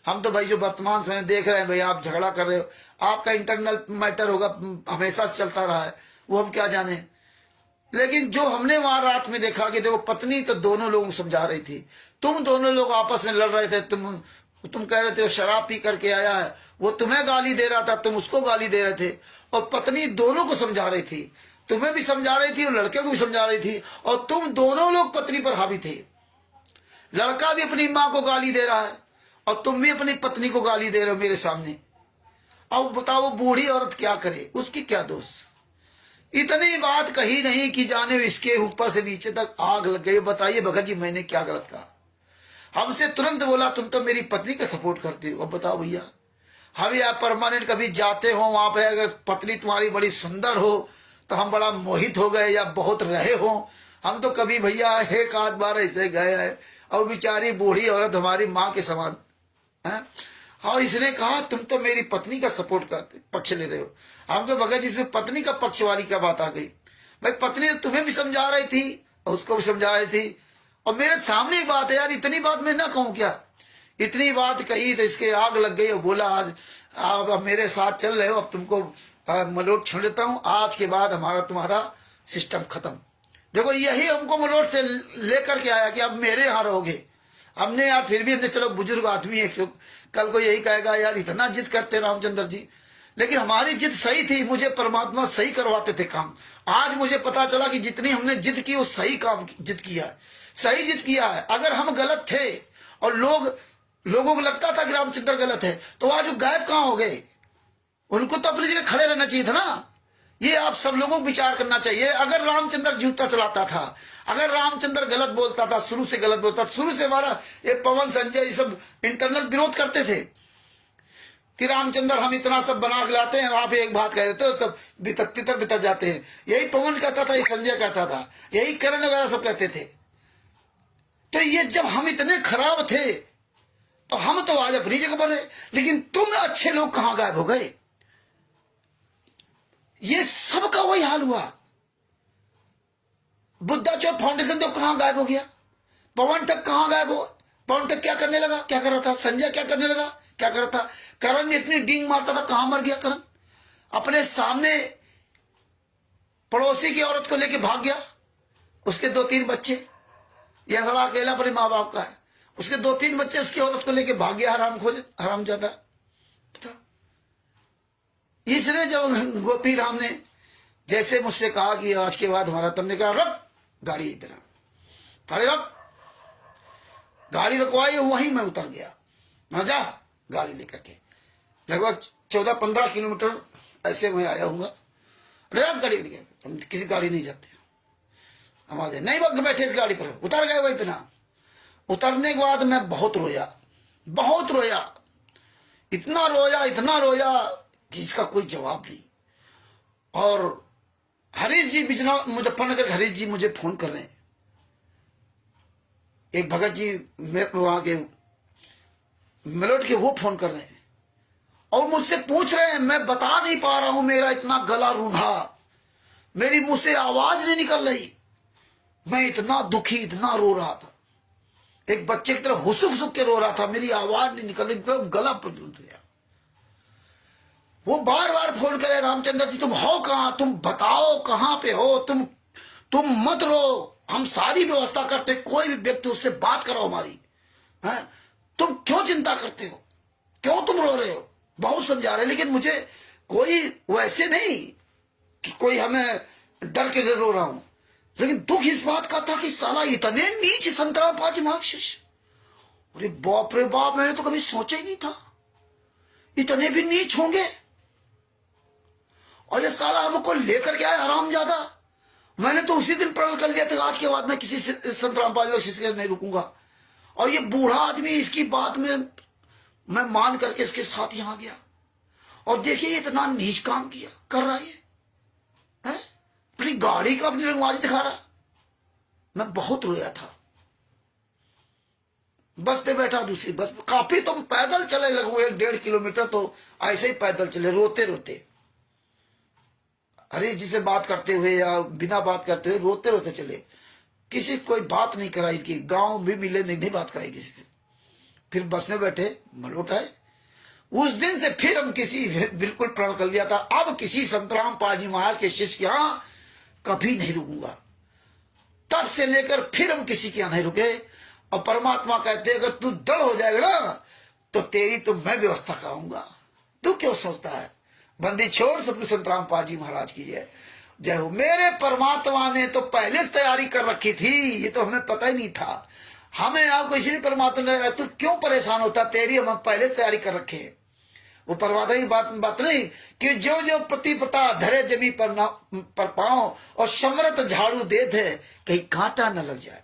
हम तो भाई जो वर्तमान समय देख रहे हैं, भाई आप झगड़ा कर रहे हो, आपका इंटरनल मैटर होगा, हमेशा से चलता रहा है, वो हम क्या जाने। लेकिन जो हमने वहां रात में देखा कि देखो पत्नी तो दोनों लोगों को समझा रही थी, तुम दोनों लोग आपस में लड़ रहे थे, तुम कह रहे थे वो शराब पी करके आया है, वो तुम्हें गाली दे रहा था, तुम उसको गाली दे रहे थे, और पत्नी दोनों को समझा रही थी, तुम्हें भी समझा रही थी और लड़के को भी समझा रही थी, और तुम दोनों लोग पत्नी पर हावी थे। लड़का भी अपनी माँ को गाली दे रहा है और तुम भी अपनी पत्नी को गाली दे रहे हो मेरे सामने। अब बताओ वो बूढ़ी औरत क्या करे, उसकी क्या दोष। इतनी बात कही नहीं कि जाने इसके ऊपर से नीचे तक आग लग गई। बताइए भगत जी मैंने क्या गलत कहा। हमसे तुरंत बोला तुम तो मेरी पत्नी का सपोर्ट करते हो। अब बताओ भैया, हम या परमानेंट कभी जाते हो वहां पे, अगर पत्नी तुम्हारी बड़ी सुंदर हो तो हम बड़ा मोहित हो गए, या बहुत रहे हो, हम तो कभी भैया एक आध बार ऐसे गए हैं, और बेचारी बूढ़ी औरत हमारी माँ के समान है। हाँ, इसने कहा तुम तो मेरी पत्नी का सपोर्ट करते, पक्ष ले रहे हो। हम तो भगत जी इसमें पत्नी का पक्ष वाली क्या बात आ गई। भाई पत्नी तुम्हें भी समझा रही थी और उसको भी समझा रही थी, और मेरे सामने बात है यार, इतनी बात मैं ना कहूं क्या। इतनी बात कही तो इसके आग लग गई और बोला आज आप मेरे साथ चल रहे हो, अब तुमको मलोट छोड़ देता हूं, आज के बाद हमारा तुम्हारा सिस्टम खत्म। देखो यही हमको मलोट से लेकर के आया कि अब मेरे यहाँ रहोगे। हमने यार फिर भी हमने चलो बुजुर्ग आदमी है, कल को यही कहेगा यार इतना जिद करते रामचंद्र जी, लेकिन हमारी जिद सही थी, मुझे परमात्मा सही करवाते थे काम। आज मुझे पता चला कि जितनी हमने जिद की वो सही काम जिद किया है, सही जिद किया है। अगर हम गलत थे और लोगों को लगता था कि रामचंद्र गलत है, तो आज वो गायब कहाँ हो गए। उनको तो अपनी जगह खड़े रहना चाहिए था ना। ये आप सब लोगों को विचार करना चाहिए। अगर रामचंद्र जूता चलाता था, अगर रामचंद्र गलत बोलता था, शुरू से गलत बोलता, शुरू से हमारा ये पवन संजय ये सब इंटरनल विरोध करते थे कि रामचंद्र हम इतना सब बना के लाते हैं, वहां पे एक बात कह देते हो सब तितर बितर जाते हैं। यही पवन कहता था, ये संजय कहता था, यही करण वगैरह सब कहते थे। तो ये जब हम इतने खराब थे तो हम तो आज अपनी जगह पर है, लेकिन तुम अच्छे लोग कहां गायब हो गए। ये सबका वही हाल हुआ। बुद्धा चौक फाउंडेशन तो कहां गायब हो गया, पवन तक कहां गायब हो। पवन तक क्या करने लगा, क्या कर रहा था, संजय क्या करने लगा, क्या कर रहा था, करण इतनी डींग मारता था, कहां मर गया करण। अपने सामने पड़ोसी की औरत को लेके भाग गया, उसके 2-3 बच्चे, यह थोड़ा अकेला अपने माँ बाप का है, उसके 2-3 बच्चे उसकी औरत को लेके भाग गया, हराम जाता। इसने जब गोपी राम ने जैसे मुझसे कहा कि आज के बाद हमारा, तुमने कहा रख गाड़ी पे, अरे रख गाड़ी रखवाई, वहीं मैं उतर गया, मैं जा गाड़ी लेकर के लगभग 14-15 किलोमीटर ऐसे मैं आया हूँ। अरे गाड़ी लेके, हम किसी गाड़ी नहीं जाते हमारे, नहीं वक्त बैठे इस गाड़ी पर, उतर गए वहीं पे ना। उतरने के बाद मैं बहुत रोया, बहुत रोया, इतना रोया कि इसका कोई जवाब नहीं। और हरीश जी बिजनौर मुजफ्फरनगर, हरीश जी मुझे फोन कर रहे हैं, एक भगत जी वहां के मलोट के, वो फोन कर रहे हैं और मुझसे पूछ रहे हैं, मैं बता नहीं पा रहा हूं, मेरा इतना गला रूंधा, मेरी मुंह से आवाज नहीं निकल रही, मैं इतना दुखी, इतना रो रहा था, एक बच्चे की तरह हुसुक के रो रहा था, मेरी आवाज नहीं निकल रही, गला प्रदूत गया। वो बार बार फोन करे, रामचंद्र जी तुम हो कहां, तुम बताओ कहां पे हो, तुम मत रो, हम सारी व्यवस्था करते, कोई भी व्यक्ति उससे बात करो हमारी, है? तुम क्यों चिंता करते हो, क्यों तुम रो रहे हो। बहुत समझा रहे, लेकिन मुझे कोई वैसे नहीं कि कोई हमें डर के रो रहा हूं, लेकिन दुख इस बात का था कि साला इतने नीच संतरापाजी मार्क्सिस्ट, अरे बाप रे बाप, मैंने तो कभी सोचा ही नहीं था इतने भी नीच होंगे। और ये साला हमको लेकर के आया हरामजादा। मैंने तो उसी दिन प्रण कर लिया था, आज के बाद मैं किसी संतरामपाल शिष्य नहीं रुकूंगा। और ये बूढ़ा आदमी, इसकी बात में मैं मान करके इसके साथ यहां गया। और देखिए ये इतना नीच काम किया कर रहा है, अपनी गाड़ी का अपनी रंगबाजी दिखा रहा। मैं बहुत रोया था। बस पे बैठा, दूसरी बस पे, काफी तुम पैदल चले लगभग 1-1.5 किलोमीटर, तो ऐसे ही पैदल चले रोते रोते। अरे जिसे बात करते हुए या बिना बात करते हुए रोते रोते चले, किसी कोई बात नहीं कराई की, गांव भी मिले नहीं बात कराई किसी से। फिर बस में बैठे, मलोट आए। उस दिन से फिर हम किसी बिल्कुल प्रण कर लिया था, अब किसी संतराम पाल जी महाराज के शिष्य के यहां कभी नहीं रुकूंगा। तब से लेकर फिर हम किसी के यहां नहीं रुके। और परमात्मा कहते अगर तू दृढ़ हो जाएगा ना तो तेरी तो मैं व्यवस्था कराऊंगा, तू क्यों सोचता है। बंदी छोड़ सतगुरु संतराम पाल जी महाराज की जय हो। मेरे परमात्मा ने तो पहले से तैयारी कर रखी थी, ये तो हमें पता ही नहीं था। हमें आपको इसलिए परमात्मा ने, तू क्यों परेशान होता, तेरी हम पहले से तैयारी कर रखे है। वो परमात्मा की बात नहीं कि जो जो प्रतिपता धरे जमी पर पाओ और समृत झाड़ू दे थे, कहीं कांटा न लग जाए।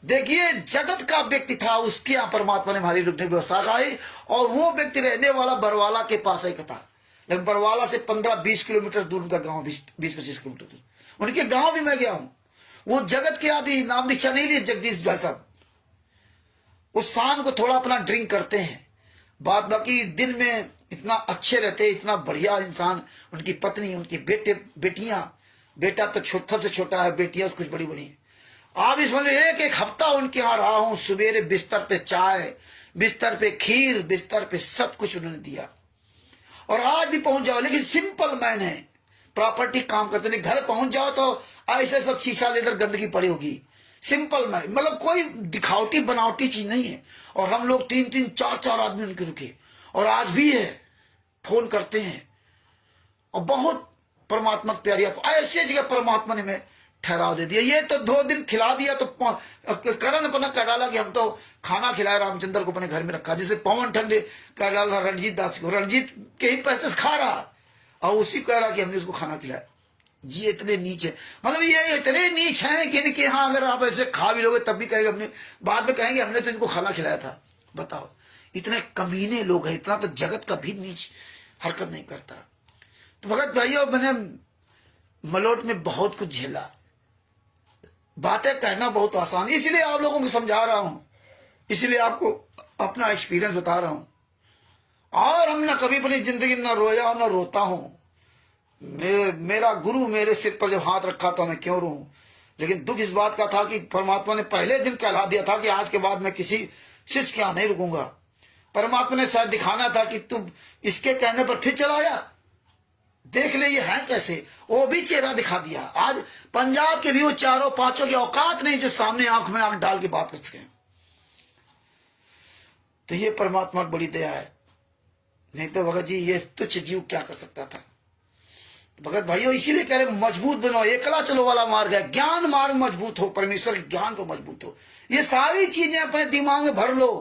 देखिए जगत का व्यक्ति था, उसके यहां परमात्मा ने हमारी रुकने की व्यवस्था कराई। और वो व्यक्ति रहने वाला बरवाला के पास एक था, लेकिन बरवाला से 15-20 किलोमीटर दूर उनका गांव, 20-25 किलोमीटर दूर उनके गांव भी मैं गया हूं। वो जगत के आदि, नाम दीक्षा नहीं लिए जगदीश भाई साहब। उस शाम को थोड़ा अपना ड्रिंक करते हैं, बात बाकी दिन में इतना अच्छे रहते, इतना बढ़िया इंसान। उनकी पत्नी, उनकी बेटियां, बेटा तो सबसे छोटा है, बेटियां कुछ बड़ी बड़ी है। आप इस मतलब एक हफ्ता उनके यहां रहा हूं। सवेरे बिस्तर पे चाय, बिस्तर पे खीर, बिस्तर पे सब कुछ उन्होंने दिया। और आज भी पहुंच जाओ, लेकिन सिंपल मैन है, प्रॉपर्टी काम करते नहीं। घर पहुंच जाओ तो ऐसे सब शीशा लेकर गंदगी पड़ी होगी। सिंपल मैन, मतलब कोई दिखावटी बनावटी चीज नहीं है। और हम लोग 3-3, 4-4 आदमी उनके रुके, और आज भी है, फोन करते हैं। और बहुत परमात्मा प्यारी, ऐसी जगह परमात्मा ने मैं ठहराव दे दिया। ये तो 2 दिन खिला दिया तो करण अपना कह डाला कि हम तो खाना खिलाए रामचंद्र को, अपने घर में रखा। जैसे पवन ठंडे कह डाला रणजीत दास को, रणजीत के ही पैसे से खा रहा और उसी कह रहा कि हमने उसको खाना खिलाया। ये इतने नीच है, मतलब ये इतने नीच हैं कि इनके यहाँ अगर आप ऐसे खा भी लोगे तब भी कहेंगे हमने, बाद में कहेंगे हमने तो इनको खाना खिलाया था। बताओ, इतने कमीने लोग हैं। इतना तो जगत का भी नीच हरकत नहीं करता। तो भगत भाइयों, मैंने मलोट में बहुत कुछ झेला। बातें कहना बहुत आसान, इसलिए आप लोगों को समझा रहा हूं, इसलिए आपको अपना एक्सपीरियंस बता रहा हूं। और हम ना कभी अपनी जिंदगी में ना रोया ना रोता हूं। मेरा गुरु मेरे सिर पर जब हाथ रखा तो मैं क्यों रोऊं। लेकिन दुख इस बात का था कि परमात्मा ने पहले दिन कहला दिया था कि आज के बाद मैं किसी शिष्य के यहां नहीं रुकूंगा। परमात्मा ने शायद दिखाना था कि तू इसके कहने पर फिर चला आया, देख ले ये है कैसे। वो भी चेहरा दिखा दिया। आज पंजाब के भी वो 4-5 की औकात नहीं जो सामने आंख में आंख डाल के बात कर सके। तो ये परमात्मा की बड़ी दया है। नहीं तो भगत जी ये तुच्छ जीव क्या कर सकता था। भगत भाइयों, इसीलिए कह रहे मजबूत बनो। एकला चलो वाला मार्ग है, ज्ञान मार्ग मजबूत हो, परमेश्वर के ज्ञान को मजबूत हो। ये सारी चीजें अपने दिमाग में भर लो।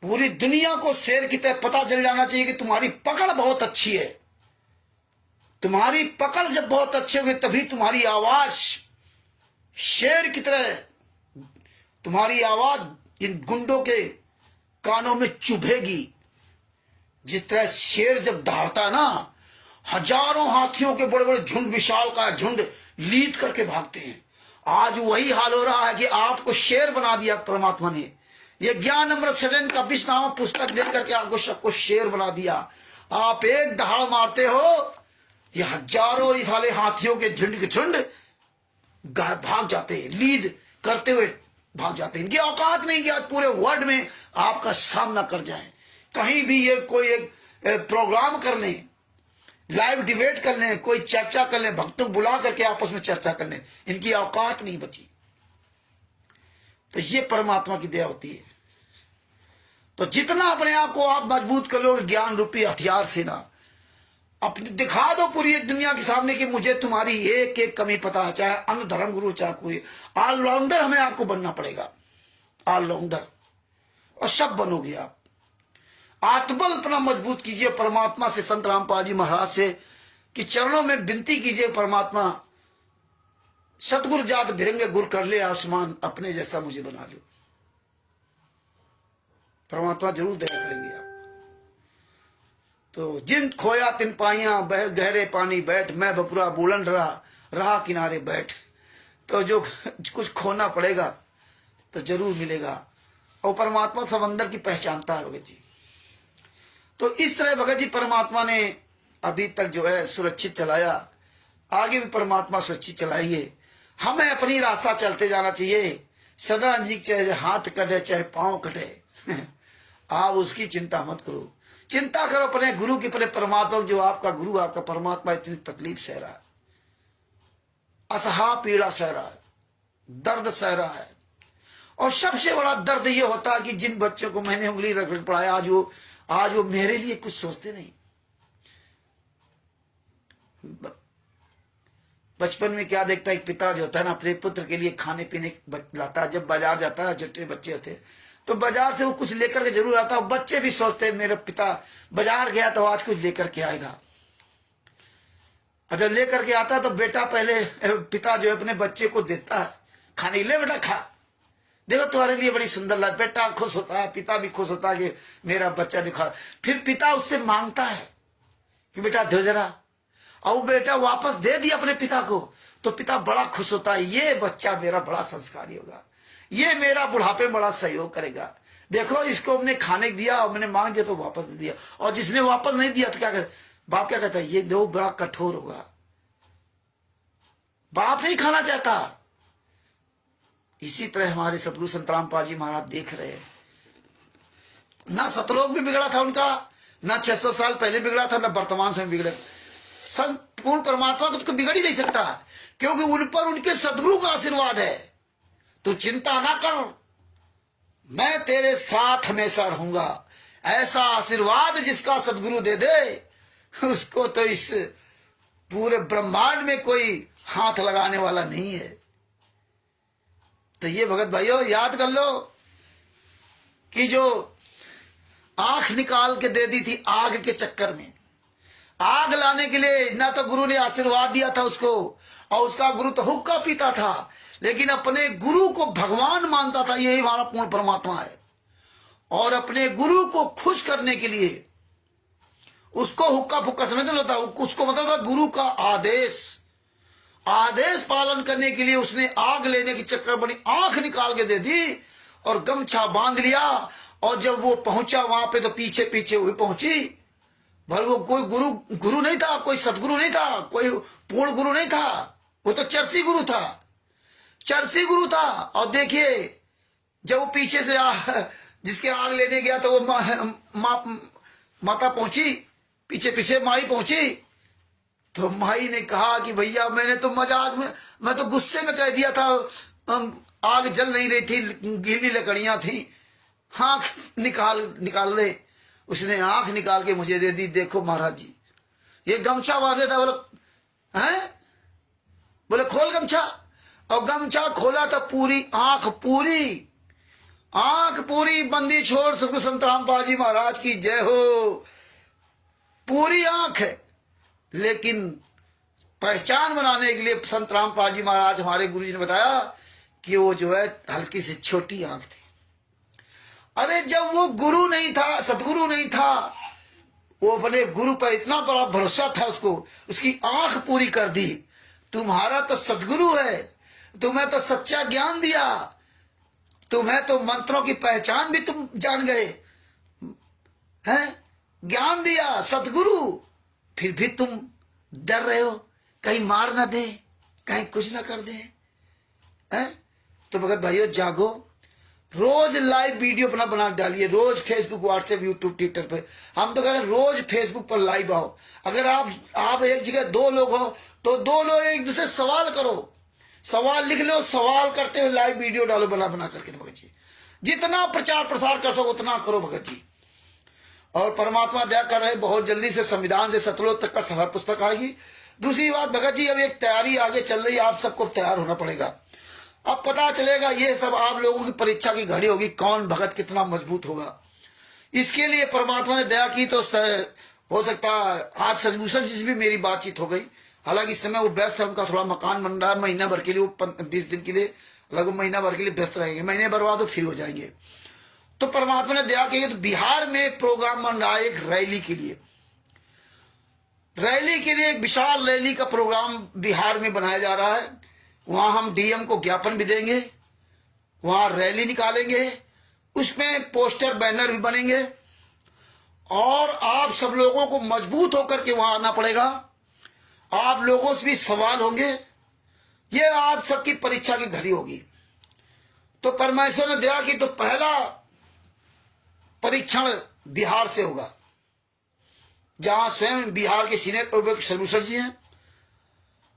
पूरी दुनिया को शेर की तरह पता चल जाना चाहिए कि तुम्हारी पकड़ बहुत अच्छी है। तुम्हारी पकड़ जब बहुत अच्छी होगी तभी तुम्हारी आवाज शेर की तरह, तुम्हारी आवाज इन गुंडों के कानों में चुभेगी। जिस तरह शेर जब दहाड़ता ना, हजारों हाथियों के बड़े बड़े झुंड, विशाल का झुंड लीद करके भागते हैं। आज वही हाल हो रहा है कि आपको शेर बना दिया परमात्मा ने। ये ज्ञान अमृत सदन का 20 नाम पुस्तक देख करके आपको सबको शेर बना दिया। आप एक दहाड़ मारते हो, ये हजारों इस वाले हाथियों के झुंड भाग जाते हैं, लीड करते हुए भाग जाते हैं। इनकी औकात नहीं कि आज पूरे वर्ल्ड में आपका सामना कर जाए। कहीं भी ये कोई एक प्रोग्राम कर लें, लाइव डिबेट कर लें, कोई चर्चा कर लें, भक्तों बुला करके आपस में चर्चा कर लें, इनकी औकात नहीं बची। तो ये परमात्मा की दया होती है। तो जितना अपने आप को आप मजबूत कर लोगे ज्ञान रूपी हथियार से ना, अपने दिखा दो पूरी दुनिया के सामने कि मुझे तुम्हारी एक एक कमी पता है। चाहे अन्य धर्म गुरु, चाहे कोई ऑलराउंडर, हमें आपको बनना पड़ेगा ऑलराउंडर, और सब बनोगे आप। आत्मबल अपना मजबूत कीजिए परमात्मा से, संत रामपाल जी महाराज से कि चरणों में विनती कीजिए, परमात्मा सतगुरु जात भिरंगे गुर कर ले आसमान, अपने जैसा मुझे बना लो। परमात्मा जरूर दया करेंगे आप। तो जिन खोया तिन पाइया, बह गहरे पानी बैठ, मैं बपुरा बुलंद रहा किनारे बैठ। तो जो कुछ खोना पड़ेगा तो जरूर मिलेगा, और परमात्मा सब अंदर की पहचानता है भगत जी। तो इस तरह भगत जी परमात्मा ने अभी तक जो है सुरक्षित चलाया, आगे भी परमात्मा सुरक्षित चलाइए। हमें अपनी रास्ता चलते जाना चाहिए। सदानंद जी चाहे हाथ कटे चाहे पांव कटे आप उसकी चिंता मत करो, चिंता करो अपने गुरु की, अपने परमात्मा, जो आपका गुरु आपका परमात्मा इतनी तकलीफ सह रहा है, असहा पीड़ा सह रहा है, दर्द सह रहा है। और सबसे बड़ा दर्द ये होता है कि जिन बच्चों को मैंने उंगली रख रख पढ़ाया, आज वो मेरे लिए कुछ सोचते नहीं। बचपन में क्या देखता है, एक पिता जो होता है ना अपने पुत्र के लिए खाने पीने लाता है। जब बाजार जाता है, छोटे बच्चे होते हैं तो बाजार से वो कुछ लेकर के जरूर आता है। बच्चे भी सोचते हैं मेरा पिता बाजार गया तो आज कुछ लेकर के आएगा। और जब लेकर के आता है तो बेटा पहले पिता जो है अपने बच्चे को देता है खाने, ले बेटा खा, देखो तुम्हारे लिए बड़ी सुंदर लग। बेटा खुश होता है, पिता भी खुश होता है कि मेरा बच्चा दिखा। फिर पिता उससे मांगता है कि बेटा दो जरा, और वो बेटा वापस दे दिया अपने पिता को, तो पिता बड़ा खुश होता है, ये बच्चा मेरा बड़ा संस्कारी होगा, ये मेरा बुढ़ापे में बड़ा सहयोग करेगा। देखो इसको हमने खाने दिया और मैंने मांग दिया तो वापस दे दिया। और जिसने वापस नहीं दिया तो क्या कहता, बाप क्या कहता है, ये दो बड़ा कठोर होगा। बाप नहीं खाना चाहता। इसी तरह हमारे सतगुरु संत रामपाल जी महाराज देख रहे हैं, ना सतलोक भी बिगड़ा था उनका, ना 600 साल पहले बिगड़ा था, ना वर्तमान समय बिगड़े। संपूर्ण परमात्मा को तो बिगड़ ही नहीं सकता, क्योंकि उन पर उनके सदगुरु का आशीर्वाद है। तू चिंता ना कर, मैं तेरे साथ हमेशा रहूंगा। ऐसा आशीर्वाद जिसका सदगुरु दे दे, उसको तो इस पूरे ब्रह्मांड में कोई हाथ लगाने वाला नहीं है। तो ये भगत भाइयों याद कर लो कि जो आंख निकाल के दे दी थी आग के चक्कर में, आग लाने के लिए ना तो गुरु ने आशीर्वाद दिया था उसको, और उसका गुरु तो हुक्का पीता था, लेकिन अपने गुरु को भगवान मानता था। यही हमारा पूर्ण परमात्मा है। और अपने गुरु को खुश करने के लिए उसको हुक्का फुक्का समझ लेता, उसको मतलब गुरु का आदेश पालन करने के लिए उसने आग लेने की चक्कर बनी, आंख निकाल के दे दी और गमछा बांध लिया। और जब वो पहुंचा वहां पे तो पीछे पीछे हुई पहुंची। भले वो कोई गुरु नहीं था, कोई सदगुरु नहीं था, कोई पूर्ण गुरु नहीं था, वो तो चरसी गुरु था। और देखिए जब वो पीछे से जिसके आग लेने गया तो वो माता पहुंची, पीछे पीछे माई पहुंची। तो माई ने कहा कि भैया मैंने तो मजाक में, मैं तो गुस्से में कह दिया था, आग जल नहीं रही थी, गीली लकड़ियां थी, आंख निकाल दे। उसने आंख निकाल के मुझे दे दी। देखो महाराज जी ये गमछा बांधे था। बोले खोल गमछा, और गमछा खोला तो पूरी आंख पूरी बंदी छोड़। सतगुरु संत रामपाल जी महाराज की जय हो। पूरी आंख है, लेकिन पहचान बनाने के लिए संत रामपाल जी महाराज हमारे गुरु जी ने बताया कि वो जो है हल्की सी छोटी आंख थी। अरे जब वो गुरु नहीं था, सदगुरु नहीं था, वो अपने गुरु पर इतना बड़ा भरोसा था, उसको उसकी आंख पूरी कर दी। तुम्हारा तो सदगुरु है, तुम्हें तो सच्चा ज्ञान दिया, तुम्हें तो मंत्रों की पहचान भी तुम जान गए हैं, ज्ञान दिया सदगुरु, फिर भी तुम डर रहे हो कहीं मार ना दे, कहीं कुछ ना कर दे हैं। तो भगत भाइयों जागो, रोज लाइव वीडियो अपना बना डालिए, रोज फेसबुक व्हाट्सएप यूट्यूब ट्विटर पे। हम तो कह रहे हैं रोज फेसबुक पर लाइव आओ। अगर आप एक जगह दो लोग हो तो दो लोग एक दूसरे सवाल करो, सवाल लिख लो, सवाल करते हुए लाइव वीडियो डालो बना करके भगत जी। जितना प्रचार प्रसार कर सको उतना करो भगत जी। और परमात्मा दया कर रहे, बहुत जल्दी से संविधान से सतलोक तक का सफर पुस्तक आएगी। दूसरी बात भगत जी, अब एक तैयारी आगे चल रही है, आप सबको तैयार होना पड़ेगा। अब पता चलेगा, ये सब आप लोगों की परीक्षा की घड़ी होगी, कौन भगत कितना मजबूत होगा। इसके लिए परमात्मा ने दया की तो हो सकता आज सजभूषण जी से भी मेरी बातचीत हो गई। हालांकि इस समय वो व्यस्त है, उनका थोड़ा मकान बन रहा है, महीना भर के लिए, वो 20 दिन के लिए, लगभग महीना भर के लिए व्यस्त रहेंगे। महीने भर बाद फ्री हो जाएंगे। तो परमात्मा ने दया की तो बिहार में प्रोग्राम बन रहा है एक रैली के लिए, रैली के लिए एक विशाल रैली का प्रोग्राम बिहार में बनाया जा रहा है। वहां हम डीएम को ज्ञापन भी देंगे, वहां रैली निकालेंगे, उसमें पोस्टर बैनर भी बनेंगे और आप सब लोगों को मजबूत होकर के वहां आना पड़ेगा। आप लोगों से भी सवाल होंगे, ये आप सबकी परीक्षा की घड़ी होगी। तो परमेश्वर ने दया की तो पहला परीक्षण बिहार से होगा, जहां स्वयं बिहार के सीनेट अध्यक्ष सर्वेश्वर जी हैं,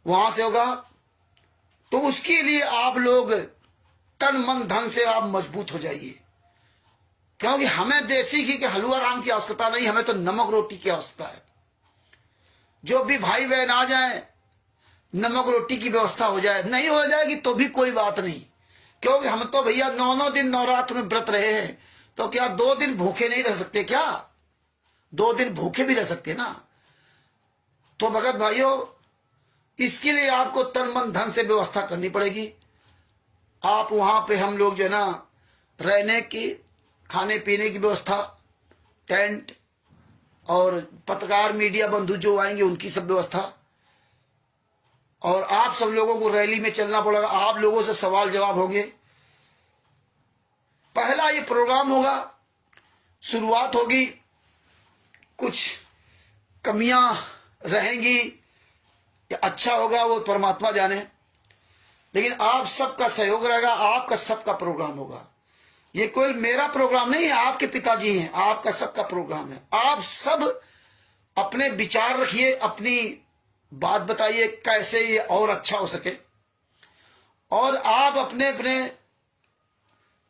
वहां से होगा। तो उसके लिए आप लोग तन मन धन से आप मजबूत हो जाइए, क्योंकि हमें देसी घी के हलवा राम की आवश्यकता नहीं, हमें तो नमक रोटी की आवश्यकता है। जो भी भाई बहन आ जाए, नमक रोटी की व्यवस्था हो जाए, नहीं हो जाएगी तो भी कोई बात नहीं, क्योंकि हम तो भैया 9 दिन नवरात्र में व्रत रहे हैं। तो क्या 2 दिन भूखे नहीं रह सकते? क्या 2 दिन भूखे भी रह सकते ना? तो भगत भाइयों, इसके लिए आपको तन मन धन से व्यवस्था करनी पड़ेगी। आप वहां पे हम लोग जो है ना, रहने की, खाने पीने की व्यवस्था, टेंट और पत्रकार मीडिया बंधु जो आएंगे उनकी सब व्यवस्था, और आप सब लोगों को रैली में चलना पड़ेगा। आप लोगों से सवाल जवाब होंगे। पहला ये प्रोग्राम होगा, शुरुआत होगी, कुछ कमियां रहेंगी, अच्छा होगा वो परमात्मा जाने, लेकिन आप सबका सहयोग रहेगा, आपका सबका प्रोग्राम होगा। ये कोई मेरा प्रोग्राम नहीं है, आपके पिताजी हैं, आपका सबका प्रोग्राम है। आप सब अपने विचार रखिए, अपनी बात बताइए कैसे ये और अच्छा हो सके, और आप अपने अपने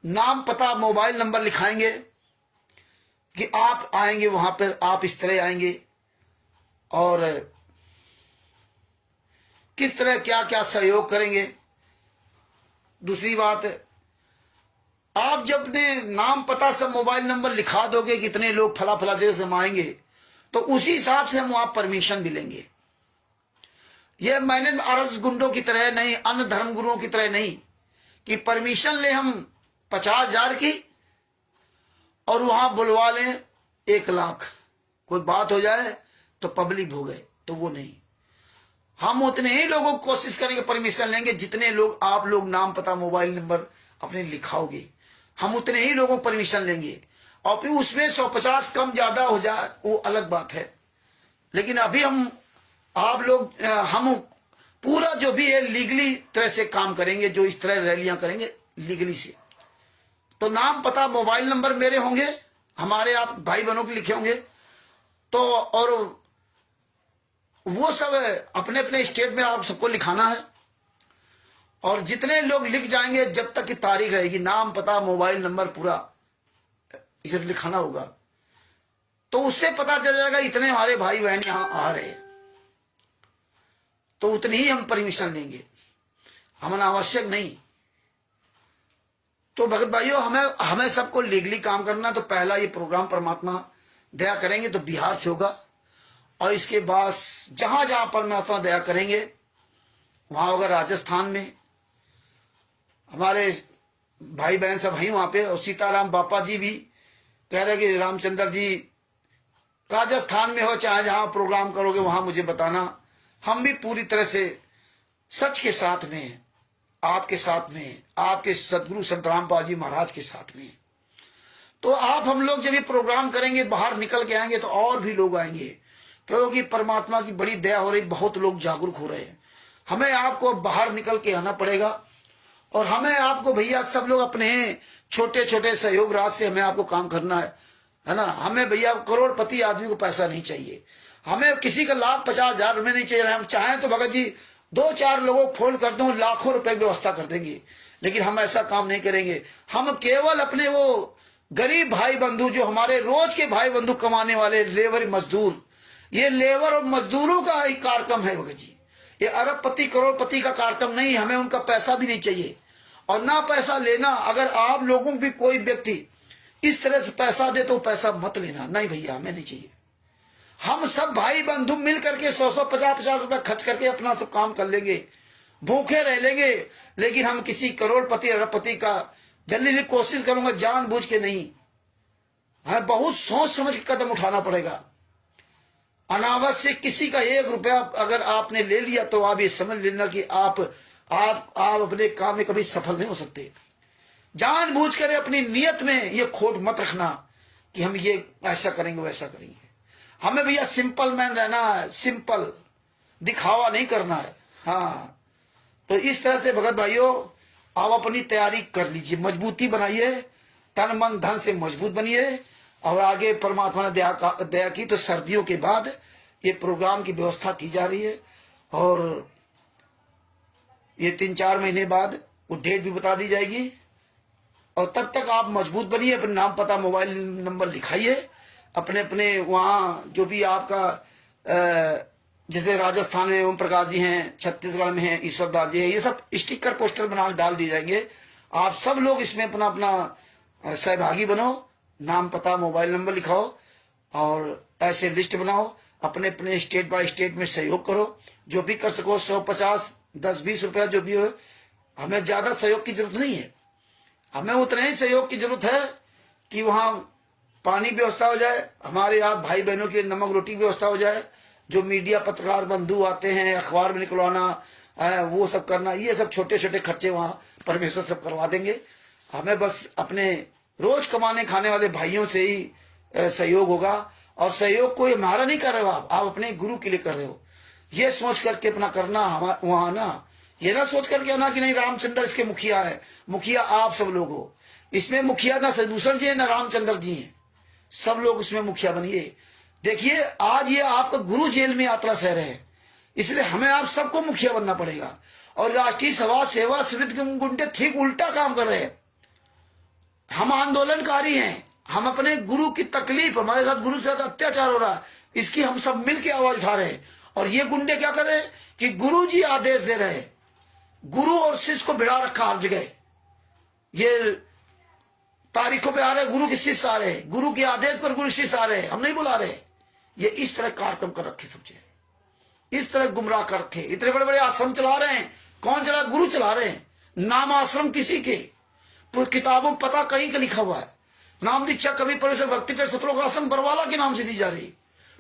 नाम पता मोबाइल नंबर लिखाएंगे कि आप आएंगे वहां पर, आप इस तरह आएंगे और किस तरह क्या क्या सहयोग करेंगे। दूसरी बात, आप जब अपने नाम पता सब मोबाइल नंबर लिखा दोगे कितने लोग फला फला जगह से हम आएंगे, तो उसी हिसाब से हम वहां परमिशन भी लेंगे। ये मैंने अरस गुंडों की तरह नहीं, अन्य धर्म गुरुओं की तरह नहीं कि परमिशन ले हम 50,000 की और वहां बुलवा लें 1 लाख, कोई बात हो जाए तो पब्लिक भोगे, तो वो नहीं। हम उतने ही लोगों को कोशिश करेंगे, परमिशन लेंगे जितने लोग आप लोग नाम पता मोबाइल नंबर अपने लिखाओगे, हम उतने ही लोगों को परमिशन लेंगे। और फिर उसमें 150 कम ज्यादा हो जाए वो अलग बात है, लेकिन अभी हम आप लोग हम पूरा जो भी है लीगली तरह से काम करेंगे। जो इस तरह रैलियां करेंगे लीगली से, तो नाम पता मोबाइल नंबर मेरे होंगे, हमारे आप भाई बहनों के लिखे होंगे, तो और वो सब अपने अपने स्टेट में आप सबको लिखाना है। और जितने लोग लिख जाएंगे, जब तक की तारीख रहेगी, नाम पता मोबाइल नंबर पूरा इसे लिखाना होगा, तो उससे पता चल जाएगा इतने हमारे भाई बहन यहां आ रहे हैं, तो उतनी ही हम परमिशन लेंगे, हम आवश्यक नहीं। तो भगत भाइयों, हमें सबको लीगली काम करना। तो पहला ये प्रोग्राम परमात्मा दया करेंगे तो बिहार से होगा, और इसके बाद जहां जहां परमात्मा दया करेंगे वहां होगा राजस्थान में, हमारे भाई बहन सब हैं वहां पे। और सीताराम बापा जी भी कह रहे कि रामचंद्र जी राजस्थान में हो, चाहे जहां प्रोग्राम करोगे वहां मुझे बताना, हम भी पूरी तरह से सच के साथ में हैं, आपके साथ में हैं, आपके सदगुरु संत रामपाल जी महाराज के साथ में हैं। तो आप हम लोग जब ये प्रोग्राम करेंगे, बाहर निकल के आएंगे तो और भी लोग आएंगे, क्योंकि परमात्मा की बड़ी दया हो रही, बहुत लोग जागरूक हो रहे हैं। हमें आपको बाहर निकल के आना पड़ेगा, और हमें आपको भैया सब लोग अपने छोटे छोटे सहयोग राज से हमें आपको काम करना है ना। हमें भैया करोड़पति आदमी को पैसा नहीं चाहिए, हमें किसी का 1,50,000 रुपये नहीं चाहिए। हम चाहें तो भगत जी 2-4 लोगों को फोन कर दो, लाखों रुपए की व्यवस्था कर देंगे, लेकिन हम ऐसा काम नहीं करेंगे। हम केवल अपने वो गरीब भाई बंधु, जो हमारे रोज के भाई बंधु कमाने वाले लेबर मजदूर, ये लेबर और मजदूरों का एक कार्यक्रम है भगत जी, ये अरबपति करोड़पति का कार्यक्रम नहीं। हमें उनका पैसा भी नहीं चाहिए, और ना पैसा लेना। अगर आप लोगों भी कोई व्यक्ति इस तरह से पैसा दे तो पैसा मत लेना, नहीं भैया हमें नहीं चाहिए। हम सब भाई बंधु मिल करके 100-100, 50-50 रुपए खर्च करके अपना सब काम कर लेंगे, भूखे रह लेंगे, लेकिन हम किसी करोड़पति अरबपति का जल्दी कोशिश करूंगा, जानबूझ के नहीं। हमें बहुत सोच समझ के कदम उठाना पड़ेगा। अनावश्यक किसी का 1 रुपया अगर आपने ले लिया तो आप ये समझ लेना कि आप अपने काम में कभी सफल नहीं हो सकते। जानबूझकर अपनी नियत में ये खोट मत रखना कि हम ये ऐसा करेंगे वैसा करेंगे। हमें भैया सिंपल मैन रहना है, सिंपल, दिखावा नहीं करना है। हाँ, तो इस तरह से भगत भाइयों आप अपनी तैयारी कर लीजिए, मजबूती बनाइए, तन मन धन से मजबूत बनिए। और आगे परमात्मा ने दया की तो सर्दियों के बाद ये प्रोग्राम की व्यवस्था की जा रही है और ये 3-4 महीने बाद वो डेट भी बता दी जाएगी। और तब तक आप मजबूत बनिए, अपने नाम पता मोबाइल नंबर लिखाइए, अपने अपने वहाँ जो भी आपका जैसे राजस्थान में ओम प्रकाश जी हैं, छत्तीसगढ़ में हैं ईश्वर दास जी हैं, ये सब स्टिकर पोस्टर बना डाल दिए जाएंगे। आप सब लोग इसमें अपना अपना सहभागी बनो, नाम पता मोबाइल नंबर लिखाओ और ऐसे लिस्ट बनाओ, अपने अपने स्टेट बाय स्टेट में सहयोग करो, जो भी कर सको 150, 10-20 रुपया जो भी हो। हमें ज्यादा सहयोग की जरूरत नहीं है, हमें उतने ही सहयोग की जरूरत है कि वहां पानी व्यवस्था हो जाए, हमारे आप भाई बहनों के लिए नमक रोटी की व्यवस्था हो जाए, जो मीडिया पत्रकार बंधु आते हैं अखबार में निकलवाना वो सब करना, ये सब छोटे छोटे खर्चे वहां परमेश्वर सब करवा देंगे। हमें बस अपने रोज कमाने खाने वाले भाइयों से ही सहयोग होगा। और सहयोग को हमारा नहीं कर रहे हो आप अपने गुरु के लिए कर रहे हो, ये सोच करके अपना करना। वहां ना ये ना सोच करके आना कि नहीं रामचंद्र इसके मुखिया है, मुखिया आप सब लोग हो। इसमें मुखिया ना सदूषण जी है ना रामचंद्र जी है, सब लोग उसमें मुखिया बनिए। देखिए आज ये आपका गुरु जेल में यात्रा सह रहे हैं, इसलिए हमें आप सबको मुखिया बनना पड़ेगा। और राष्ट्रीय सभा सेवा समिति के गुंडे ठीक उल्टा काम कर रहे हैं। हम आंदोलनकारी हैं, हम अपने गुरु की तकलीफ, हमारे साथ गुरु से अत्याचार हो रहा है, इसकी हम सब मिलकर आवाज उठा रहे हैं। और ये गुंडे क्या कर रहे हैं कि गुरु जी आदेश दे रहे हैं, गुरु और शिष्य को भिड़ा रखा हर जगह। ये तारीखों पे आ रहे, गुरु के शिष्य आ रहे, गुरु के आदेश पर गुरु शिष्य आ रहे, हम नहीं बुला रहे। ये इस तरह कार्यक्रम कर रखे, समझे, इस तरह गुमराह कर रखे। इतने बड़े बड़े आश्रम चला रहे हैं, कौन चला? गुरु चला रहे हैं। नाम आश्रम किसी के किताबों में पता कहीं का लिखा हुआ है, नाम दीक्षा कभी परमेश्वर भक्ति ट्रस्ट सतलोक आश्रम बरवाला के नाम से दी जा रही,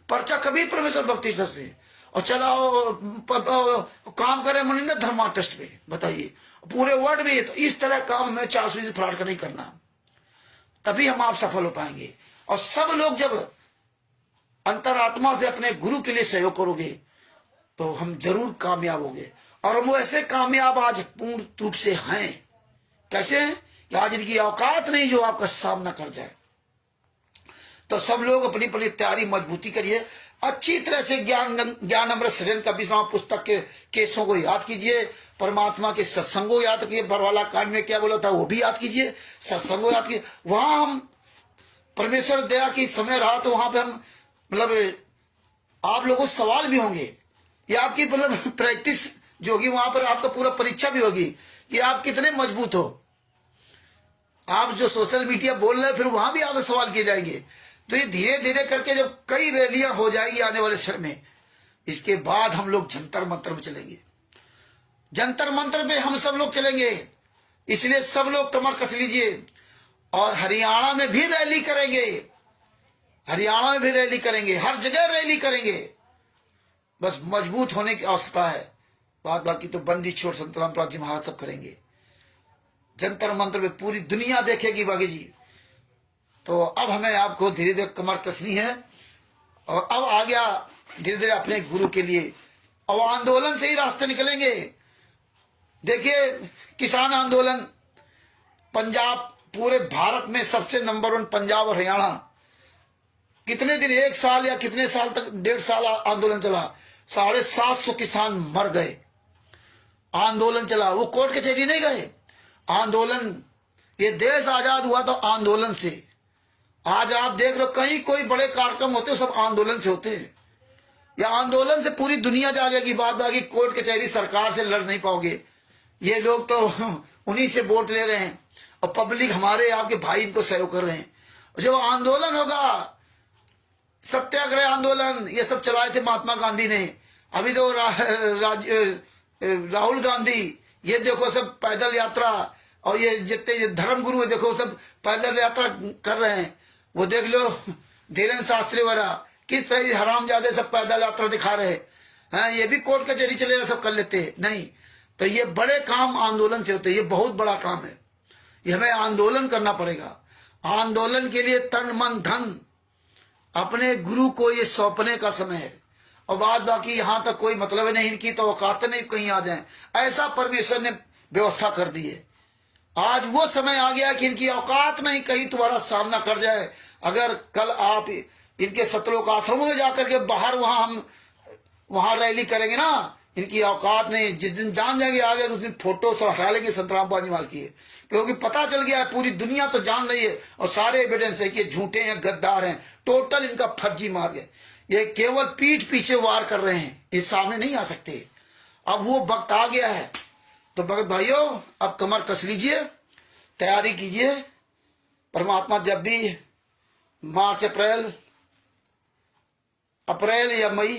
पर्चा कभी परमेश्वर भक्ति ट्रस्ट से, और चलाओ काम करे मनिंदर धर्मा ट्रस्ट पे। बताइए पूरे वर्ल्ड में। तो इस तरह काम हमें 400 से फ्रॉड का नहीं करना, तभी हम आप सफल हो पाएंगे। और सब लोग जब अंतरात्मा से अपने गुरु के लिए सहयोग करोगे तो हम जरूर कामयाब होंगे। और हम ऐसे कामयाब आज पूर्ण रूप से हैं। कैसे हैं कि आज इनकी औकात नहीं जो आपका सामना कर जाए। तो सब लोग अपनी अपनी तैयारी मजबूती करिए, अच्छी तरह से ज्ञान अमृत सृजन का विश्राम पुस्तक के केसों को याद कीजिए, परमात्मा के सत्संगों याद कीजिए, बरवाला कांड में क्या बोला था वो भी याद कीजिए, सत्संगों याद कीजिए। वहां हम परमेश्वर दया की समय रहा तो वहां पे हम मतलब आप लोगों को सवाल भी होंगे, ये आपकी मतलब प्रैक्टिस जो होगी वहां पर आपका पूरा परीक्षा भी होगी कि आप कितने मजबूत हो। आप जो सोशल मीडिया बोल रहे हैं फिर वहां भी आपसे सवाल किए जाएंगे। तो ये धीरे धीरे करके जब कई रैलियां हो जाएगी आने वाले समय में, इसके बाद हम लोग जंतर मंतर में चलेंगे, जंतर मंतर में हम सब लोग चलेंगे। इसलिए सब लोग कमर कस लीजिए। और हरियाणा में भी रैली करेंगे, हरियाणा में भी रैली करेंगे, हर जगह रैली करेंगे। बस मजबूत होने की आवश्यकता है, बात बाकी तो बंदी छोड़ संत रामपाल जी महाराज सब करेंगे। जंतर मंत्र में पूरी दुनिया देखेगी बागी जी। तो अब हमें आपको धीरे धीरे कमर कसनी है और अब आ गया धीरे धीरे अपने गुरु के लिए। अब आंदोलन से ही रास्ते निकलेंगे। देखिए किसान आंदोलन पंजाब, पूरे भारत में सबसे नंबर 1 पंजाब और हरियाणा। कितने दिन, 1 साल या कितने साल तक, 1.5 साल आंदोलन चला, 750 किसान मर गए। आंदोलन चला, वो कोर्ट कचहरी नहीं गए। आंदोलन, ये देश आजाद हुआ तो आंदोलन से। आज आप देख रहे हो कहीं कोई बड़े कार्यक्रम होते हो सब आंदोलन से होते हैं। या आंदोलन से पूरी दुनिया जागेगी। बात बाकी कोर्ट कचहरी सरकार से लड़ नहीं पाओगे। ये लोग तो उन्हीं से वोट ले रहे हैं और पब्लिक हमारे आपके भाई इनको सहयोग कर रहे हैं। जब आंदोलन होगा, सत्याग्रह आंदोलन ये सब चलाए थे महात्मा गांधी ने। अभी तो राहुल गांधी, ये देखो सब पैदल यात्रा, और ये जितने धर्म गुरु है देखो सब पैदल यात्रा कर रहे हैं। वो देख लो धीरेन्द्र शास्त्री वगैरह किस तरह हरामजादे सब पैदल यात्रा दिखा रहे हैं, ये भी कोर्ट कचहरी चले सब कर लेते हैं। नहीं, तो ये बड़े काम आंदोलन से होते हैं, ये बहुत बड़ा काम है, ये हमें आंदोलन करना पड़ेगा। आंदोलन के लिए तन मन धन अपने गुरु को ये सौंपने का समय है। और बात बाकी यहां तक कोई मतलब नहीं, इनकी तो औकात नहीं कहीं आ जाए, ऐसा परमेश्वर ने व्यवस्था कर दी है। आज वो समय आ गया कि इनकी औकात नहीं कहीं तुम्हारा सामना कर जाए। अगर कल आप इनके सतलोक आश्रमों में जाकर के बाहर हम वहां रैली करेंगे ना, इनकी औकात नहीं। जिस दिन जान जाएंगे आगे उस दिन फोटो से हटा लेंगे संतराम बाबा निवास की, क्योंकि पता चल गया है, पूरी दुनिया तो जान रही है और सारे एविडेंस है कि झूठे हैं, गद्दार हैं, टोटल इनका फर्जी मार्ग है। ये केवल पीठ पीछे वार कर रहे हैं, इस सामने नहीं आ सकते। अब वो वक्त आ गया है, तो भगत भाइयों अब कमर कस लीजिए, तैयारी कीजिए। परमात्मा जब भी मार्च अप्रैल या मई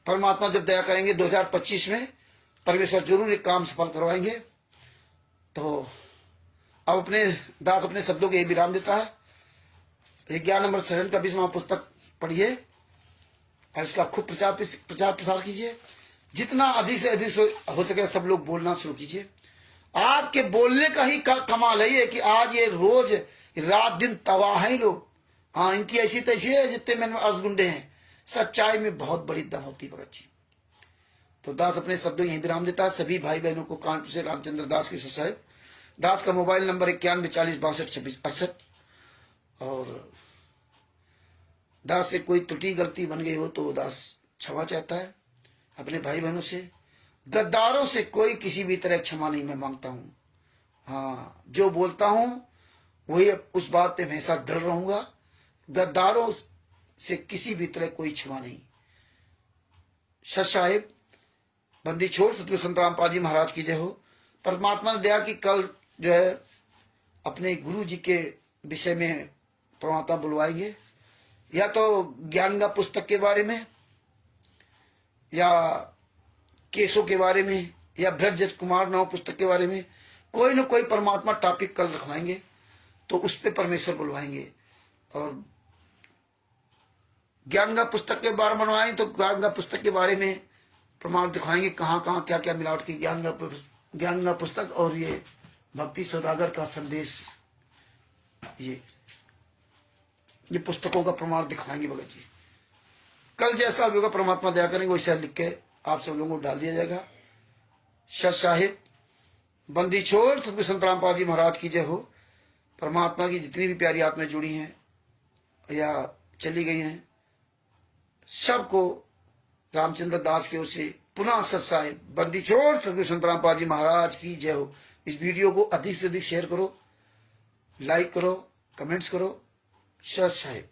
परमात्मा जब दया करेंगे 2025 में परमेश्वर जरूर एक काम सफल करवाएंगे। तो अब अपने दास अपने शब्दों के विराम देता है। 11 नंबर शरण का 20वां पुस्तक पढ़िए और इसका खूब प्रचार प्रसार कीजिए। जितना अधिक से अधिक हो सके सब लोग बोलना शुरू कीजिए। आपके बोलने का ही कमाल है ये कि आज ये रोज रात दिन तबाह है लोग। हाँ, इनकी ऐसी तैसी है जितने में असगुंडे हैं। सच्चाई में बहुत बड़ी दम होती भगत जी। तो दास अपने शब्दों यही विराम देता है। सभी भाई बहनों को कानपुर से रामचंद्र दास की साहेब। दास का मोबाइल नंबर 9140626268। और दास से कोई त्रुटि गलती बन गई हो तो दास क्षमा चाहता है अपने भाई बहनों से। गद्दारों से कोई किसी भी तरह क्षमा नहीं मैं मांगता हूं। हाँ, जो बोलता हूं वही उस बात पे हमेशा डर रहूंगा। गद्दारों से किसी भी तरह कोई क्षमा नहीं। सत साहिब बंदी छोड़ सतगुरु संत रामपाल जी महाराज की जय हो। परमात्मा ने दया कि कल जो है अपने गुरु जी के विषय में परमात्मा बुलवाएंगे, या तो ज्ञान का पुस्तक के बारे में, या केसों के बारे में, या ब्रज कुमार नाव पुस्तक के बारे में। कोई न कोई परमात्मा टॉपिक कल रखवाएंगे, तो उस पर परमेश्वर बुलवाएंगे। और ज्ञान का पुस्तक के बारे में बनवाएंगे तो ज्ञान का पुस्तक के बारे में प्रमाण दिखाएंगे, कहाँ कहाँ क्या क्या मिलावट की ज्ञान का पुस्तक और ये भक्ति सौदागर का संदेश, ये पुस्तकों का प्रमाण दिखाएंगे भगत जी। कल जैसा भी होगा परमात्मा दया करेंगे वैसा लिख के आप सब लोगों को डाल दिया जाएगा। सत साहिब बंदी छोड़ सतगुरु संत रामपाल जी महाराज की जय हो। परमात्मा की जितनी भी प्यारी आत्माएं जुड़ी हैं या चली गई हैं, सबको रामचंद्र दास की ओर से पुनः सत साहिब बंदी छोड़ सतगुरु संत रामपाल जी महाराज की जय हो। इस वीडियो को अधिक से अधिक शेयर करो, लाइक करो, कमेंट्स करो। सत साहिब।